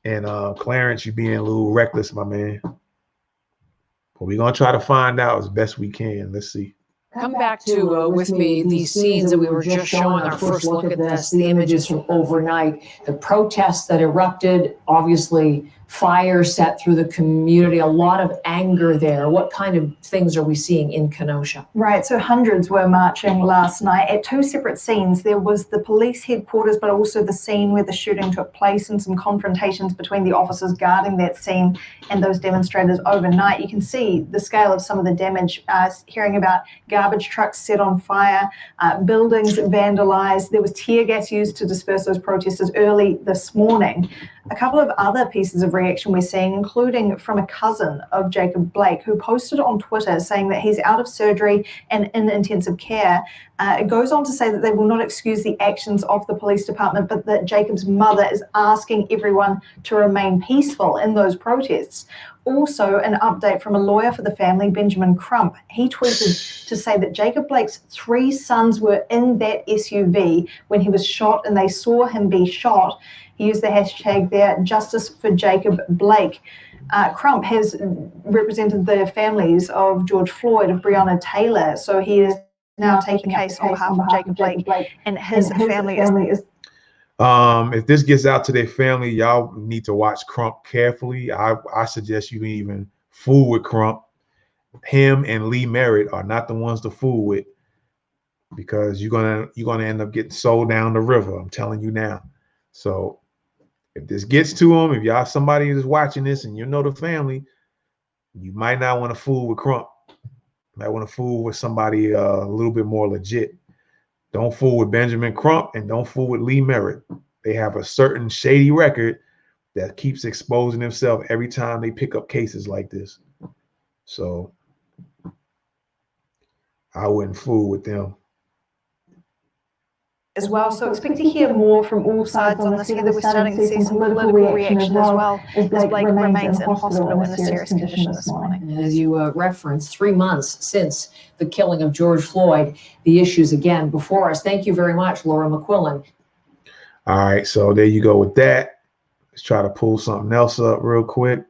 And Clarence, you being a little reckless, my man. But we're going to try to find out as best we can. Let's see. Come back to with me these scenes that we were just showing, our first look at this, the images from overnight, the protests that erupted, obviously fire set through the community, a lot of anger there. What kind of things are we seeing in Kenosha? Right, so hundreds were marching last night at two separate scenes. There was the police headquarters, but also the scene where the shooting took place and some confrontations between the officers guarding that scene and those demonstrators overnight. You can see the scale of some of the damage, hearing about garbage trucks set on fire, buildings vandalized. There was tear gas used to disperse those protesters early this morning. a couple of other pieces of reaction we're seeing, including from a cousin of Jacob Blake, who posted on Twitter saying that he's out of surgery and in intensive care. It goes on to say that they will not excuse the actions of the police department, but that Jacob's mother is asking everyone to remain peaceful in those protests. Also, an update from a lawyer for the family, Benjamin Crump. He tweeted to say that Jacob Blake's 3 sons were in that SUV when he was shot and they saw him be shot. He used the hashtag there, Justice for Jacob Blake. Crump has represented the families of George Floyd, of Breonna Taylor, so he is now taking a case on behalf of Jacob Blake, and his family is. If this gets out to their family, y'all need to watch Crump carefully. I suggest you don't even fool with Crump. Him and Lee Merritt are not the ones to fool with, because you're gonna end up getting sold down the river. I'm telling you now. So if this gets to them, if y'all somebody is watching this and you know the family, you might not want to fool with Crump. You might want to fool with somebody a little bit more legit. Don't fool with Benjamin Crump and don't fool with Lee Merritt. They have a certain shady record that keeps exposing themselves every time they pick up cases like this. So I wouldn't fool with them. As well, so expect to hear more from all sides on this. Heather, we're starting to see some political reaction as well as Blake remains in hospital in a serious condition this morning. As you referenced, 3 months since the killing of George Floyd, the issues again before us. Thank you very much, Laura McQuillan. All right, so there you go with that. Let's try to pull something else up real quick.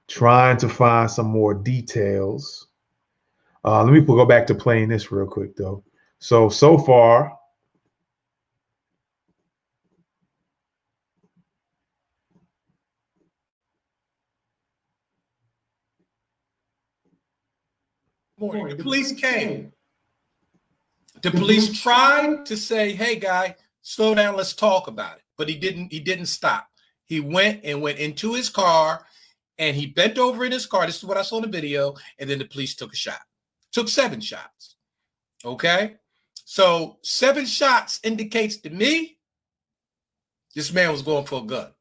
Trying to find some more details. Let me go back to playing this real quick, though. So far, morning, the police came. The police tried to say, "Hey, guy, slow down. Let's talk about it." But he didn't stop. He went into his car, and he bent over in his car. This is what I saw in the video. And then the police took a shot. Took 7 shots. Okay. So 7 shots indicates to me this man was going for a gun.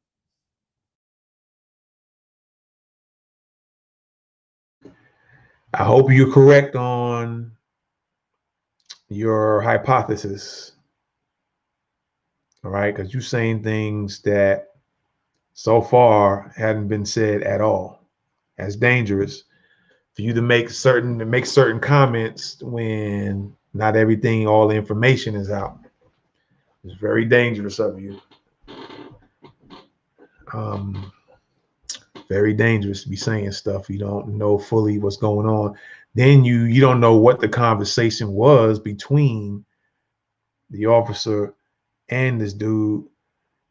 I hope you're correct on your hypothesis. All right, because you're saying things that so far hadn't been said at all. That's dangerous for you to make certain comments when not everything, all the information is out. It's very dangerous of you. Very dangerous to be saying stuff you don't know fully what's going on. Then you don't know what the conversation was between the officer and this dude,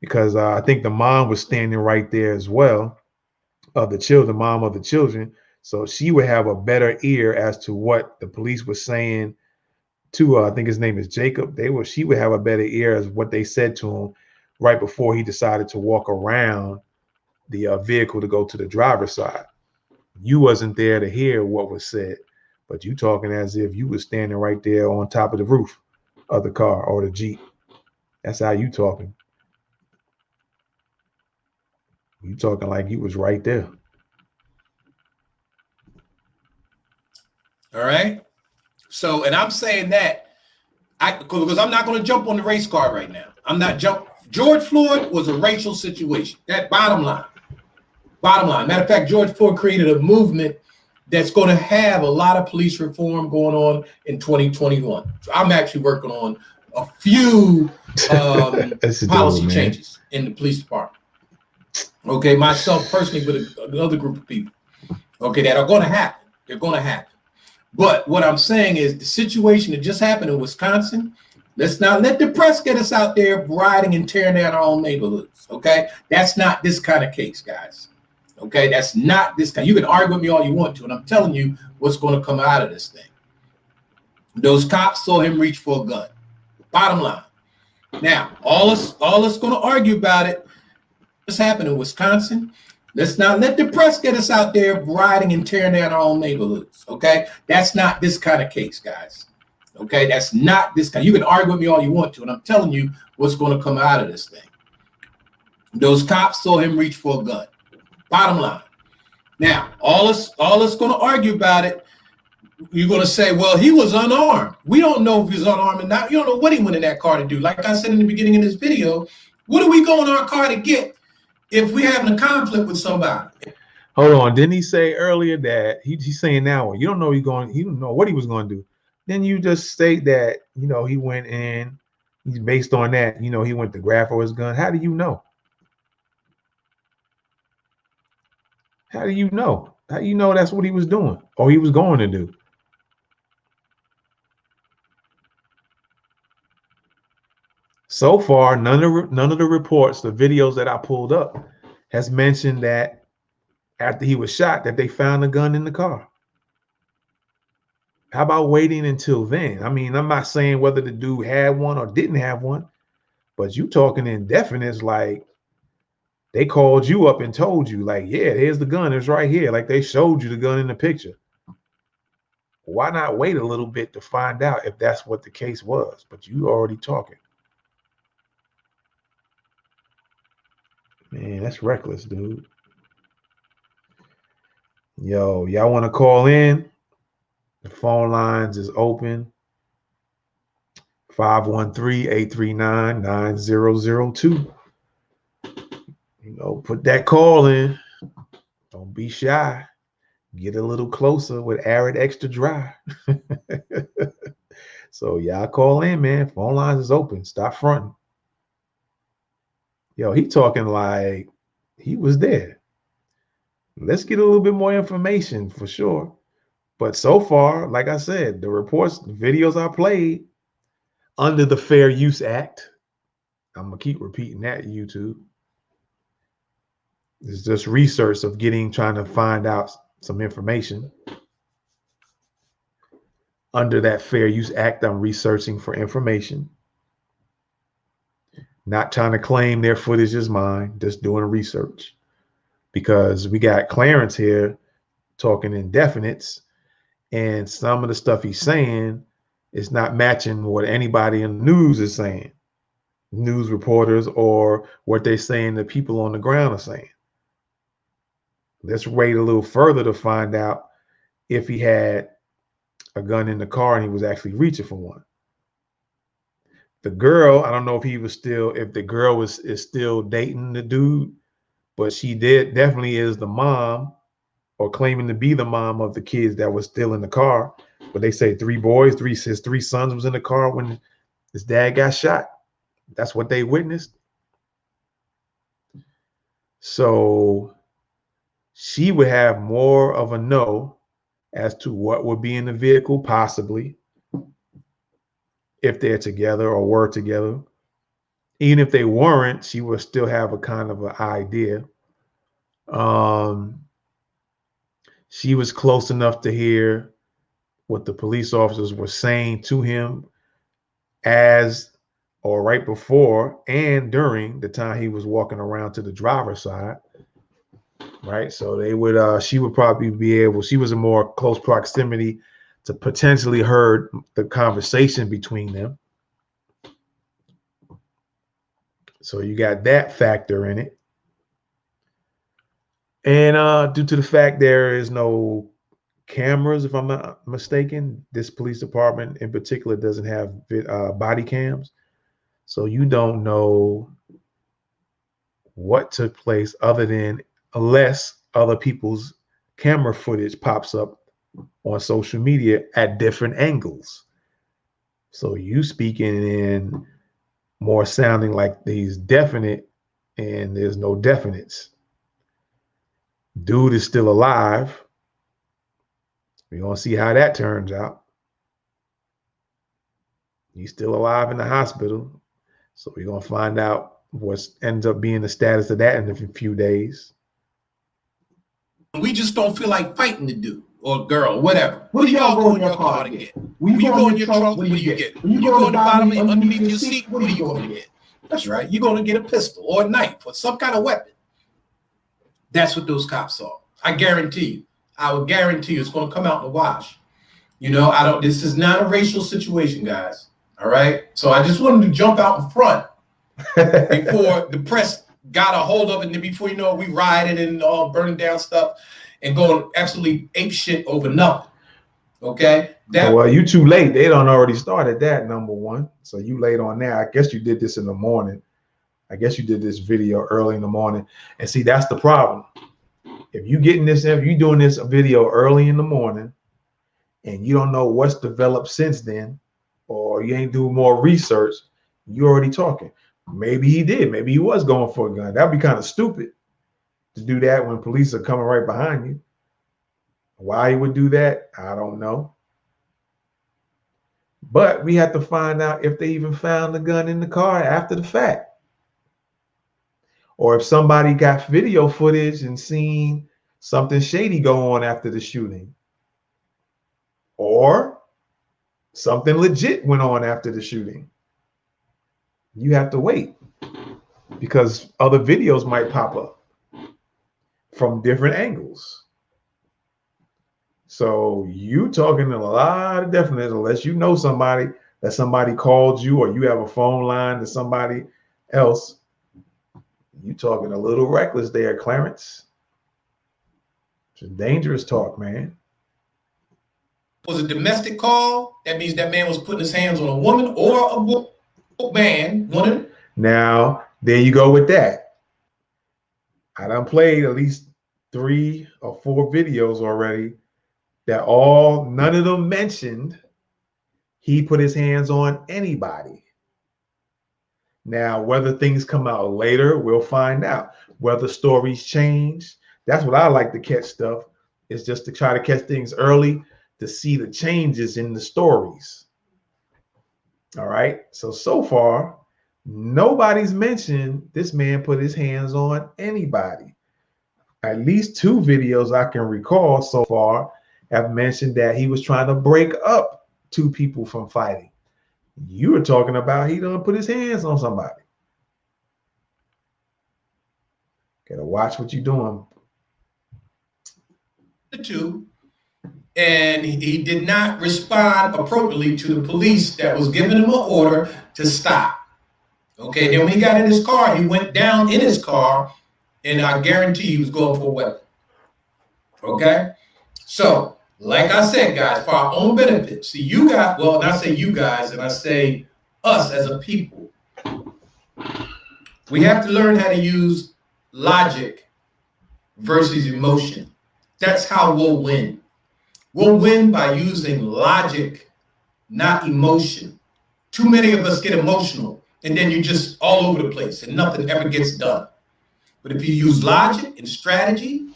because I think the mom was standing right there as well, of the children, mom of the children. So she would have a better ear as to what the police were saying to I think his name is Jacob. She would have a better ear as what they said to him right before he decided to walk around the vehicle to go to the driver's side. You wasn't there to hear what was said, but you talking as if you was standing right there on top of the roof of the car or the Jeep. That's how you talking. You talking like you was right there. All right. So, and I'm saying that because I'm not going to jump on the race card right now. I'm not jump. George Floyd was a racial situation. That bottom line. Matter of fact, George Floyd created a movement that's going to have a lot of police reform going on in 2021. So I'm actually working on a few policy changes in the police department. Okay, myself personally with another group of people. Okay, that are going to happen. They're going to happen. But what I'm saying is the situation that just happened in Wisconsin, let's not let the press get us out there rioting and tearing down our own neighborhoods. Okay, that's not this kind of case, guys. Okay, that's not this kind. You can argue with me all you want to, and I'm telling you what's going to come out of this thing. Those cops saw him reach for a gun. Bottom line. Now, all us going to argue about it. What's happened in Wisconsin? Let's not let the press get us out there rioting and tearing down our own neighborhoods. Okay, that's not this kind of case, guys. Okay, that's not this kind. You can argue with me all you want to, and I'm telling you what's going to come out of this thing. Those cops saw him reach for a gun. Bottom line. Now, all us going to argue about it. You're going to say, well, he was unarmed. We don't know if he was unarmed or not. You don't know what he went in that car to do. Like I said in the beginning of this video, what do we go in our car to get if we're having a conflict with somebody? Hold on. Didn't he say earlier that he's saying now, you don't know he don't know what he was going to do. Then you just state that, he went in, he's based on that, he went to grab for his gun. How do you know? How do you know? How do you know that's what he was doing or he was going to do? So far, none of the reports, the videos that I pulled up, has mentioned that after he was shot, that they found a gun in the car. How about waiting until then? I mean, I'm not saying whether the dude had one or didn't have one, but you talking indefinites like they called you up and told you, like, yeah, here's the gun. It's right here. Like they showed you the gun in the picture. Why not wait a little bit to find out if that's what the case was? But you already talking. Man, that's reckless, dude. Yo, y'all want to call in? The phone lines is open. 513-839-9002. Put that call in. Don't be shy. Get a little closer with Arid Extra Dry. So y'all call in, man. Phone lines is open. Stop fronting. Yo, he talking like he was there. Let's get a little bit more information for sure. But so far, like I said, the reports, the videos I played under the Fair Use Act, I'm going to keep repeating that, YouTube. It's just research of trying to find out some information. Under that Fair Use Act, I'm researching for information. Not trying to claim their footage is mine, just doing research. Because we got Clarence here talking indefinites, and some of the stuff he's saying is not matching what anybody in the news is saying. News reporters or what they're saying the people on the ground are saying. Let's wait a little further to find out if he had a gun in the car and he was actually reaching for one. The girl, I don't know if the girl is still dating the dude, but she definitely is the mom or claiming to be the mom of the kids that was still in the car. But they say his three sons was in the car when his dad got shot. That's what they witnessed. So she would have more of a know as to what would be in the vehicle, possibly, if they're together or were together. Even if they weren't, she would still have a kind of an idea. She was close enough to hear what the police officers were saying to him right before and during the time he was walking around to the driver's side. Right. So she would probably be able, she was in more close proximity to potentially heard the conversation between them. So you got that factor in it. And due to the fact there is no cameras, if I'm not mistaken, this police department in particular doesn't have body cams. So you don't know what took place unless other people's camera footage pops up on social media at different angles. So you speaking in more sounding like these definite, and there's no definites. Dude is still alive. We're going to see how that turns out. He's still alive in the hospital. So we're going to find out what ends up being the status of that in a few days. We just don't feel like fighting the dude or girl, whatever. What do y'all go in your car to get? When you go in your trunk, what do you get? When you go in the bottom underneath your seat, what are you going to get? That's right. You're going to get a pistol or a knife or some kind of weapon. That's what those cops saw. I guarantee you. I would guarantee you it's going to come out in the wash. This is not a racial situation, guys. All right. So I just wanted to jump out in front before the press got a hold of it, and then before you know it, we rioted and all burning down stuff and going absolutely ape shit over nothing. Okay? Well, you too late. They done already started that, number one. So you late on that. I guess you did this in the morning. I guess you did this video early in the morning. And see, that's the problem. If you doing this video early in the morning and you don't know what's developed since then, or you ain't doing more research, you already talking. Maybe he did. Maybe he was going for a gun. That'd be kind of stupid to do that when police are coming right behind you. Why he would do that, I don't know. But we have to find out if they even found the gun in the car after the fact. Or if somebody got video footage and seen something shady go on after the shooting. Or something legit went on after the shooting. You have to wait because other videos might pop up from different angles. So you talking a lot of definite, unless you know somebody, that somebody called you, or you have a phone line to somebody else. You talking a little reckless there, Clarence. It's dangerous talk, man. Was a domestic call. That means that man was putting his hands on a woman or a man. Now, there you go with that. I done played at least 3 or 4 videos already that none of them mentioned he put his hands on anybody. Now, whether things come out later, we'll find out. Whether stories change, that's what I like to catch stuff, is just to try to catch things early to see the changes in the stories. All right. So far, nobody's mentioned this man put his hands on anybody. At least 2 videos I can recall so far have mentioned that he was trying to break up 2 people from fighting. You were talking about he done put his hands on somebody. Gotta watch what you're doing. And he did not respond appropriately to the police that was giving him an order to stop. Okay, then when he got in his car, he went down in his car, and I guarantee he was going for a weapon. Okay, so like I said, guys, for our own benefit, see, you guys, well, and I say you guys, and I say us as a people, we have to learn how to use logic versus emotion. That's how we'll win. We'll win by using logic, not emotion. Too many of us get emotional, and then you're just all over the place, and nothing ever gets done. But if you use logic and strategy,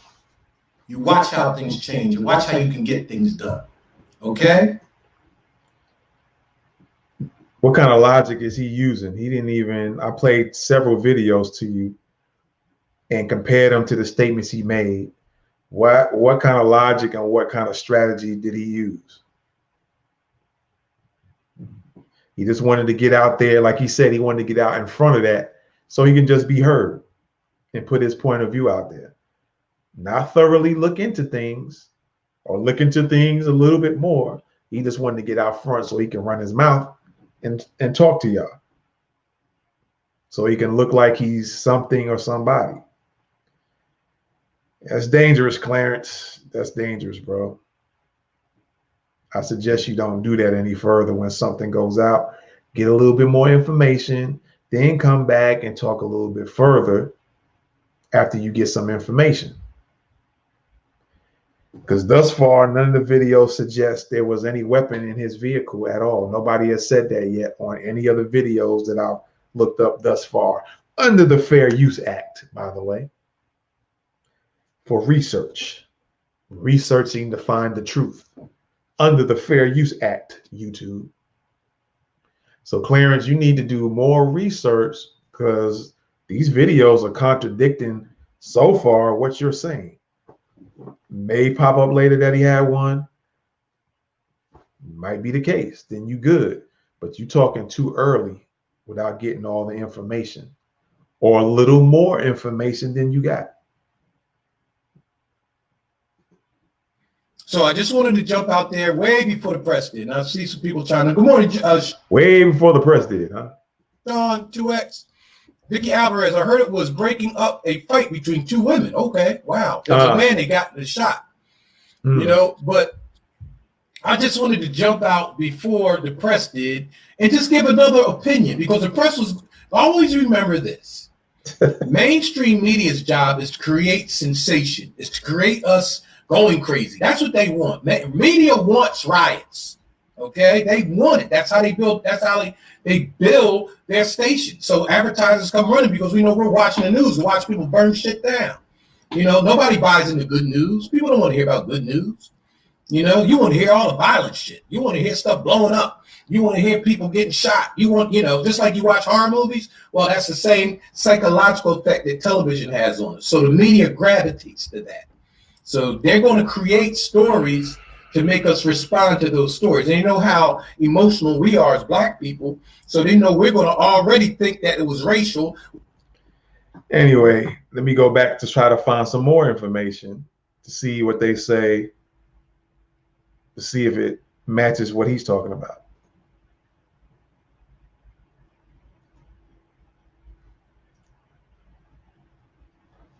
you watch how things change and watch how you can get things done. Okay? What kind of logic is he using? I played several videos to you and compared them to the statements he made. What kind of logic and what kind of strategy did he use? He just wanted to get out there, like he said, he wanted to get out in front of that so he can just be heard and put his point of view out there. Not thoroughly look into things or look into things a little bit more. He just wanted to get out front so he can run his mouth and talk to y'all. So he can look like he's something or somebody. That's dangerous, Clarence. That's dangerous, bro. I suggest you don't do that any further. When something goes out, get a little bit more information, then come back and talk a little bit further after you get some information. Because thus far, none of the videos suggest there was any weapon in his vehicle at all. Nobody has said that yet on any other videos that I've looked up thus far, under the Fair Use Act, by the way, for researching to find the truth, under the Fair Use Act, YouTube. So Clarence, you need to do more research because these videos are contradicting so far what you're saying. May pop up later that he had one. Might be the case. Then you good. But you talking too early without getting all the information or a little more information than you got. So I just wanted to jump out there way before the press did. And I see some people trying to, good morning. Way before the press did, huh? John 2X. Vicky Alvarez, I heard it was breaking up a fight between two women. Okay, wow. There's a man that got the shot. You know, but I just wanted to jump out before the press did and just give another opinion, because the press was always, remember this. Mainstream media's job is to create sensation, is to create us going crazy. That's what they want. Media wants riots. Okay, they want it. That's how they build. That's how they build their station. So advertisers come running because we know we're watching the news. We watch people burn shit down. You know, nobody buys into good news. People don't want to hear about good news. You know, you want to hear all the violent shit. You want to hear stuff blowing up. You want to hear people getting shot. You want, you know, just like you watch horror movies. Well, that's the same psychological effect that television has on us. So the media gravitates to that. So they're going to create stories to make us respond to those stories. And you know how emotional we are as Black people. So they know we're going to already think that it was racial. Anyway, let me go back to try to find some more information to see what they say, to see if it matches what he's talking about.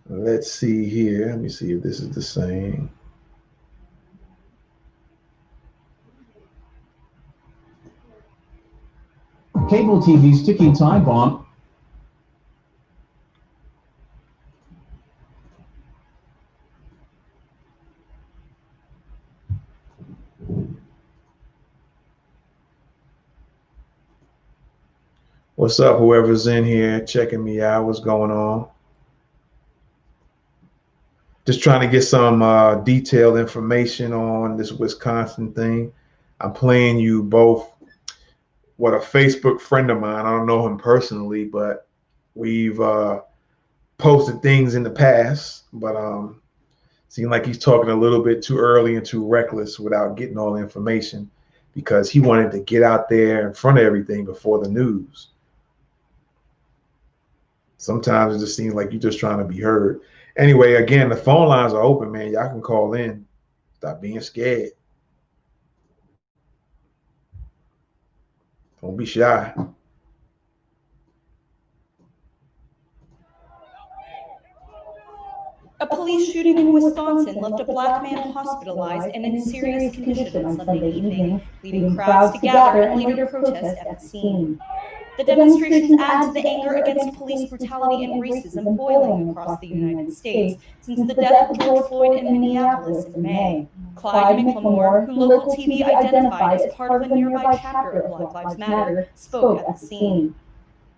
Let's see here. Let me see if this is the same. Cable TV's ticking time bomb. What's up, whoever's in here checking me out? What's going on? Just trying to get some detailed information on this Wisconsin thing. I'm playing you both what a Facebook friend of mine, I don't know him personally, but we've posted things in the past, but seemed like he's talking a little bit too early and too reckless without getting all the information, because he wanted to get out there in front of everything before the news. Sometimes it just seems like you're just trying to be heard. Anyway, again, the phone lines are open, man. Y'all can call in. Stop being scared. Don't be shy. A police shooting in Wisconsin left a Black man hospitalized and in serious condition on Sunday evening, leading crowds to gather and later protest at the scene. The demonstrations add to the anger against police brutality and racism boiling across the United States since the death of George Floyd in Minneapolis in May. Clyde McLemore, who local TV identified as part of a nearby chapter of Black Lives Matter, spoke at the scene.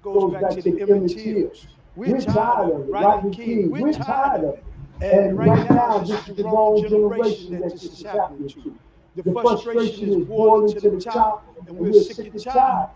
Goes back to the Emmett Tills. We're tired of it. Rodney King, we're tired of it. And right now, this is the wrong generation that this is happening to. The frustration is boiling to the top, and we're sick and tired.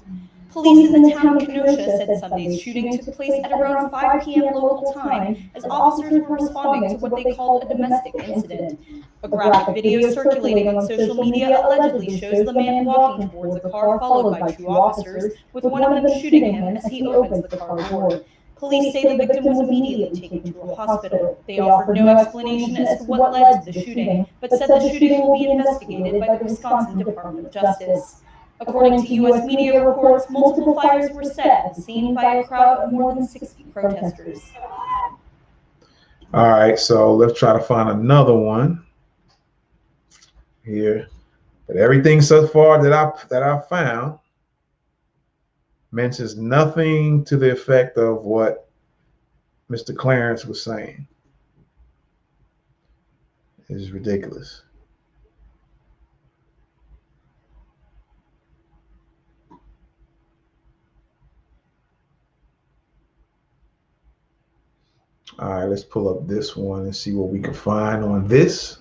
Police in the town of Kenosha said Sunday's shooting took place at around 5 p.m. local time as officers were responding to what they called a domestic incident. A graphic video circulating on social media allegedly shows the man walking towards a car followed by two officers, with one of them shooting him as he opens the car door. Police say the victim was immediately taken to a hospital. They offered no explanation as to what led to the shooting, but said the shooting will be investigated by the Wisconsin Department of Justice. According to U.S. media reports, multiple fires were set at the scene by a crowd of more than 60 protesters. All right, so let's try to find another one here. But everything so far that I found mentions nothing to the effect of what Mr. Clarence was saying. It is ridiculous. All right, let's pull up this one and see what we can find on this.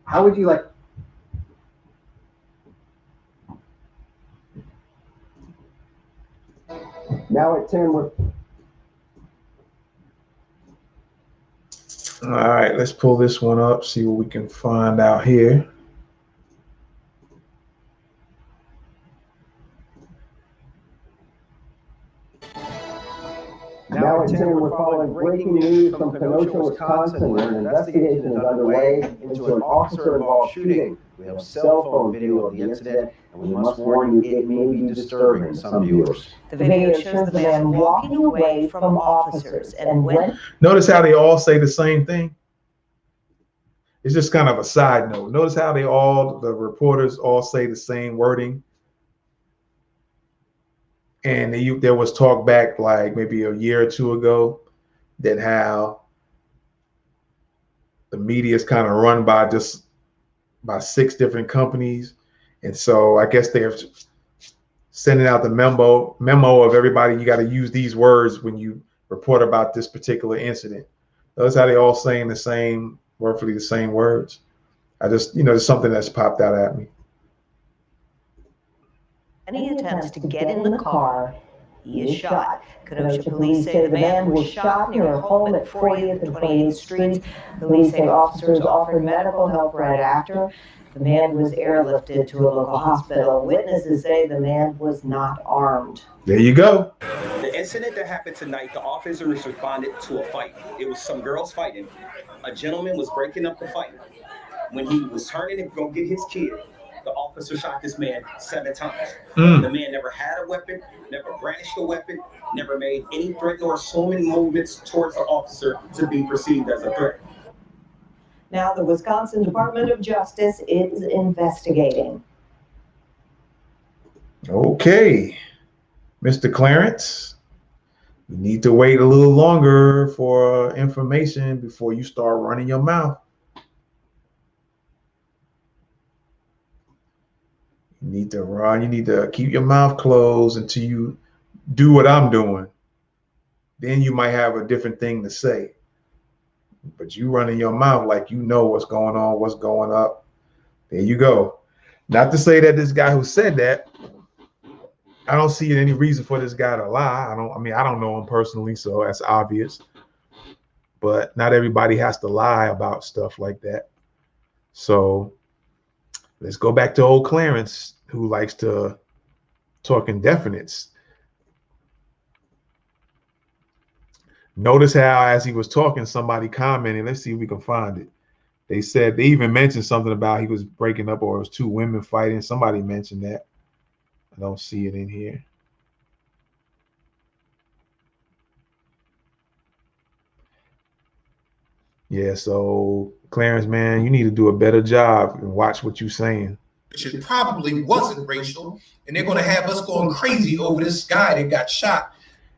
How would you like? Now at 10, we're... All right, let's pull this one up, see what we can find out here. Now Now at 10, we're following breaking news from Kenosha, Wisconsin, where an investigation is underway into an officer-involved shooting. We have cell phone video of the incident, and we must warn you, it may be disturbing to some viewers. The video shows the man walking away from officers, and when... Notice how they all say the same thing? It's just kind of a side note. Notice how the reporters all say the same wording. And there was talk back like maybe a year or two ago that how the media is kind of run by 6 different companies. And so I guess they're sending out the memo of everybody, you got to use these words when you report about this particular incident. Notice how they all saying the same, roughly the same words. I just, there's something that's popped out at me. Any attempts to get in the car, he is shot. Kenosha police say the man was shot near a home at 40th and 28th Streets. Police say officers offered medical help right after. The man was airlifted to a local hospital. Witnesses say the man was not armed. There you go. The incident that happened tonight, the officers responded to a fight. It was some girls fighting. A gentleman was breaking up the fight. When he was turning to go get his kid, the officer shot this man 7 times. The man never had a weapon, never brandished a weapon, never made any threat or so many movements towards the officer to be perceived as a threat. Now the Wisconsin Department of Justice is investigating. Okay, Mr. Clarence, you need to wait a little longer for information before you start running your mouth. You need to run. You need to keep your mouth closed until you do what I'm doing. Then you might have a different thing to say. But you running your mouth like you know what's going on, what's going up. There you go. Not to say that this guy who said that, I don't see any reason for this guy to lie. I don't know him personally, so that's obvious. But not everybody has to lie about stuff like that. So let's go back to old Clarence, who likes to talk indefinites. Notice how, as he was talking, somebody commented. Let's see if we can find it. They said they even mentioned something about he was breaking up, or it was 2 women fighting. Somebody mentioned that. I don't see it in here. Yeah, so Clarence, man, you need to do a better job and watch what you're saying. It probably wasn't racial, and they're going to have us going crazy over this guy that got shot.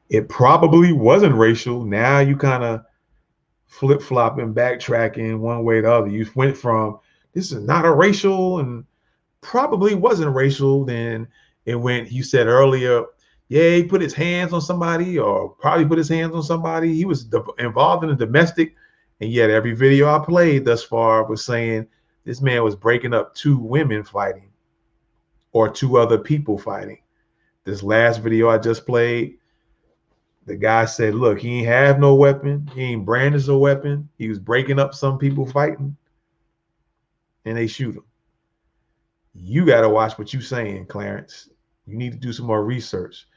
It probably wasn't racial. Now you kind of flip-flopping, backtracking one way or the other. You went from this is not a racial and probably wasn't racial. Then it went, you said earlier, yeah, he put his hands on somebody or probably put his hands on somebody. He was involved in a domestic. And yet every video I played thus far was saying this man was breaking up 2 women fighting or 2 other people fighting. This last video I just played, the guy said, look, he ain't have no weapon. He ain't brandished a weapon. He was breaking up some people fighting and they shoot him. You got to watch what you're saying, Clarence. You need to do some more research.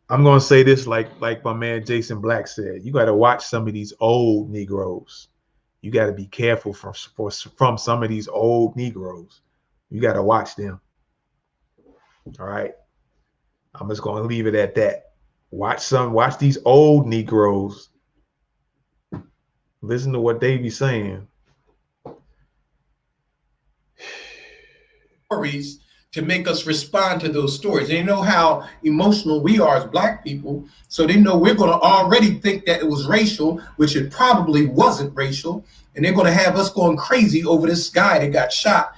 I'm going to say this like my man Jason Black said. You got to watch some of these old Negroes. You got to be careful from some of these old Negroes. You got to watch them. All right. I'm just going to leave it at that. Watch these old Negroes. Listen to what they be saying. Stories to make us respond to those stories. They know how emotional we are as Black people, so they know we're going to already think that it was racial, which it probably wasn't racial, and they're going to have us going crazy over this guy that got shot.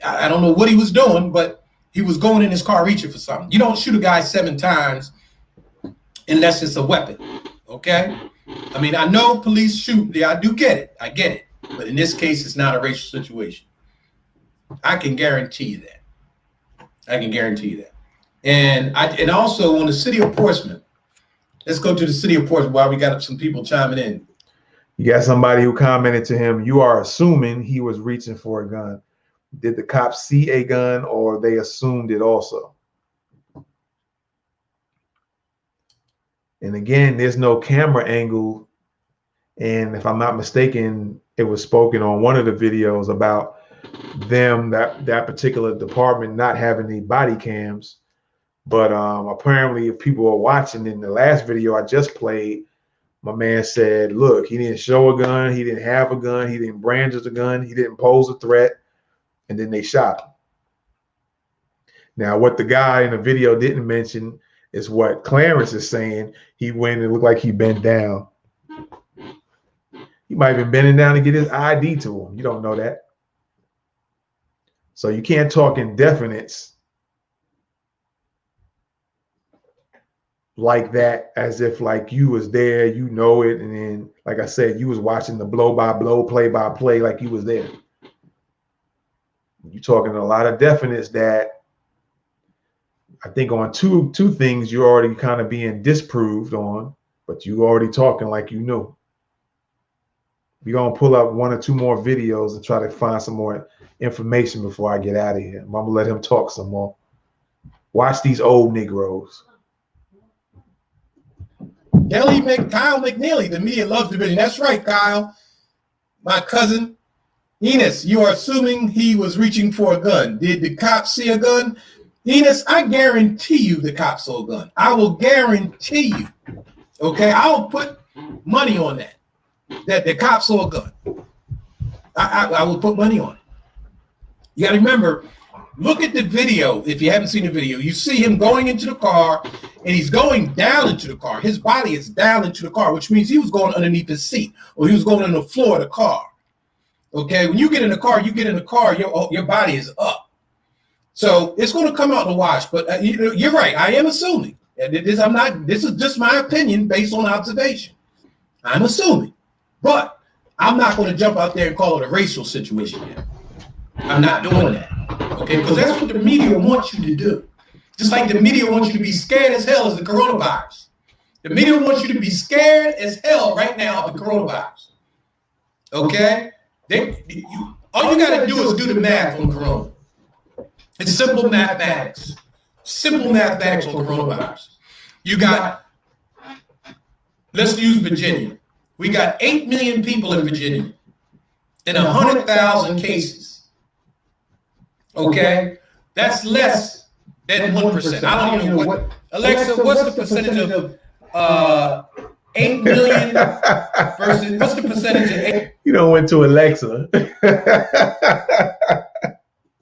I don't know what he was doing, but he was going in his car reaching for something. You don't shoot a guy 7 times unless it's a weapon, okay? I mean, I know police shoot. Yeah, I do get it. I get it. But in this case, it's not a racial situation. I can guarantee you that. I can guarantee you that. And also on the city of Portsmouth, let's go to the city of Portsmouth while we got some people chiming in. You got somebody who commented to him, you are assuming he was reaching for a gun. Did the cops see a gun or they assumed it also? And again, there's no camera angle. And if I'm not mistaken, it was spoken on one of the videos about them, that particular department not having any body cams. But apparently, if people are watching in the last video I just played, my man said, look, he didn't show a gun, he didn't have a gun, he didn't brandish a gun, he didn't pose a threat, and then they shot him. Now, what the guy in the video didn't mention is what Clarence is saying. He went and looked like he bent down. He might have been bending down to get his ID to him. You don't know that. So you can't talk in definites like that, as if like you was there, you know it, and then, like I said, you was watching the blow-by-blow, play-by-play like you was there. You're talking a lot of definites that I think on two things you're already kind of being disproved on, but you already talking like you knew. We're going to pull up one or two more videos and try to find some more information before I get out of here. I'm going to let him talk some more. Watch these old Negroes. Kyle McNeely, the media loves division. That's right, Kyle. My cousin, Enos, you are assuming he was reaching for a gun. Did the cops see a gun? Enos, I guarantee you the cops saw a gun. I will guarantee you. Okay, I'll put money on that the cops saw a gun. I will put money on it. You got to remember, look at the video. If you haven't seen the video, you see him going into the car, and he's going down into the car. His body is down into the car, which means he was going underneath his seat, or he was going on the floor of the car. Okay, when you get in the car, your body is up. So it's going to come out in the wash. But you're right. I am assuming. This is just my opinion based on observation. I'm assuming, but I'm not going to jump out there and call it a racial situation yet. I'm not doing that. Okay, because that's what the media wants you to do. Just like the media wants you to be scared as hell of the coronavirus. The media wants you to be scared as hell right now of the coronavirus. Okay? All you got to do is do the math on corona. It's simple mathematics. Simple mathematics on coronavirus. You got, let's use Virginia. We got 8 million people in Virginia and 100,000 cases. Okay? That's less than 1%. I don't even know what. Alexa, what's the percentage of 8 million versus, what's the percentage of 8? You don't went to Alexa.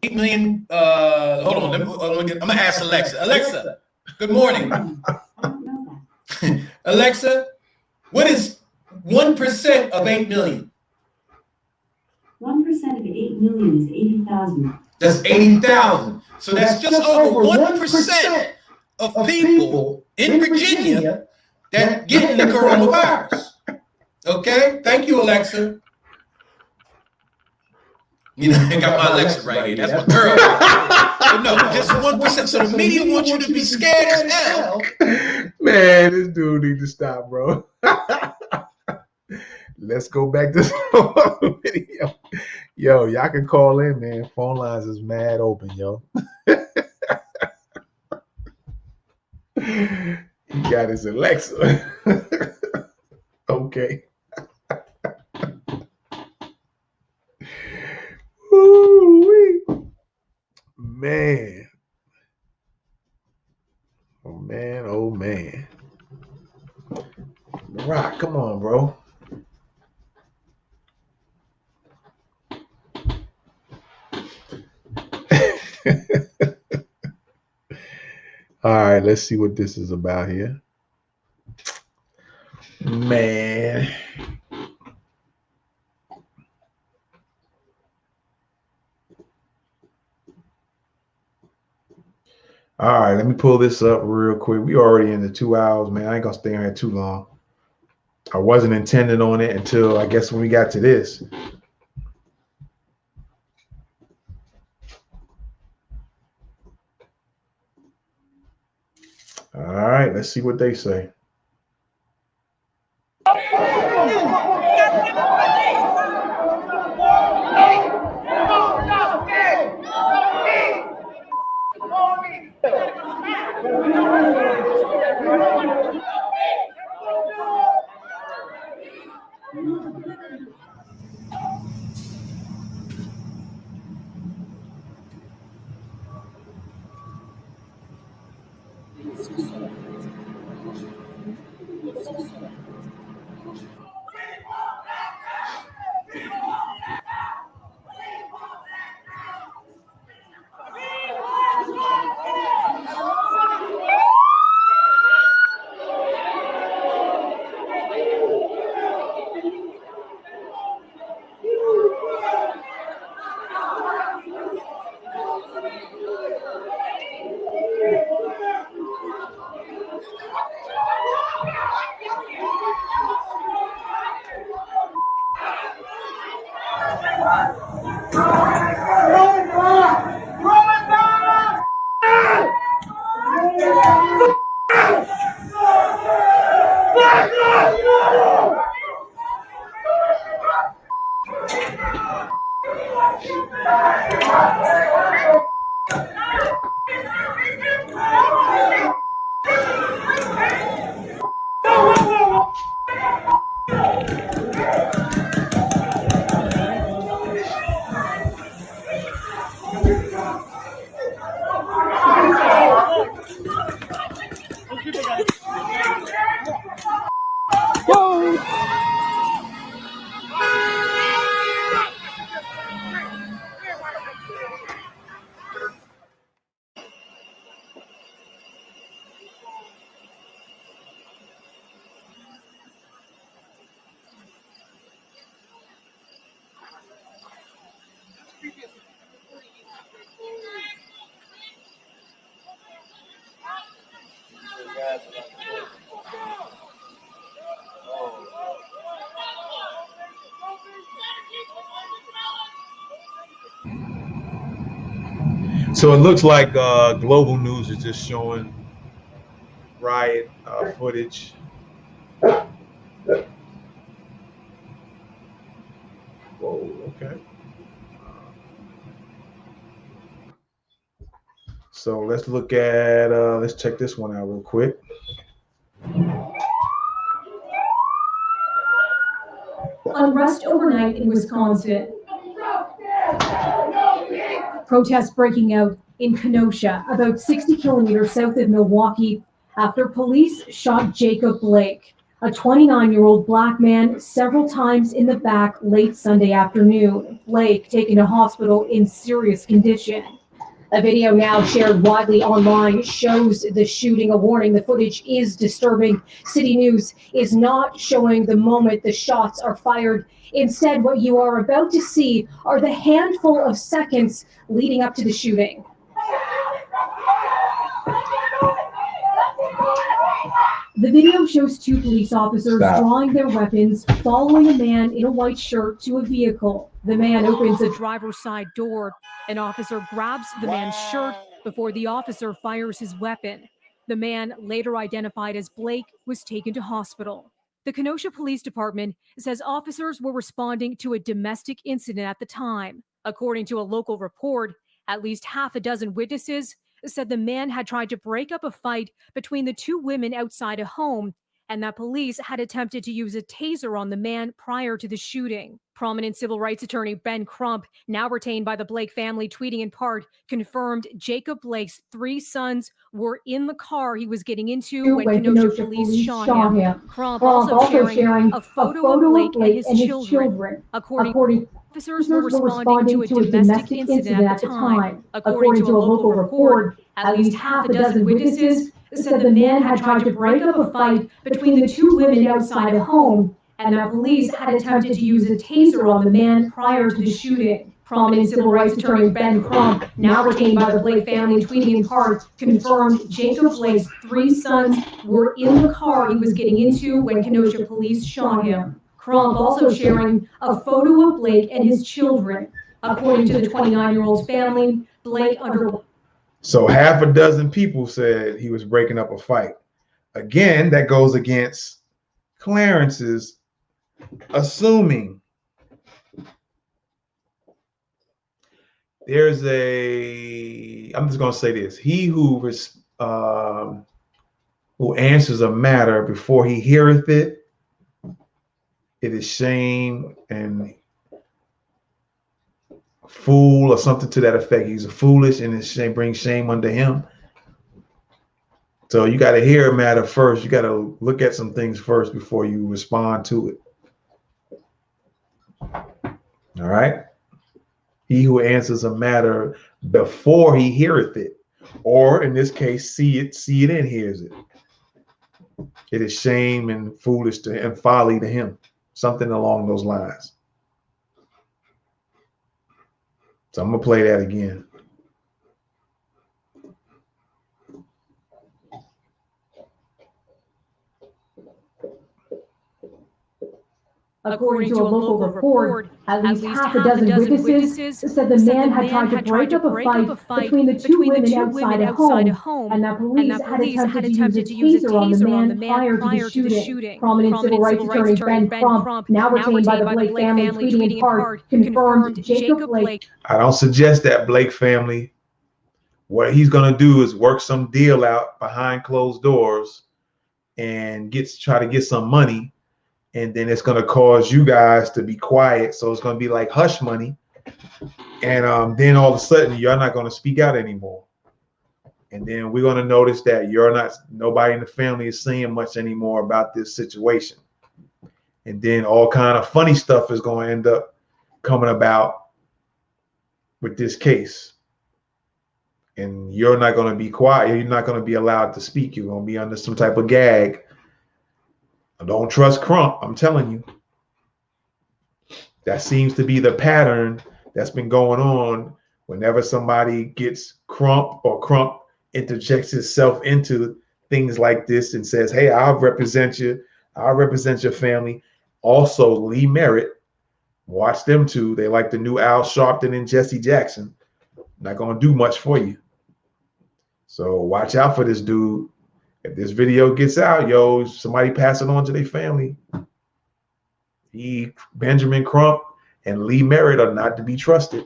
8 million, hold on, I'm going to ask Alexa. Alexa, good morning. Alexa, what is 1% of 8 million? 1% of 8 million is 80,000. That's 80,000. So that's just over 1% of people in Virginia that get the coronavirus. Okay? Thank you, Alexa. You know, I got my Alexa right here. That's my girl. But no, just 1%. So the media wants you to be scared as hell. Man, this dude needs to stop, bro. Let's go back to the video. Yo, y'all can call in, man. Phone lines is mad open, yo. He got his Alexa. Okay. Ooh-wee. Man. Oh, man. Oh, man. Rock, come on, bro. All right, let's see what this is about here. Man. All right, let me pull this up real quick. We already in the 2 hours, man. I ain't gonna stay on here too long. I wasn't intending on it until I guess when we got to this. All right, let's see what they say. So it looks like Global News is just showing riot footage. Whoa, okay. So let's look at, let's check this one out real quick. Unrest overnight in Wisconsin. Protests breaking out in Kenosha, about 60 kilometers south of Milwaukee, after police shot Jacob Blake, a 29-year-old black man, several times in the back late Sunday afternoon. Blake taken to hospital in serious condition. A video now shared widely online shows the shooting. A warning, the footage is disturbing. City News is not showing the moment the shots are fired. Instead, what you are about to see are the handful of seconds leading up to the shooting. The video shows two police officers drawing their weapons, following a man in a white shirt to a vehicle. The man opens a driver's side door. An officer grabs the man's shirt before the officer fires his weapon. The man, later identified as Blake, was taken to hospital. The Kenosha Police Department says officers were responding to a domestic incident at the time. According to a local report, at least half a dozen witnesses said the man had tried to break up a fight between the two women outside a home, and that police had attempted to use a taser on the man prior to the shooting. Prominent civil rights attorney Ben Crump, now retained by the Blake family, tweeting in part, confirmed Jacob Blake's 3 sons were in the car he was getting into when Kenosha police shot him. Crump also sharing a photo of Blake and his children. According officers were responding to a domestic incident at the time. According to a local report, at least half a dozen witnesses said the man had tried to break up a fight between the two women outside a home, and that police had attempted to use a taser on the man prior to the shooting. Prominent civil rights attorney Ben Crump, now retained by the Blake family, tweeting in part, confirmed Jacob Blake's 3 sons were in the car he was getting into when Kenosha police shot him. Crump also sharing a photo of Blake and his children. According to the 29-year-old's family, Blake underwent. So half a dozen people said he was breaking up a fight. Again, that goes against Clarence's assuming. There's I'm just going to say this. He who answers a matter before he heareth it, it is shame and fool or something to that effect. He's a foolish and it brings shame unto him. So you got to hear a matter first. You got to look at some things first before you respond to it. All right. He who answers a matter before he heareth it, or in this case, see it and hears it. It is shame and foolish and folly to him. Something along those lines. So I'm gonna play that again. According to a local report, at least half a dozen witnesses said the man had tried to break up a fight between the two women outside a home, and that police had attempted to use a taser on the man prior to the shooting. Prominent civil rights attorney Ben Crump, now retained by the Blake family, tweeting in part, confirmed Jacob Blake. I don't suggest that, Blake family. What he's gonna do is work some deal out behind closed doors and try to get some money. And then it's going to cause you guys to be quiet. So it's going to be like hush money. And then all of a sudden, you're not going to speak out anymore. And then we're going to notice that nobody in the family is saying much anymore about this situation. And then all kind of funny stuff is going to end up coming about with this case. And you're not going to be quiet. You're not going to be allowed to speak. You're going to be under some type of gag. Don't trust Crump, I'm telling you. That seems to be the pattern that's been going on whenever somebody gets Crump or Crump interjects himself into things like this and says, hey, I'll represent you. I'll represent your family. Also, Lee Merritt, watch them too. They like the new Al Sharpton and Jesse Jackson. Not going to do much for you. So watch out for this dude. If this video gets out, somebody pass it on to their family. Benjamin Crump and Lee Merritt are not to be trusted.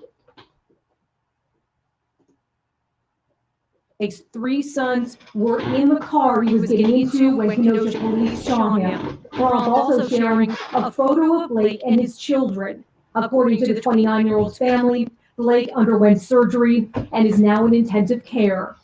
His three sons were in the car he was getting into when Kenosha police shot him. Crump also sharing a photo of Blake and his children. According to the 29-year-old's family, Blake underwent surgery and is now in intensive care.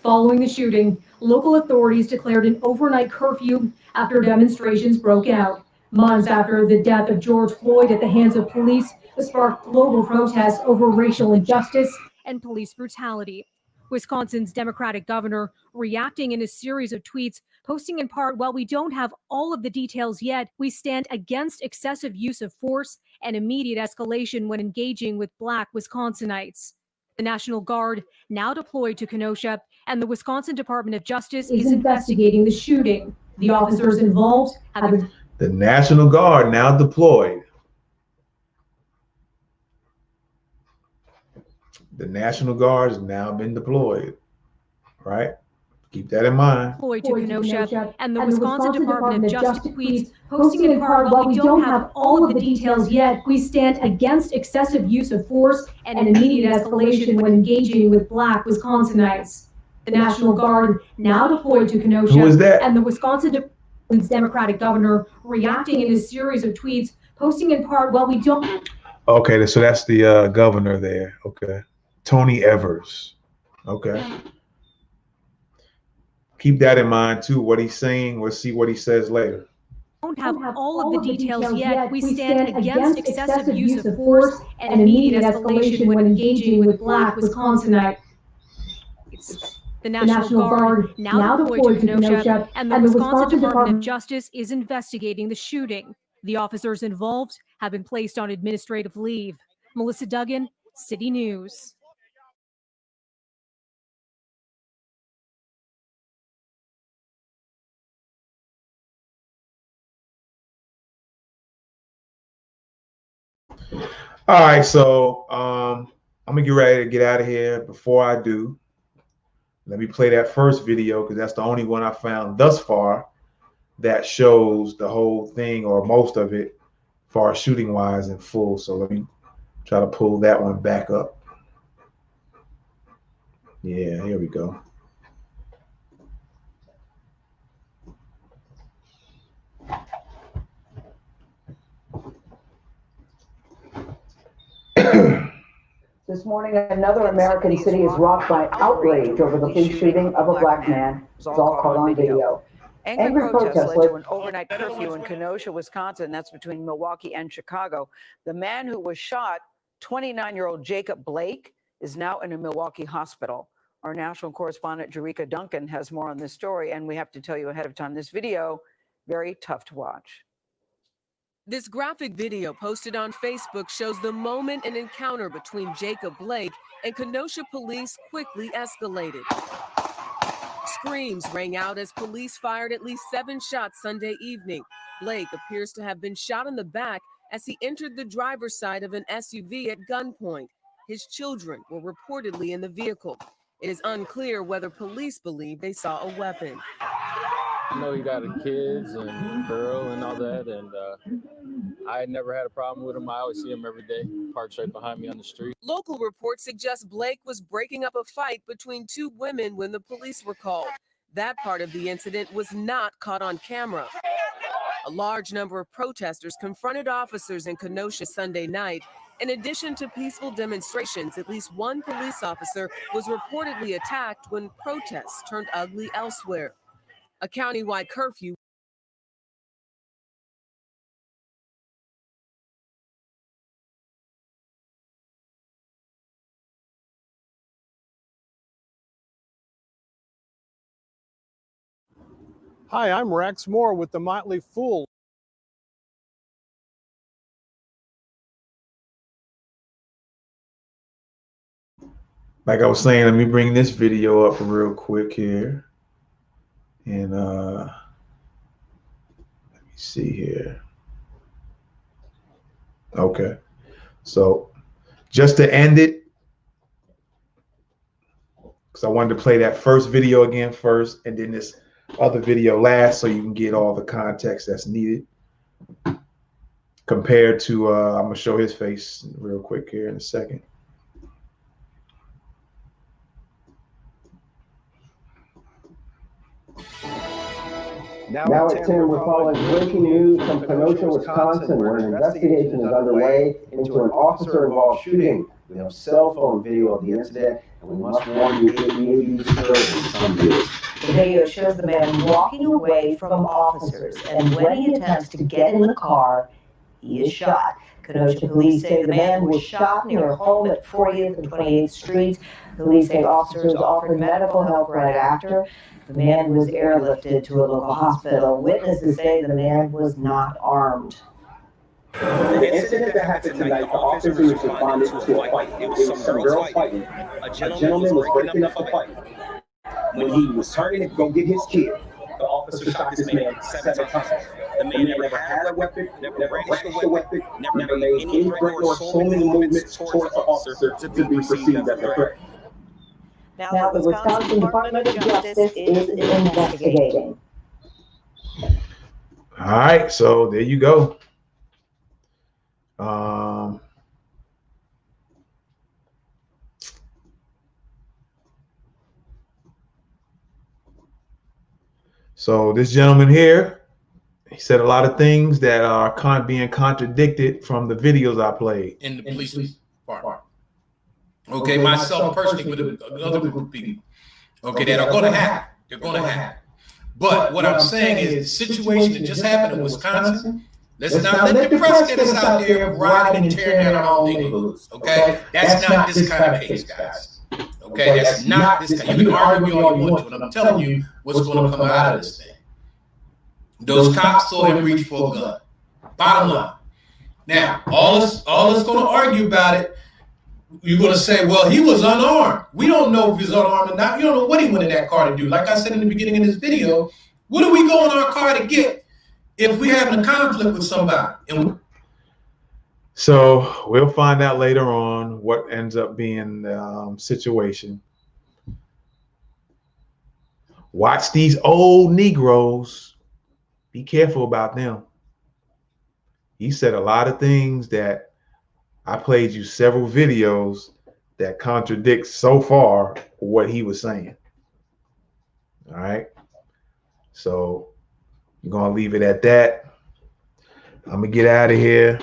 Following the shooting, local authorities declared an overnight curfew after demonstrations broke out. Months after the death of George Floyd at the hands of police sparked global protests over racial injustice and police brutality. Wisconsin's Democratic governor reacting in a series of tweets, posting in part, while we don't have all of the details yet, we stand against excessive use of force and immediate escalation when engaging with Black Wisconsinites. The National Guard, now deployed to Kenosha, and the Wisconsin Department of Justice is investigating the shooting. The officers involved have been... The National Guard now deployed. The National Guard has now been deployed, right? Keep that in mind. Deployed to Kenosha, and the Wisconsin Department of Justice tweets, posting in part, while we don't have all of the details yet, we stand against excessive use of force and immediate escalation when engaging with Black Wisconsinites. The National Guard, now deployed to Kenosha, Who is that? And the Wisconsin Democratic governor reacting in a series of tweets, posting in part, while we don't... Okay, so that's the governor there. Okay. Tony Evers. Okay. Keep that in mind too, what he's saying. We'll see what he says later. Don't have all of the details yet. We stand against excessive use of force and immediate escalation when engaging with Black Wisconsinites. The National Guard, now deployed to Kenosha, and the Wisconsin Department of Justice is investigating the shooting. The officers involved have been placed on administrative leave. Melissa Duggan, City News. All right, so I'm gonna get ready to get out of here. Before I do, let me play that first video because that's the only one I found thus far that shows the whole thing or most of it, as far as shooting wise in full. So let me try to pull that one back up. Yeah, here we go. This morning, another American city is rocked by outrage over the police shooting of a black man. It was all caught on video. Angry protests led to an overnight curfew in Kenosha, Wisconsin. That's between Milwaukee and Chicago. The man who was shot, 29-year-old Jacob Blake, is now in a Milwaukee hospital. Our national correspondent, Jerika Duncan, has more on this story, and we have to tell you ahead of time, this video, very tough to watch. This graphic video posted on Facebook shows the moment an encounter between Jacob Blake and Kenosha police quickly escalated. Screams rang out as police fired at least 7 shots Sunday evening. Blake appears to have been shot in the back as he entered the driver's side of an SUV at gunpoint. His children were reportedly in the vehicle. It is unclear whether police believe they saw a weapon. I know he got kids and girl and all that, and I never had a problem with him. I always see him every day, parked right behind me on the street. Local reports suggest Blake was breaking up a fight between 2 women when the police were called. That part of the incident was not caught on camera. A large number of protesters confronted officers in Kenosha Sunday night. In addition to peaceful demonstrations, at least 1 police officer was reportedly attacked when protests turned ugly elsewhere. A countywide curfew. Hi, I'm Rex Moore with the Motley Fool. Like I was saying, let me bring this video up real quick here. And let me see here. Okay. So just to end it, because I wanted to play that first video again first, and then this other video last, so you can get all the context that's needed. Compared to, I'm gonna show his face real quick here in a second. Now at 10, we're following breaking news from Kenosha, Wisconsin, where an investigation is underway into an officer-involved shooting. We have cell phone video of the incident, and we must warn you, it may be disturbing some viewers. The video shows the man walking away from officers, and when he attempts to get in the car, he is shot. Kenosha police say the man was shot near a home at 40th and 28th Streets. Police say officers offered medical help right after. The man was airlifted to a local hospital. Witnesses say the man was not armed. The incident that happened tonight, the officers responded to a fight. It was some girls fighting. A gentleman was breaking up the fight. When he was turning to go get his kid, the officer shot this man 7 times. The man never had a weapon, never brandished a weapon, never made any threat or so many movements towards the officer to be perceived as a threat. Now, the Wisconsin Department of Justice is investigating. All right, so there you go. So this gentleman here, he said a lot of things that are being contradicted from the videos I played. In the police part. Okay, myself personally with another group of people. Okay, that are going to happen. They're going to happen. But what I'm saying is the situation that just happened in Wisconsin, let's not let the press get us out there rioting and tearing down our own neighborhoods. Okay, that's not this kind of case, guys. Okay, that's not this kind. You can argue all you want to, and I'm telling you what's going to come out of this thing. Those cops saw him reach for a gun. Bottom line. Now, all that's going to argue about it. You're going to say, well, he was unarmed. We don't know if he's unarmed or not. You don't know what he went in that car to do. Like I said in the beginning of this video, what do we go in our car to get if we're having a conflict with somebody? So we'll find out later on what ends up being the situation. Watch these old Negroes. Be careful about them. He said a lot of things that I played you several videos that contradict so far what he was saying. All right. So I'm going to leave it at that. I'm going to get out of here.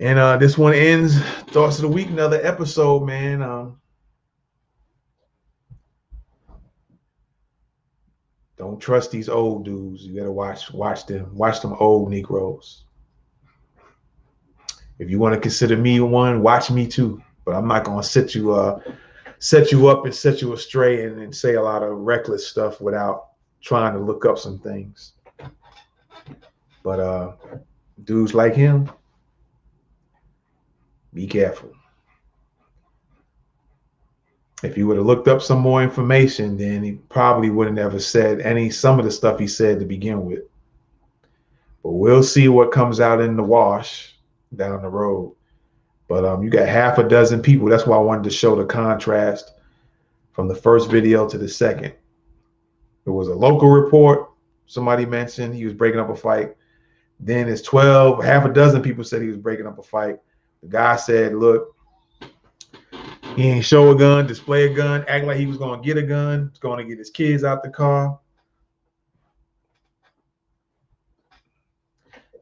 And this one ends Thoughts of the Week, another episode, man. Don't trust these old dudes. You gotta watch them old Negroes. If you want to consider me one, watch me too. But I'm not gonna set you up and set you astray and say a lot of reckless stuff without trying to look up some things. But dudes like him, be careful. If you would have looked up some more information, then he probably wouldn't have said some of the stuff he said to begin with. But we'll see what comes out in the wash down the road. But you got half a dozen people. That's why I wanted to show the contrast from the first video to the second. There was a local report. Somebody mentioned he was breaking up a fight. Then it's 12, half a dozen people said he was breaking up a fight. The guy said, look, he ain't show a gun, display a gun, act like he was going to get a gun. He's going to get his kids out the car.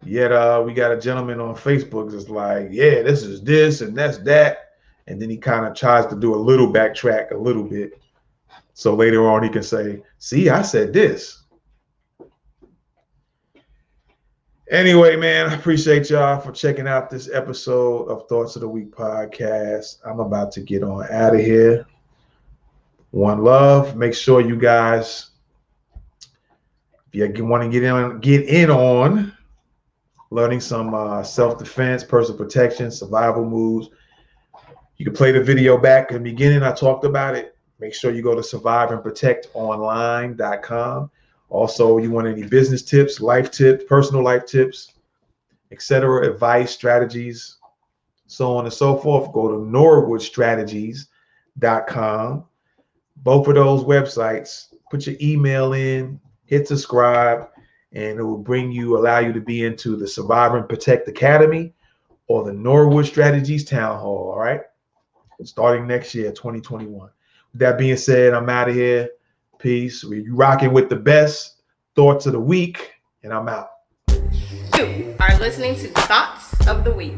Yet we got a gentleman on Facebook that's like, yeah, this is this and that's that. And then he kind of tries to do a little backtrack a little bit. So later on he can say, see, I said this. Anyway, man, I appreciate y'all for checking out this episode of Thoughts of the Week podcast. I'm about to get on out of here. One love. Make sure you guys, if you want to get in on learning some self-defense, personal protection, survival moves, you can play the video back. In the beginning, I talked about it. Make sure you go to surviveandprotectonline.com. Also, you want any business tips, life tips, personal life tips, etc., advice, strategies, so on and so forth, go to norwoodstrategies.com. Both of those websites, put your email in, hit subscribe, and it will allow you to be into the Survive and Protect Academy or the Norwood Strategies Town Hall, all right? Starting next year, 2021. With that being said, I'm out of here. Peace. We're rocking with the best thoughts of the week, and I'm out. You are listening to Thoughts of the Week.